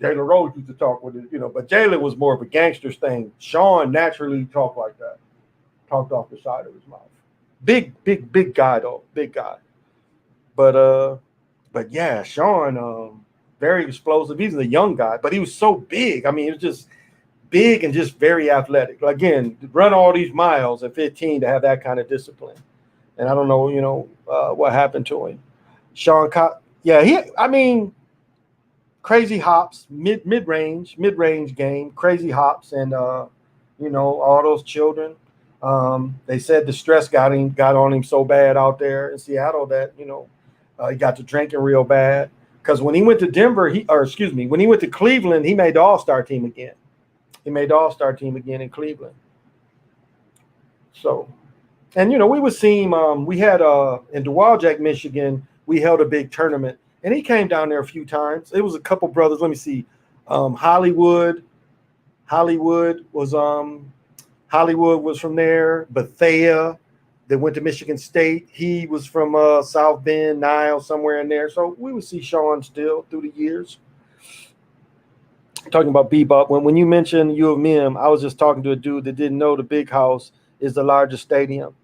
Jalen Rose used to talk with it, but Jalen was more of a gangster's thing. Sean naturally talked like that. Talked off the side of his mouth. Big guy though. Big guy. But yeah, Sean, very explosive. He's a young guy, but he was so big. I mean, it was just big and just very athletic. Again, run all these miles at 15 to have that kind of discipline. And I don't know, what happened to him. Sean, yeah, I mean, crazy hops, mid range game, crazy hops, and all those children. They said the stress got on him so bad out there in Seattle that he got to drinking real bad. Because when he went to Denver, when he went to Cleveland, he made the All-Star team again. He made the All-Star team again in Cleveland. So, and we would see him. We had in Dowagiac, Michigan, we held a big tournament, and he came down there a few times. It was a couple brothers. Let me see, Hollywood was from there. Bethea, that went to Michigan State. He was from South Bend, Niles, somewhere in there. So we would see Sean still through the years. Talking about Bebop, when you mentioned U of M, I was just talking to a dude that didn't know the Big House is the largest stadium.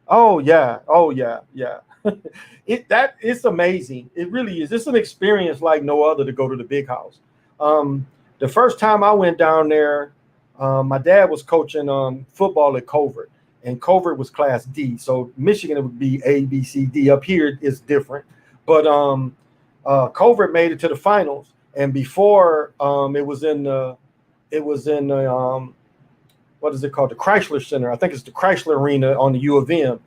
Oh yeah. It's amazing. It really is. It's an experience like no other to go to the Big House. The first time I went down there, my dad was coaching football at Covert, and Covert was Class D. So Michigan, it would be A, B, C, D. Up here, it's different. But Covert made it to the finals, and before it was in what is it called? The Chrysler Center. I think it's the Chrysler Arena on the U of M.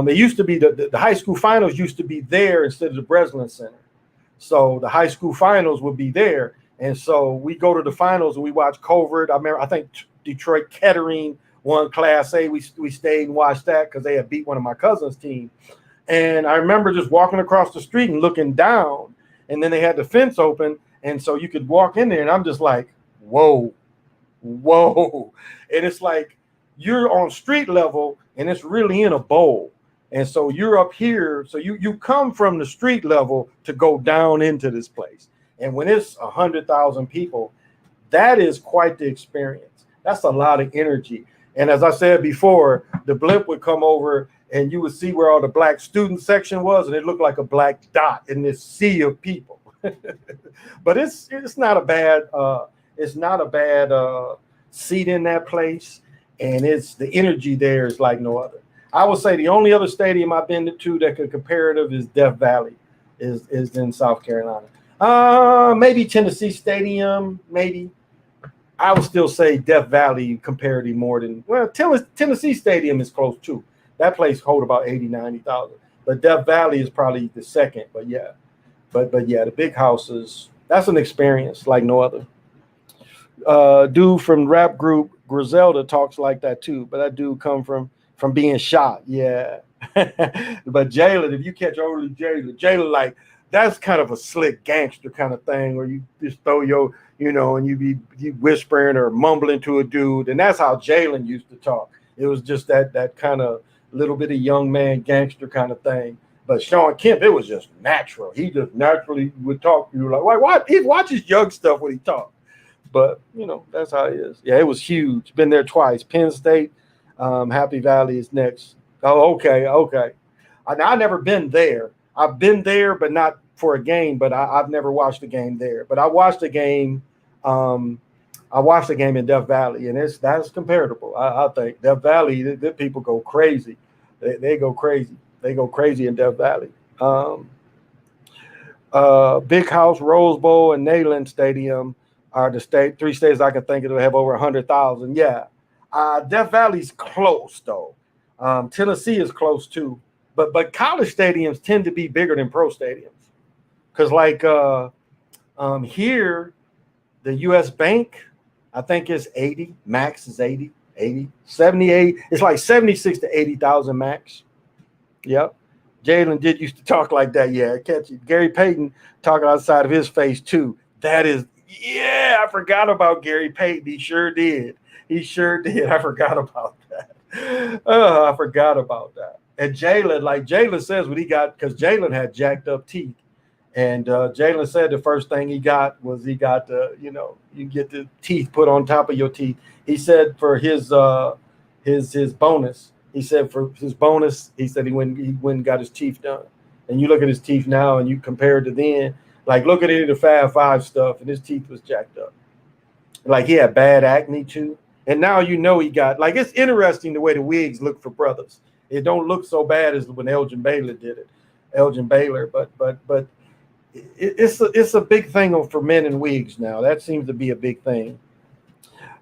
It used to be the high school finals used to be there instead of the Breslin Center. So the high school finals would be there. And so we go to the finals and we watch Covert. I think Detroit Kettering won Class A. We stayed and watched that because they had beat one of my cousin's team. And I remember just walking across the street and looking down. And then they had the fence open. And so you could walk in there. And I'm just like, whoa. And it's like you're on street level and it's really in a bowl. And so you're up here. So you come from the street level to go down into this place. And when it's 100,000 people, that is quite the experience. That's a lot of energy. And as I said before, the blimp would come over and you would see where all the black student section was, and it looked like a black dot in this sea of people. But it's not a bad seat in that place, and it's the energy there is like no other. I would say the only other stadium I've been to that could comparative is Death Valley, is in South Carolina. Maybe Tennessee Stadium, maybe. I would still say Death Valley comparatively more than, Tennessee Stadium is close too. That place hold about 80, 90,000. But Death Valley is probably the second. But yeah. But yeah, the Big House that's an experience like no other. Dude from rap group Griselda talks like that too. But that dude come from being shot. Yeah. But Jalen, if you catch early Jalen like, that's kind of a slick gangster kind of thing where you just throw your, and you whispering or mumbling to a dude. And that's how Jalen used to talk. It was just that kind of little bit of young man gangster kind of thing. But Sean Kemp, it was just natural. He just naturally would talk to you like, why? He watches young stuff when he talks. But, that's how it is. Yeah, it was huge. Been there twice. Penn State, Happy Valley is next. Oh, okay. I've never been there. I've been there, but not for a game. But I've never watched a game there. But I watched a game. I watched a game in Death Valley, and that's comparable. I think Death Valley, the people go crazy. They go crazy. They go crazy in Death Valley. Big House, Rose Bowl, and Neyland Stadium are the three states I can think of that have over 100,000. Yeah, Death Valley's close though. Tennessee is close too. But college stadiums tend to be bigger than pro stadiums, because like here, the U.S. Bank, I think it's 80. Max is 80, 78. It's like 76 to 80,000 max. Yep. Jalen did used to talk like that. Yeah, catch it. Gary Payton talking outside of his face too. That is, I forgot about Gary Payton. He sure did. I forgot about that. Oh, I forgot about that. And Jalen, like Jalen says, what he got, because Jalen had jacked up teeth. And Jalen said the first thing he got was he got you get the teeth put on top of your teeth. He said for his bonus, he said for his bonus, he said he went and got his teeth done. And you look at his teeth now and you compare it to then, like look at any of the Fab Five stuff, and his teeth was jacked up. Like he had bad acne too. And now you know he got like it's interesting the way the wigs look for brothers. It don't look so bad as when Elgin Baylor did it. Elgin Baylor, but it's a big thing for men in wigs now. That seems to be a big thing.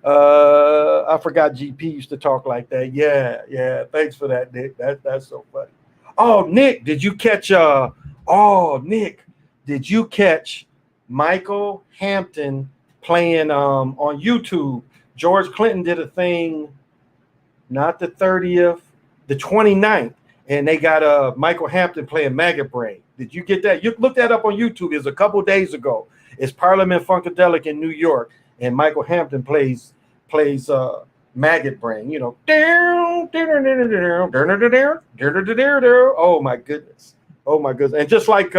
I forgot GP used to talk like that. Yeah, yeah. Thanks for that, Nick. That's so funny. Oh, Nick, did you catch Nick, did you catch Michael Hampton playing on YouTube? George Clinton did a thing, not the 30th, the 29th, and they got Michael Hampton playing Maggot Brain. Did you get that? You look that up on YouTube. It's a couple days ago. It's Parliament Funkadelic in New York, and Michael Hampton plays Maggot Brain. You know, oh my goodness, oh my goodness, and just like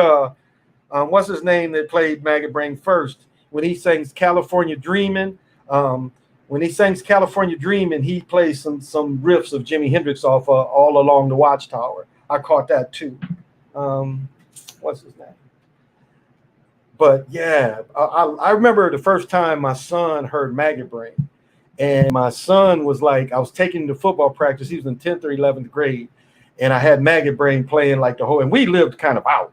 what's his name that played Maggot Brain first when he sings California Dreamin'. When he sings California Dreamin', he plays some riffs of Jimi Hendrix off All Along the Watchtower. I caught that too. What's his name? But yeah, I remember the first time my son heard Maggot Brain. And my son was like, I was taking him to football practice. He was in 10th or 11th grade. And I had Maggot Brain playing like the whole, and we lived kind of out.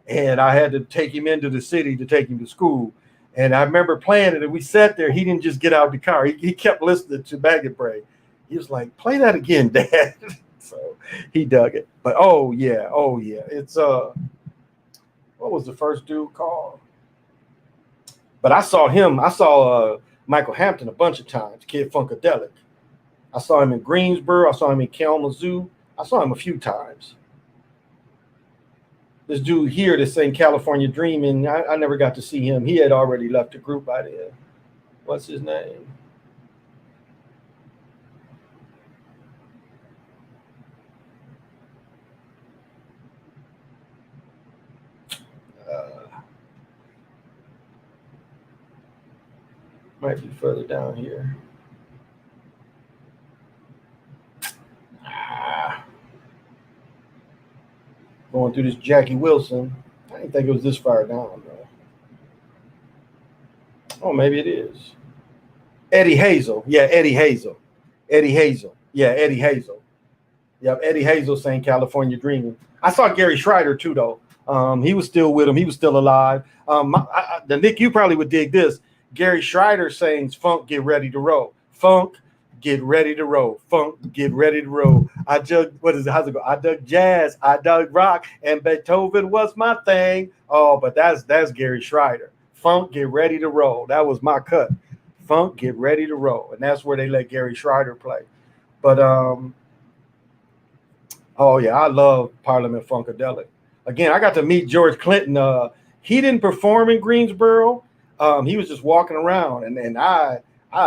And I had to take him into the city to take him to school. And I remember playing it, and we sat there. He didn't just get out of the car. He kept listening to Maggot Brain. He was like, play that again, Dad. So he dug it. But oh yeah. It's what was the first dude called? But I saw Michael Hampton a bunch of times, Kid Funkadelic. I saw him in Greensboro. I saw him in Kalamazoo. I saw him a few times. This dude here that sang California Dreamin', I never got to see him. He had already left the group by then. What's his name? Might be further down here. Going through this Jackie Wilson. I didn't think it was this far down, though. Oh, maybe it is. Eddie Hazel. Yeah, Eddie Hazel. Eddie Hazel. Yeah, Eddie Hazel. Yep, Eddie Hazel sang California Dreaming. I saw Gary Schreider too, though. He was still with him. He was still alive. The Nick, you probably would dig this. Gary Schreider sings Funk, Get Ready to Roll. Funk, get ready to roll. Funk, get ready to roll. I dug, what is it? How's it go? I dug jazz, I dug rock, and Beethoven was my thing. Oh, but that's Gary Schreider. Funk, get ready to roll. That was my cut. Funk, get ready to roll. And that's where they let Gary Schreider play. But oh yeah, I love Parliament Funkadelic. Again, I got to meet George Clinton. He didn't perform in Greensboro. He was just walking around, and I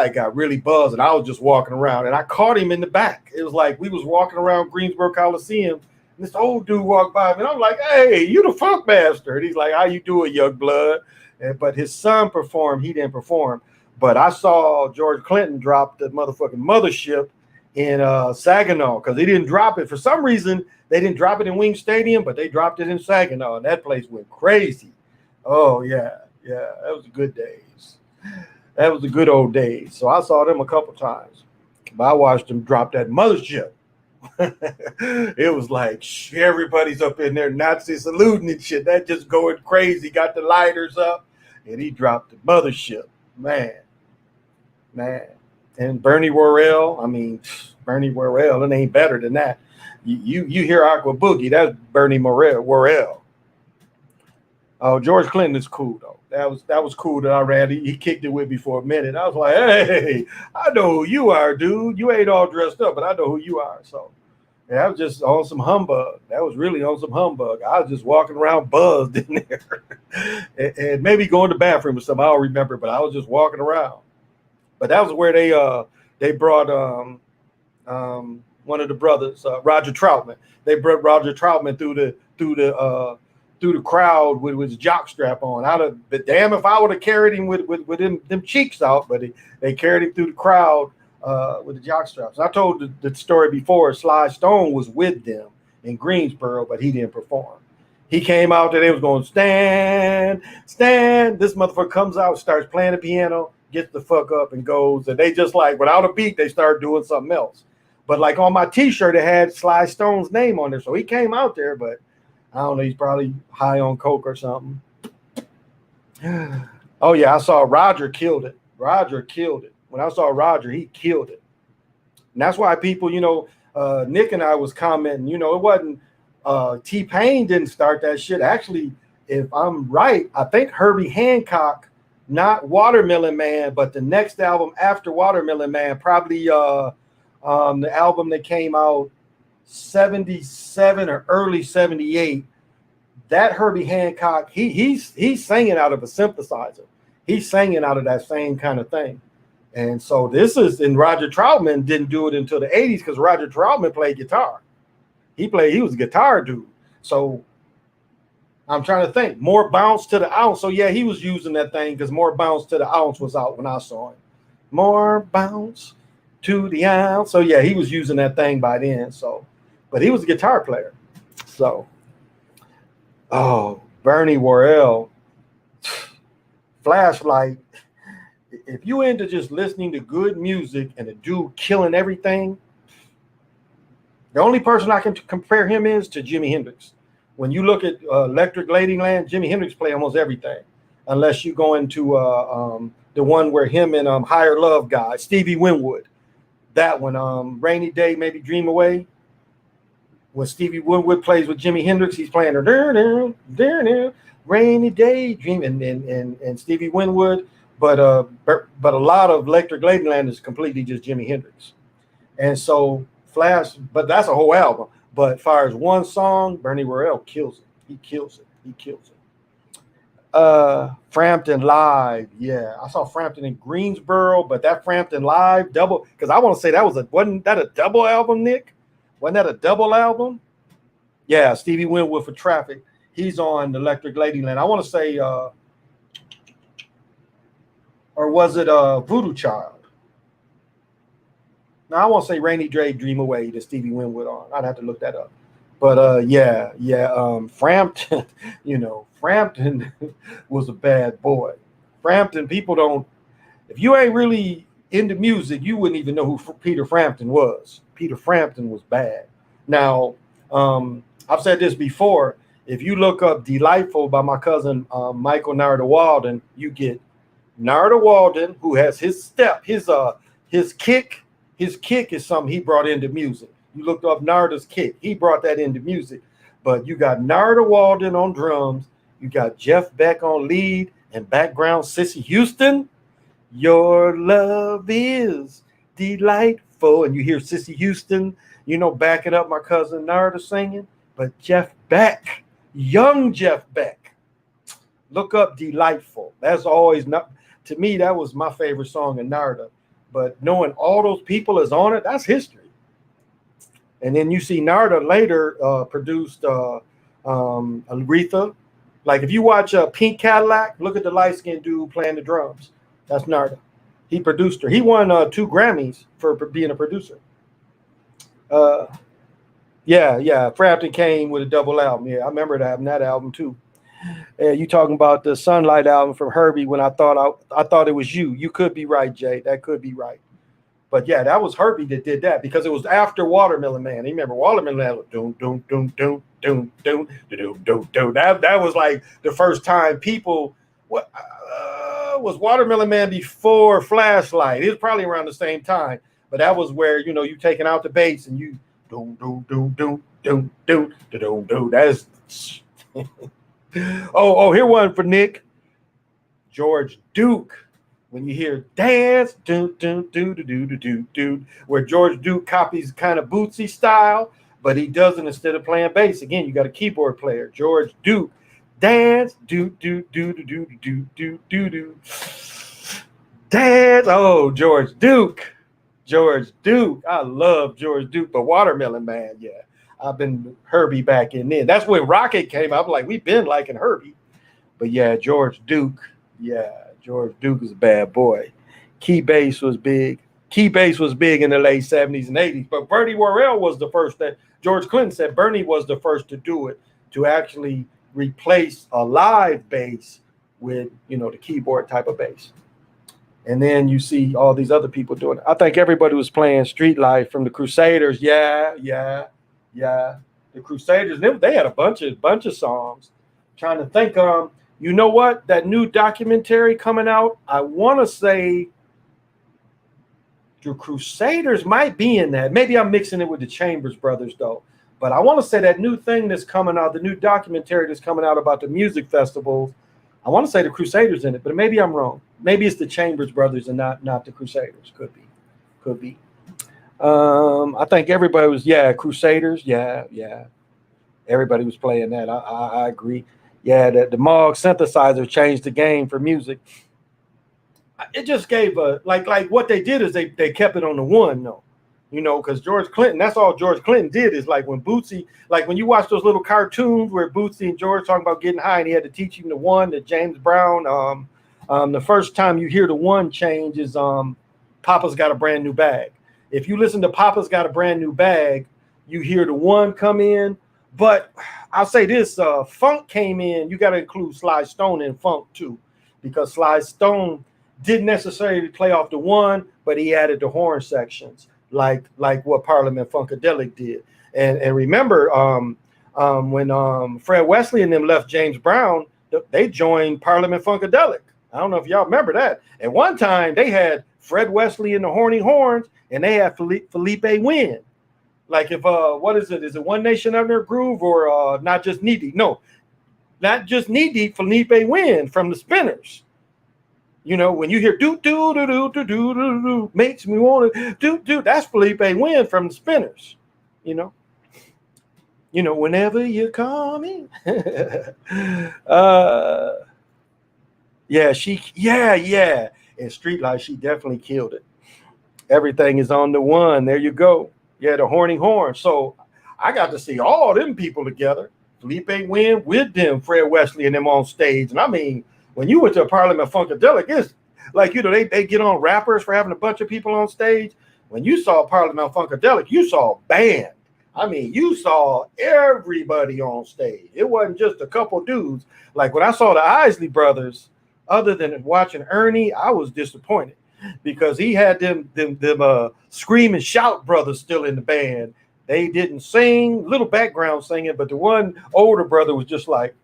got really buzzed, and I was just walking around, and I caught him in the back. It was like we was walking around Greensboro Coliseum, and this old dude walked by me, and I'm like, "Hey, you the Funk Master?" And he's like, "How you doing, young blood?" But his son performed. He didn't perform. But I saw George Clinton drop the motherfucking mothership in Saginaw because he didn't drop it. For some reason, they didn't drop it in Wing Stadium, but they dropped it in Saginaw, and that place went crazy. Oh, yeah. Yeah, that was the good days. That was the good old days. So I saw them a couple times. But I watched them drop that mothership. It was like everybody's up in there Nazi saluting and shit. That just going crazy. Got the lighters up, and he dropped the mothership. Man. And Bernie Worrell, I mean, Bernie Worrell, it ain't better than that. You hear Aqua Boogie, that's Bernie Worrell. Oh, George Clinton is cool though. That was cool that I ran. He kicked it with me for a minute. I was like, hey, I know who you are, dude. You ain't all dressed up, but I know who you are. So yeah, I was just on some humbug. That was really on some humbug. I was just walking around buzzed in there. and maybe going to the bathroom or something. I don't remember, but I was just walking around. But that was where they brought one of the brothers, Roger Troutman. They brought Roger Troutman through the crowd with his jock strap on. I'd have been damn if I would have carried him with them cheeks out, but they carried him through the crowd with the jock straps. I told the story before. Sly Stone was with them in Greensboro, but he didn't perform. He came out there, they was going, stand, stand. This motherfucker comes out, starts playing the piano, gets the fuck up and goes. And they just like, without a beat, they start doing something else. But like on my t-shirt, it had Sly Stone's name on there. So he came out there, but I don't know, he's probably high on coke or something. Oh yeah, I saw Roger killed it. Roger killed it. When I saw Roger, he killed it. And that's why people, Nick and I was commenting, it wasn't T-Pain didn't start that shit. Actually, if I'm right, I think Herbie Hancock, not Watermelon Man, but the next album after Watermelon Man, probably the album that came out 77 or early 78, that Herbie Hancock, he's singing out of a synthesizer. He's singing out of that same kind of thing. And so this is, and Roger Troutman didn't do it until the 80s because Roger Troutman played guitar. He was a guitar dude. So I'm trying to think. More Bounce to the Ounce. So yeah, he was using that thing because More Bounce to the Ounce was out when I saw him. More Bounce to the Ounce. So yeah, he was using that thing by then. So, but he was a guitar player. So, oh, Bernie Worrell, Flashlight. If you into just listening to good music and a dude killing everything, the only person I can compare him is to Jimi Hendrix. When you look at Electric Ladyland, Jimi Hendrix play almost everything, unless you go into the one where him and Higher Love guy, Stevie Winwood, that one, Rainy Day, Maybe Dream Away. When Stevie Winwood plays with Jimi Hendrix, he's playing Rainy Day, Dream, and Stevie Winwood. But a lot of Electric Ladyland is completely just Jimi Hendrix. And so Flash, but that's a whole album. But as far as one song, Bernie Worrell kills it. He kills it. He kills it. Frampton Live. Yeah, I saw Frampton in Greensboro, but that Frampton Live double, because I want to say wasn't that a double album, Nick? Wasn't that a double album? Yeah, Stevie Winwood for Traffic. He's on Electric Ladyland. I want to say or was it Voodoo Child? Now I won't say Rainy Day, Dream Away that Stevie Winwood on. I'd have to look that up. But Frampton, Frampton was a bad boy. Frampton, people don't, if you ain't really into music, you wouldn't even know who Peter Frampton was. Peter Frampton was bad. Now, I've said this before. If you look up Delightful by my cousin Michael Narda Walden, you get Narda Walden, who has his step, his kick. His kick is something he brought into music. You looked up Narda's kick. He brought that into music. But you got Narda Walden on drums. You got Jeff Beck on lead and background Sissy Houston. Your love is delightful. And you hear Sissy Houston, backing up my cousin Narda singing. But Jeff Beck, young Jeff Beck. Look up Delightful. That's always not, to me, that was my favorite song in Narda. But knowing all those people is on it, that's history. And then you see Narda later produced Aretha. Like if you watch Pink Cadillac, look at the light-skinned dude playing the drums. That's Narda. He produced her. He won 2 Grammys for being a producer. Frampton came with a double album. Yeah, I remember that album too. You talking about the Sunlight album from Herbie when I thought it was you. You could be right, Jay. That could be right. But yeah, that was Herbie that did that because it was after Watermelon Man. You remember Watermelon Man? That was like the first time people. What was Watermelon Man before Flashlight? It was probably around the same time. But that was where you taking out the bass and you That's. Here one for Nick. George Duke. When you hear dance, where George Duke copies kind of Bootsy style, but he does it instead of playing bass. Again, you got a keyboard player. George Duke. Dance, dance. Oh, George Duke. George Duke. I love George Duke, but Watermelon Man, yeah. I've been Herbie back in then. That's when Rocket came out. I'm like, we've been liking Herbie. But yeah, George Duke. Yeah, George Duke is a bad boy. Key bass was big. Key bass was big in the late 70s and 80s. But Bernie Worrell was the first that George Clinton said Bernie was the first to do it, to actually replace a live bass with, the keyboard type of bass. And then you see all these other people doing it. I think everybody was playing Street Life from the Crusaders. Yeah, yeah, yeah. The Crusaders, they had a bunch of songs. Trying to think, you know what? That new documentary coming out, I want to say the Crusaders might be in that. Maybe I'm mixing it with the Chambers Brothers, though. But I want to say that new thing that's coming out, the new documentary that's coming out about the music festivals, I want to say the Crusaders in it, but maybe I'm wrong. Maybe it's the Chambers Brothers and not the Crusaders. Could be. I think everybody was, Crusaders. Yeah. Everybody was playing that. I agree. Yeah, the Moog synthesizer changed the game for music. It just gave like what they did is they kept it on the one, though. Because George Clinton, that's all George Clinton did is like when Bootsy, like when you watch those little cartoons where Bootsy and George talking about getting high and he had to teach him the one, that James Brown, the first time you hear the one change is Papa's Got a Brand New Bag. If you listen to Papa's Got a Brand New Bag, you hear the one come in. But I'll say this, funk came in. You got to include Sly Stone in funk too, because Sly Stone didn't necessarily play off the one, but he added the horn sections, like what Parliament Funkadelic did. And remember, when Fred Wesley and them left James Brown, they joined Parliament Funkadelic. I don't know if y'all remember that. At one time, they had Fred Wesley and the Horny Horns, and they had Felipe Wynn. Like if what is it? Is it One Nation Under a Groove or Not Just Knee Deep? No, Not Just Knee Deep. Felipe Wynn from the Spinners. When you hear do do do do do do do do makes me want to do, that's Felipe Wynn from the Spinners. Whenever you're coming. Yeah. In Street Life, she definitely killed it. Everything is on the one. There you go. Yeah, the Horny Horn. So I got to see all them people together. Felipe Wynn with them, Fred Wesley and them on stage. And I mean, when you went to a Parliament Funkadelic, it's like, they get on rappers for having a bunch of people on stage. When you saw Parliament Funkadelic, you saw a band. I mean, you saw everybody on stage. It wasn't just a couple dudes. Like when I saw the Isley Brothers, other than watching Ernie, I was disappointed because he had them scream and shout brothers still in the band. They didn't sing, little background singing, but the one older brother was just like,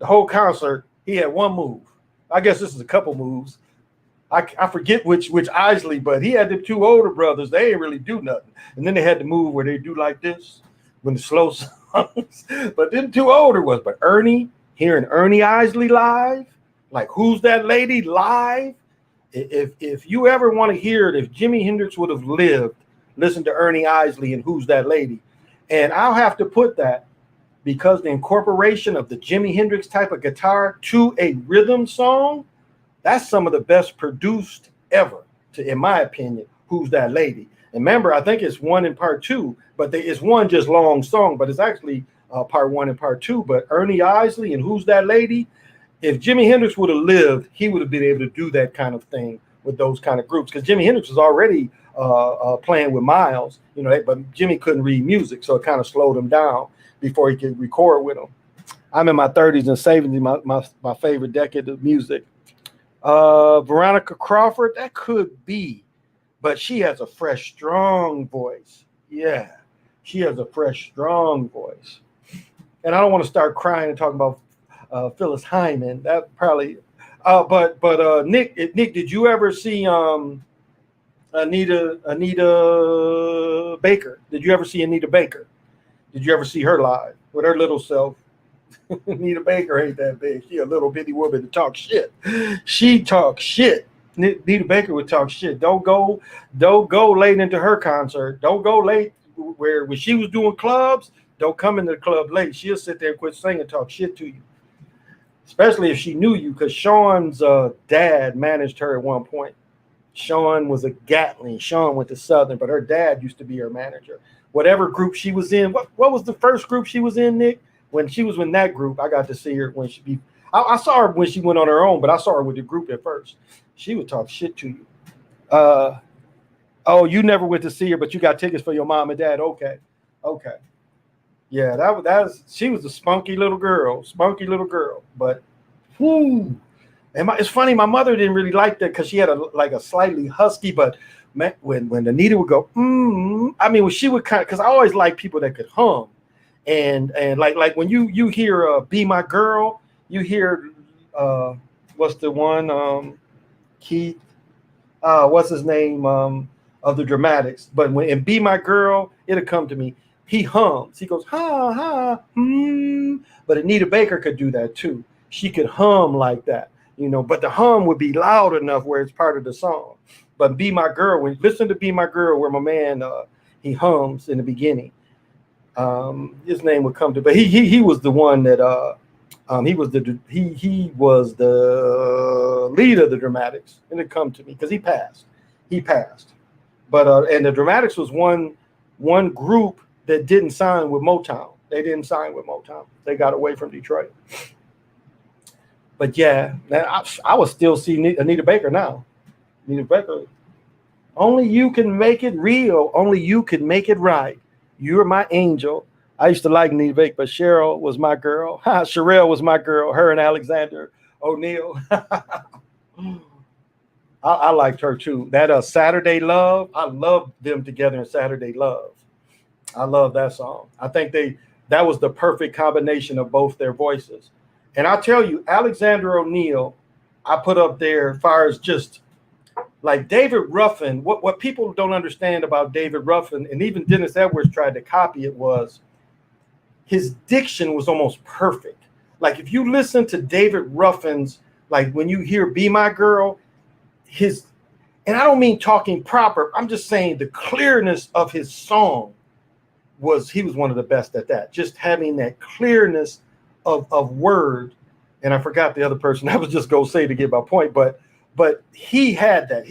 the whole concert, he had one move. I guess this is a couple moves. I forget which Isley, but he had the two older brothers. They didn't really do nothing. And then they had the move where they do like this when the slow songs. But then two older ones. But Ernie, hearing Ernie Isley live, like Who's That Lady live? If you ever want to hear it, if Jimi Hendrix would have lived, listen to Ernie Isley and Who's That Lady. And I'll have to put that because the incorporation of the Jimi Hendrix type of guitar to a rhythm song, that's some of the best produced ever, in my opinion. Who's That Lady? And remember, I think it's one and part two, but it's one just long song, but it's actually part one and part two. But Ernie Isley and Who's That Lady? If Jimi Hendrix would have lived, he would have been able to do that kind of thing with those kind of groups. Because Jimi Hendrix was already playing with Miles, but Jimmy couldn't read music, so it kind of slowed him down before he could record with them. I'm in my 30s and 70s, my favorite decade of music. Veronica Crawford, that could be, but she has a fresh, strong voice. Yeah, she has a fresh, strong voice. And I don't want to start crying and talking about Phyllis Hyman. That probably, but Nick, did you ever see Anita Baker? Did you ever see Anita Baker? Did you ever see her live with her little self? Anita Baker ain't that big. She a little bitty woman to talk shit. She talks shit. Anita Baker would talk shit. Don't go late into her concert. Don't go late when she was doing clubs. Don't come into the club late. She'll sit there and quit singing, talk shit to you. Especially if she knew you, because Sean's dad managed her at one point. Sean was a Gatling. Sean went to Southern, but her dad used to be her manager. Whatever group she was in, what was the first group she was in, Nick? When she was in that group, I got to see her when I saw her when she went on her own, but I saw her with the group at first. She would talk shit to you. Oh, you never went to see her, but you got tickets for your mom and dad. Okay. Yeah, that was she was a spunky little girl. But whoo. And it's funny, my mother didn't really like that because she had a slightly husky, but when Anita would go, I mean, when she would kind of, because I always liked people that could hum, and like when you hear "Be My Girl," you hear what's the one Keith, what's his name of the Dramatics, but when in "Be My Girl," it'll come to me. He hums. He goes ha ha but Anita Baker could do that too. She could hum like that. But the hum would be loud enough where it's part of the song. But "Be My Girl," when you listen to "Be My Girl," where my man he hums in the beginning, his name would come to, but he was the one that he was the leader of the Dramatics, and it come to me because he passed. But and the Dramatics was one group that didn't sign with Motown. They didn't sign with Motown. They got away from Detroit. But yeah, I would still see Anita Baker now. Anita Baker, only you can make it real. Only you can make it right. You're my angel. I used to like Anita Baker, but Cheryl was my girl. Sherelle was my girl. Her and Alexander O'Neal. I liked her too. That Saturday Love. I loved them together in Saturday Love. I love that song. I think that was the perfect combination of both their voices. And I'll tell you, Alexander O'Neal, I put up there as far as just like David Ruffin. What people don't understand about David Ruffin, and even Dennis Edwards tried to copy it, was his diction was almost perfect. Like if you listen to David Ruffin's, like when you hear "Be My Girl," and I don't mean talking proper, I'm just saying the clearness of his song he was one of the best at that. Just having that clearness of word. And I forgot the other person I was just going to say to get my point, but he had that.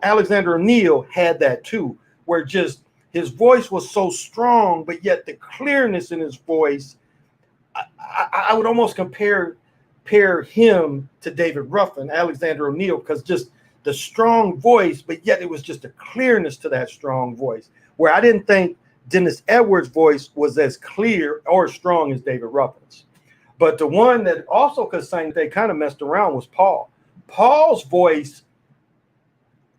Alexander O'Neal had that too, where just his voice was so strong, but yet the clearness in his voice, I would almost compare him to David Ruffin, Alexander O'Neal, because just the strong voice, but yet it was just a clearness to that strong voice, where I didn't think Dennis Edwards' voice was as clear or strong as David Ruffin's. But the one that also could sing, they kind of messed around, was Paul. Paul's voice,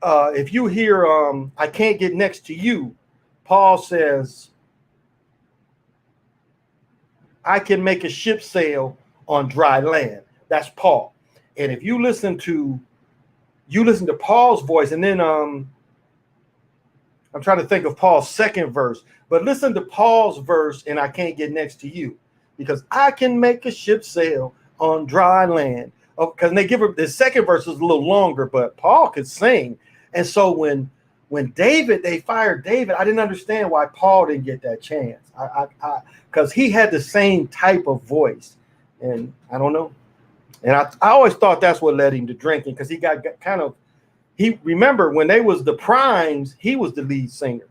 if you hear "I Can't Get Next to You," Paul says, "I can make a ship sail on dry land." That's Paul. And if you listen to Paul's voice, and then I'm trying to think of Paul's second verse, but listen to Paul's verse in "I Can't Get Next to You," because I can make a ship sail on dry land. Because they give her the second verse is a little longer, but Paul could sing. And so when they fired David, I didn't understand why Paul didn't get that chance. Because he had the same type of voice, and I don't know. And I always thought that's what led him to drinking, because he got kind of. Remember when they was the Primes, he was the lead singer.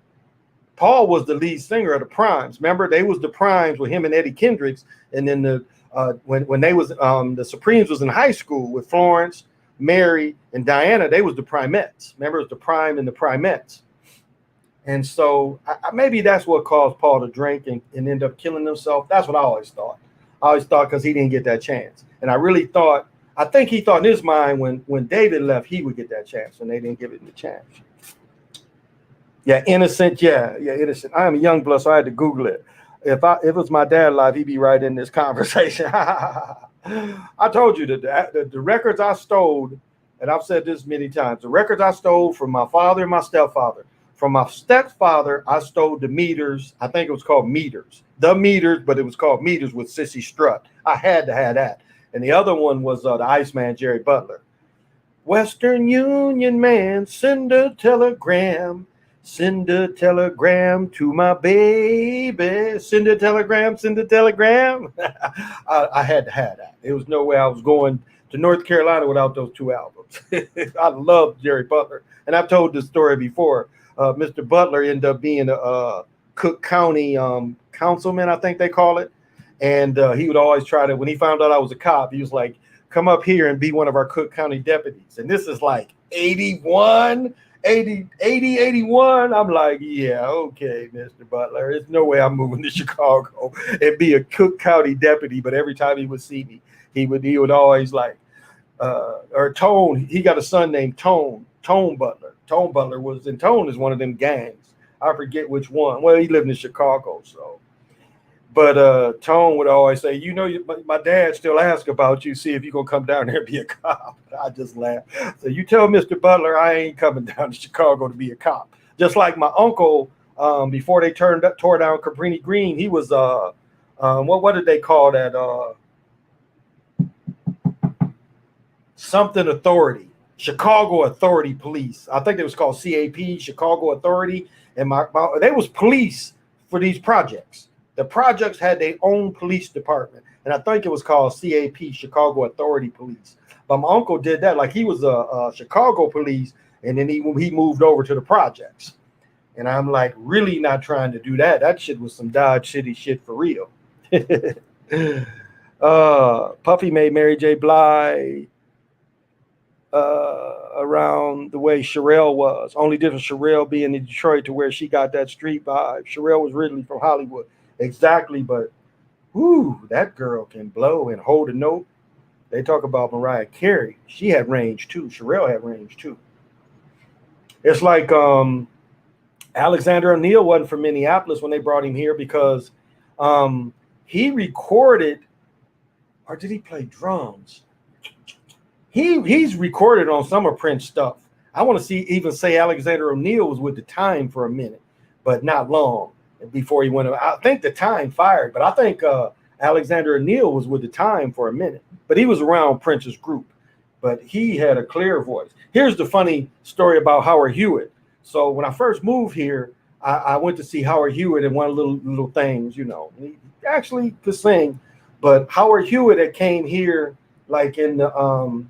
Paul was the lead singer of the Primes. Remember, they was the Primes with him and Eddie Kendricks, and then when they was the Supremes was in high school with Florence, Mary, and Diana, they was the Primettes. Remember, it was the Prime and the Primettes. And so maybe that's what caused Paul to drink and end up killing himself. That's what I always thought. I always thought because he didn't get that chance. And I think he thought in his mind when David left, he would get that chance, and they didn't give him the chance. Yeah, innocent. Yeah, innocent. I am a young blood, so I had to Google it. If it was my dad alive, he'd be right in this conversation. I told you that the records I stole, and I've said this many times, the records I stole from my father and my stepfather. From my stepfather, I stole the Meters. I think it was called Meters. The Meters, but it was called Meters with Sissy Strut. I had to have that. And the other one was the Iceman, Jerry Butler. Western Union man, send a telegram. Send a telegram to my baby. Send a telegram, send a telegram. I had to have that. There was no way I was going to North Carolina without those two albums. I love Jerry Butler, and I've told this story before. Mr. Butler ended up being a Cook County councilman, I think they call it, and he would always try to. When he found out I was a cop, he was like, "Come up here and be one of our Cook County deputies." And this is like 81. 80, 81. I'm like, yeah, okay, Mr. Butler. There's no way I'm moving to Chicago and be a Cook County deputy. But every time he would see me, he would always like, or Tone. He got a son named Tone Butler. Tone Butler was, and Tone is one of them gangs. I forget which one. Well, he lived in Chicago, so. But Tone would always say, you know, my dad still asks about you, see if you're going to come down there and be a cop. I just laugh. So you tell Mr. Butler I ain't coming down to Chicago to be a cop. Just like my uncle, before they tore down Cabrini Green, he was, what did they call that? Something authority. Chicago Authority Police. I think it was called CAP, Chicago Authority. And they was police for these projects. The projects had their own police department, and I think it was called CAP, Chicago Authority Police. But my uncle did that, like he was a Chicago police, and then he moved over to the projects. And I'm like, really not trying to do that. That shit was some Dodge City shit for real. Puffy made Mary J. Blige around the way Sherelle was. Only difference, Sherelle being in Detroit to where she got that street vibe. Sherelle was originally from Hollywood. Exactly, but whoo, that girl can blow and hold a note. They talk about Mariah Carey. She had range too. Sherelle had range too. It's like Alexander O'Neal wasn't from Minneapolis when they brought him here because he recorded, or did he play drums? He's recorded on some of Prince stuff. I want to even say Alexander O'Neal was with The Time for a minute, but not long before he went. I think The Time fired, but I think Alexander O'Neal was with The Time for a minute, but he was around Prince's group. But he had a clear voice. Here's the funny story about Howard Hewitt. So when I first moved here, I went to see Howard Hewitt in one of little things, you know. He actually could sing, but Howard Hewitt had came here like in the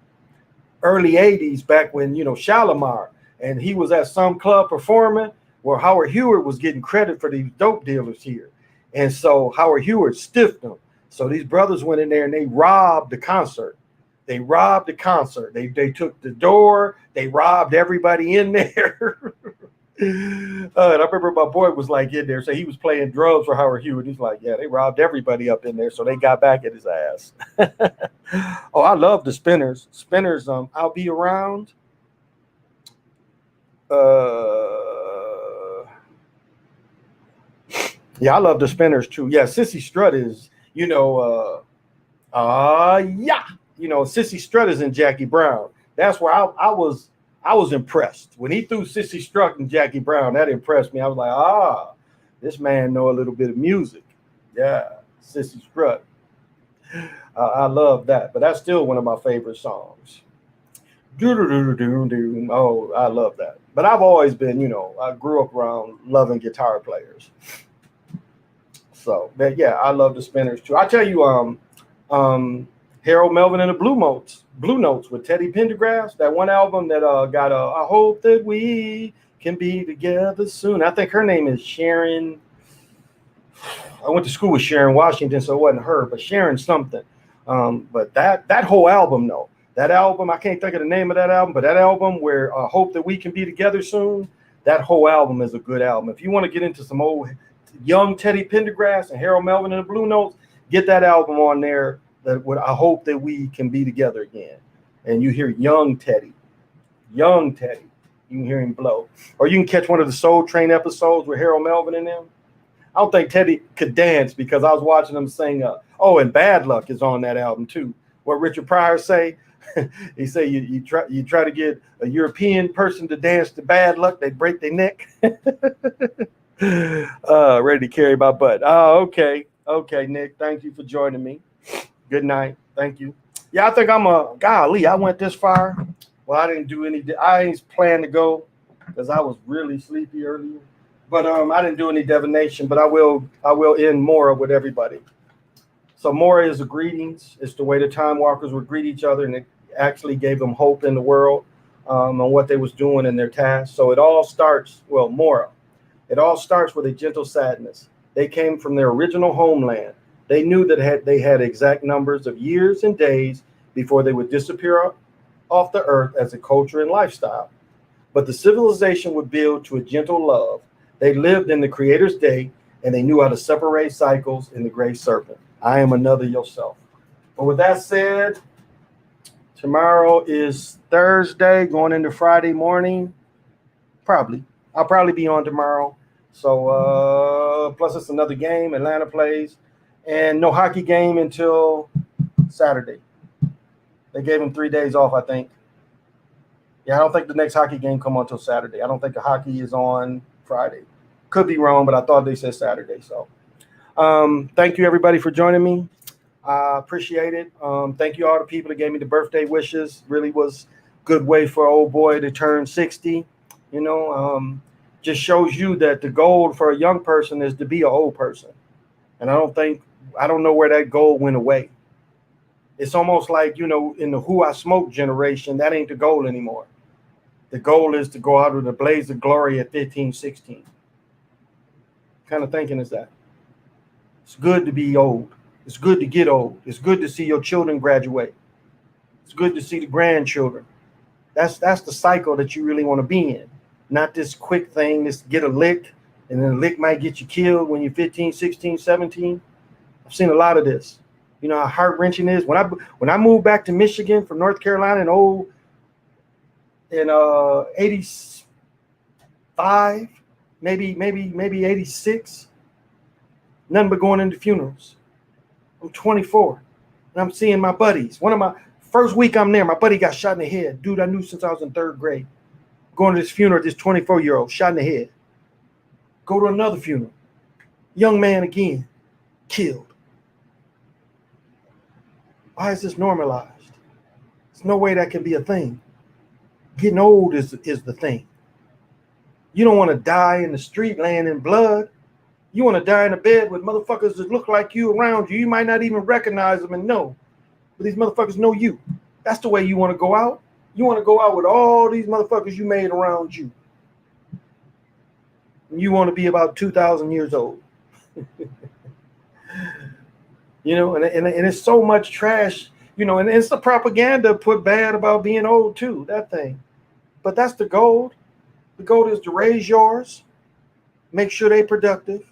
early 80s, back when, you know, Shalimar, and he was at some club performing where Howard Hewitt was getting credit for these dope dealers here. And so Howard Hewitt stiffed them. So these brothers went in there and they robbed the concert. They robbed the concert. They took the door. They robbed everybody in there. And I remember my boy was like in there, so he was playing drums for Howard Hewitt. He's like, yeah, they robbed everybody up in there, so they got back at his ass. Oh, I love the Spinners. Spinners, I'll be around. Yeah, I love the Spinners too. Yeah, Sissy Strut is, you know, yeah, you know, Sissy Strut is in Jackie Brown. That's where I was impressed when he threw Sissy Strut and Jackie Brown. That impressed me. I was like, this man know a little bit of music. Yeah, Sissy Strut. I love that, but that's still one of my favorite songs. Oh, I love that. But I've always been, you know, I grew up around loving guitar players. So, but yeah, I love the Spinners too. I tell you, Harold Melvin and the Blue Notes with Teddy Pendergrass, that one album that got I hope that we can be together soon. I think her name is Sharon. I went to school with Sharon Washington, so it wasn't her, but Sharon something. But that whole album, though, that album, I can't think of the name of that album, but that album where Hope That We Can Be Together Soon, that whole album is a good album. If you want to get into some old young Teddy Pendergrass and Harold Melvin and the Blue Notes, get that album on there. That would, I hope that we can be together again. And you hear young Teddy. You can hear him blow. Or you can catch one of the Soul Train episodes with Harold Melvin in them. I don't think Teddy could dance because I was watching him sing. And Bad Luck is on that album too. What Richard Pryor say? He say you try to get a European person to dance to Bad Luck, they break their neck. Ready to carry my butt. Okay, Nick. Thank you for joining me. Good night. Thank you. Yeah, I think golly, I went this far. Well, I ain't planned to go because I was really sleepy earlier. But I didn't do any divination, but I will end more with everybody. So Mora is a greetings. It's the way the time walkers would greet each other, and it actually gave them hope in the world on what they was doing in their task. So it all starts, well, Mora. It all starts with a gentle sadness. They came from their original homeland. They knew that they had exact numbers of years and days before they would disappear off the earth as a culture and lifestyle. But the civilization would build to a gentle love. They lived in the Creator's day, and they knew how to separate cycles in the gray serpent. I am another yourself. But with that said, tomorrow is Thursday, going into Friday morning. Probably. I'll probably be on tomorrow. So, plus it's another game. Atlanta plays. And no hockey game until Saturday. They gave him 3 days off, I think. Yeah, I don't think the next hockey game come on until Saturday. I don't think the hockey is on Friday. Could be wrong, but I thought they said Saturday. So, thank you everybody for joining me. I appreciate it. Thank you all the people that gave me the birthday wishes. Really was a good way for old boy to turn 60. You know, just shows you that the goal for a young person is to be an old person. And I don't know where that goal went away. It's almost like, you know, in the Who I Smoke generation, that ain't the goal anymore. The goal is to go out with a blaze of glory at 15, 16. What kind of thinking is that? It's good to be old. It's good to get old. It's good to see your children graduate. It's good to see the grandchildren. That's the cycle that you really want to be in. Not this quick thing, this get a lick, and then a lick might get you killed when you're 15, 16, 17. I've seen a lot of this. You know how heart-wrenching it is. When I moved back to Michigan from North Carolina in 85, maybe 86, nothing but going into funerals. I'm 24, and I'm seeing my buddies. One of my first week I'm there, my buddy got shot in the head. Dude I knew since I was in 3rd grade. Going to this funeral, this 24-year-old shot in the head. Go to another funeral. Young man again, killed. Why is this normalized? There's no way that can be a thing. Getting old is the thing. You don't want to die in the street laying in blood. You want to die in a bed with motherfuckers that look like you around you. You might not even recognize them and know. But these motherfuckers know you. That's the way you want to go out. You want to go out with all these motherfuckers you made around you. And you want to be about 2,000 years old. You know, and it's so much trash, you know, and it's the propaganda put bad about being old too, that thing. But that's the goal. The goal is to raise yours, make sure they're productive,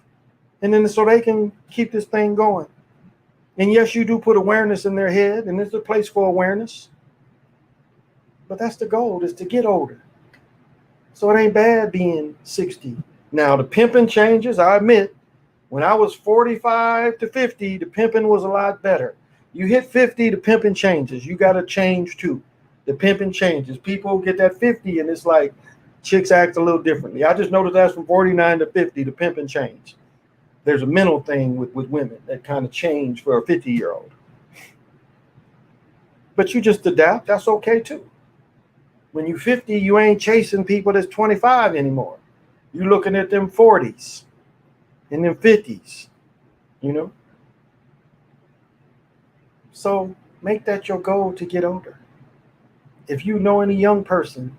and then so they can keep this thing going. And yes, you do put awareness in their head, and there's a place for awareness. But that's the goal, is to get older. So it ain't bad being 60. Now, the pimping changes, I admit. When I was 45 to 50, the pimping was a lot better. You hit 50, the pimping changes. You got to change too. The pimping changes. People get that 50, and it's like chicks act a little differently. I just noticed that's from 49 to 50, the pimping changed. There's a mental thing with women that kind of change for a 50-year-old. But you just adapt. That's okay too. When you're 50, you ain't chasing people that's 25 anymore. You're looking at them 40s and them 50s, you know? So make that your goal to get older. If you know any young person,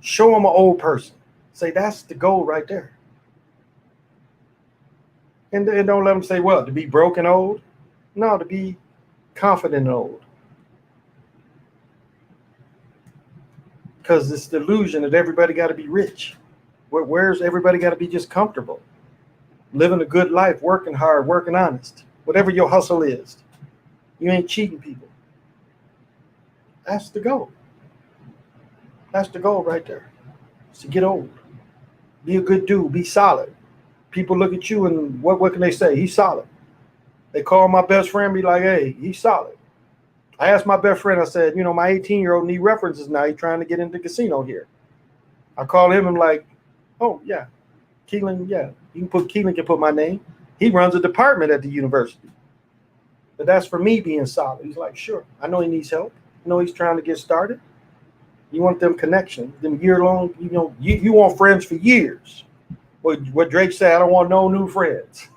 show them an old person. Say, that's the goal right there. And don't let them say, what, to be broken old? No, to be confident old. Because it's the illusion that everybody got to be rich. Where's everybody got to be just comfortable? Living a good life, working hard, working honest. Whatever your hustle is. You ain't cheating people. That's the goal. That's the goal right there. It's to get old. Be a good dude. Be solid. People look at you and what can they say? He's solid. They call my best friend, be like, hey, he's solid. I asked my best friend, I said, you know, my 18-year-old need references now. He's trying to get into the casino here. I called him and like, oh, yeah. Keelan, yeah. Keelan can put my name. He runs a department at the university. But that's for me being solid. He's like, sure. I know he needs help. I know he's trying to get started. You want them connections, them year-long, you know, you want friends for years. What Drake said, I don't want no new friends.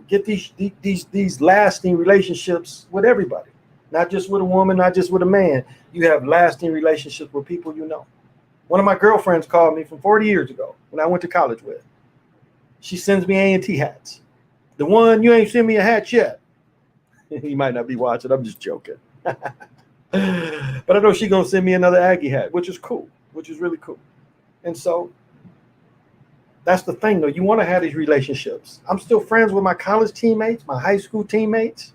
Get these lasting relationships with everybody, not just with a woman, not just with a man. You have lasting relationships with people you know. One of my girlfriends called me from 40 years ago when I went to college with. She sends me A&T hats. The one you ain't sent me a hat yet. He might not be watching. I'm just joking. But I know she's gonna send me another Aggie hat, which is cool, which is really cool. And so that's the thing, though. You want to have these relationships. I'm still friends with my college teammates, my high school teammates.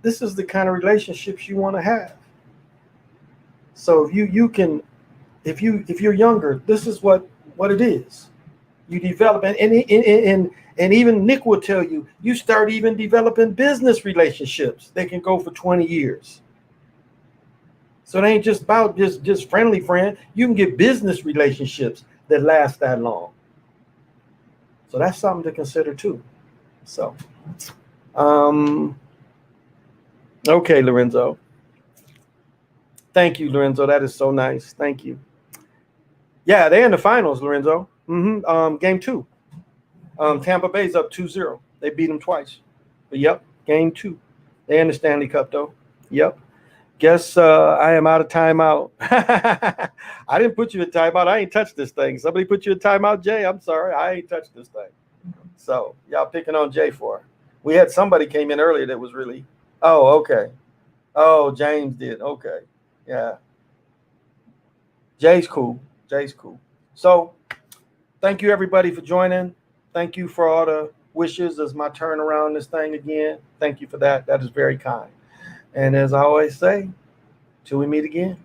This is the kind of relationships you want to have. So if you're younger, this is what it is. You develop, and even Nick will tell you, you start even developing business relationships. They can go for 20 years. So it ain't just about just friendly friend. You can get business relationships that last that long. So that's something to consider too. So, okay, Lorenzo. Thank you, Lorenzo. That is so nice. Thank you. Yeah, they're in the finals, Lorenzo. Game 2. Tampa Bay's up 2-0. They beat them twice. But yep, game 2. They're in the Stanley Cup though. Yep. Guess I am out of timeout. I didn't put you in timeout. I ain't touched this thing. Somebody put you in timeout, Jay. I'm sorry. I ain't touched this thing. So y'all picking on Jay for it. We had somebody came in earlier that was really. Oh, okay. Oh, James did. Okay. Yeah. Jay's cool. Jay's cool. So thank you everybody for joining. Thank you for all the wishes as my turn around this thing again. Thank you for that. That is very kind. And as I always say, till we meet again.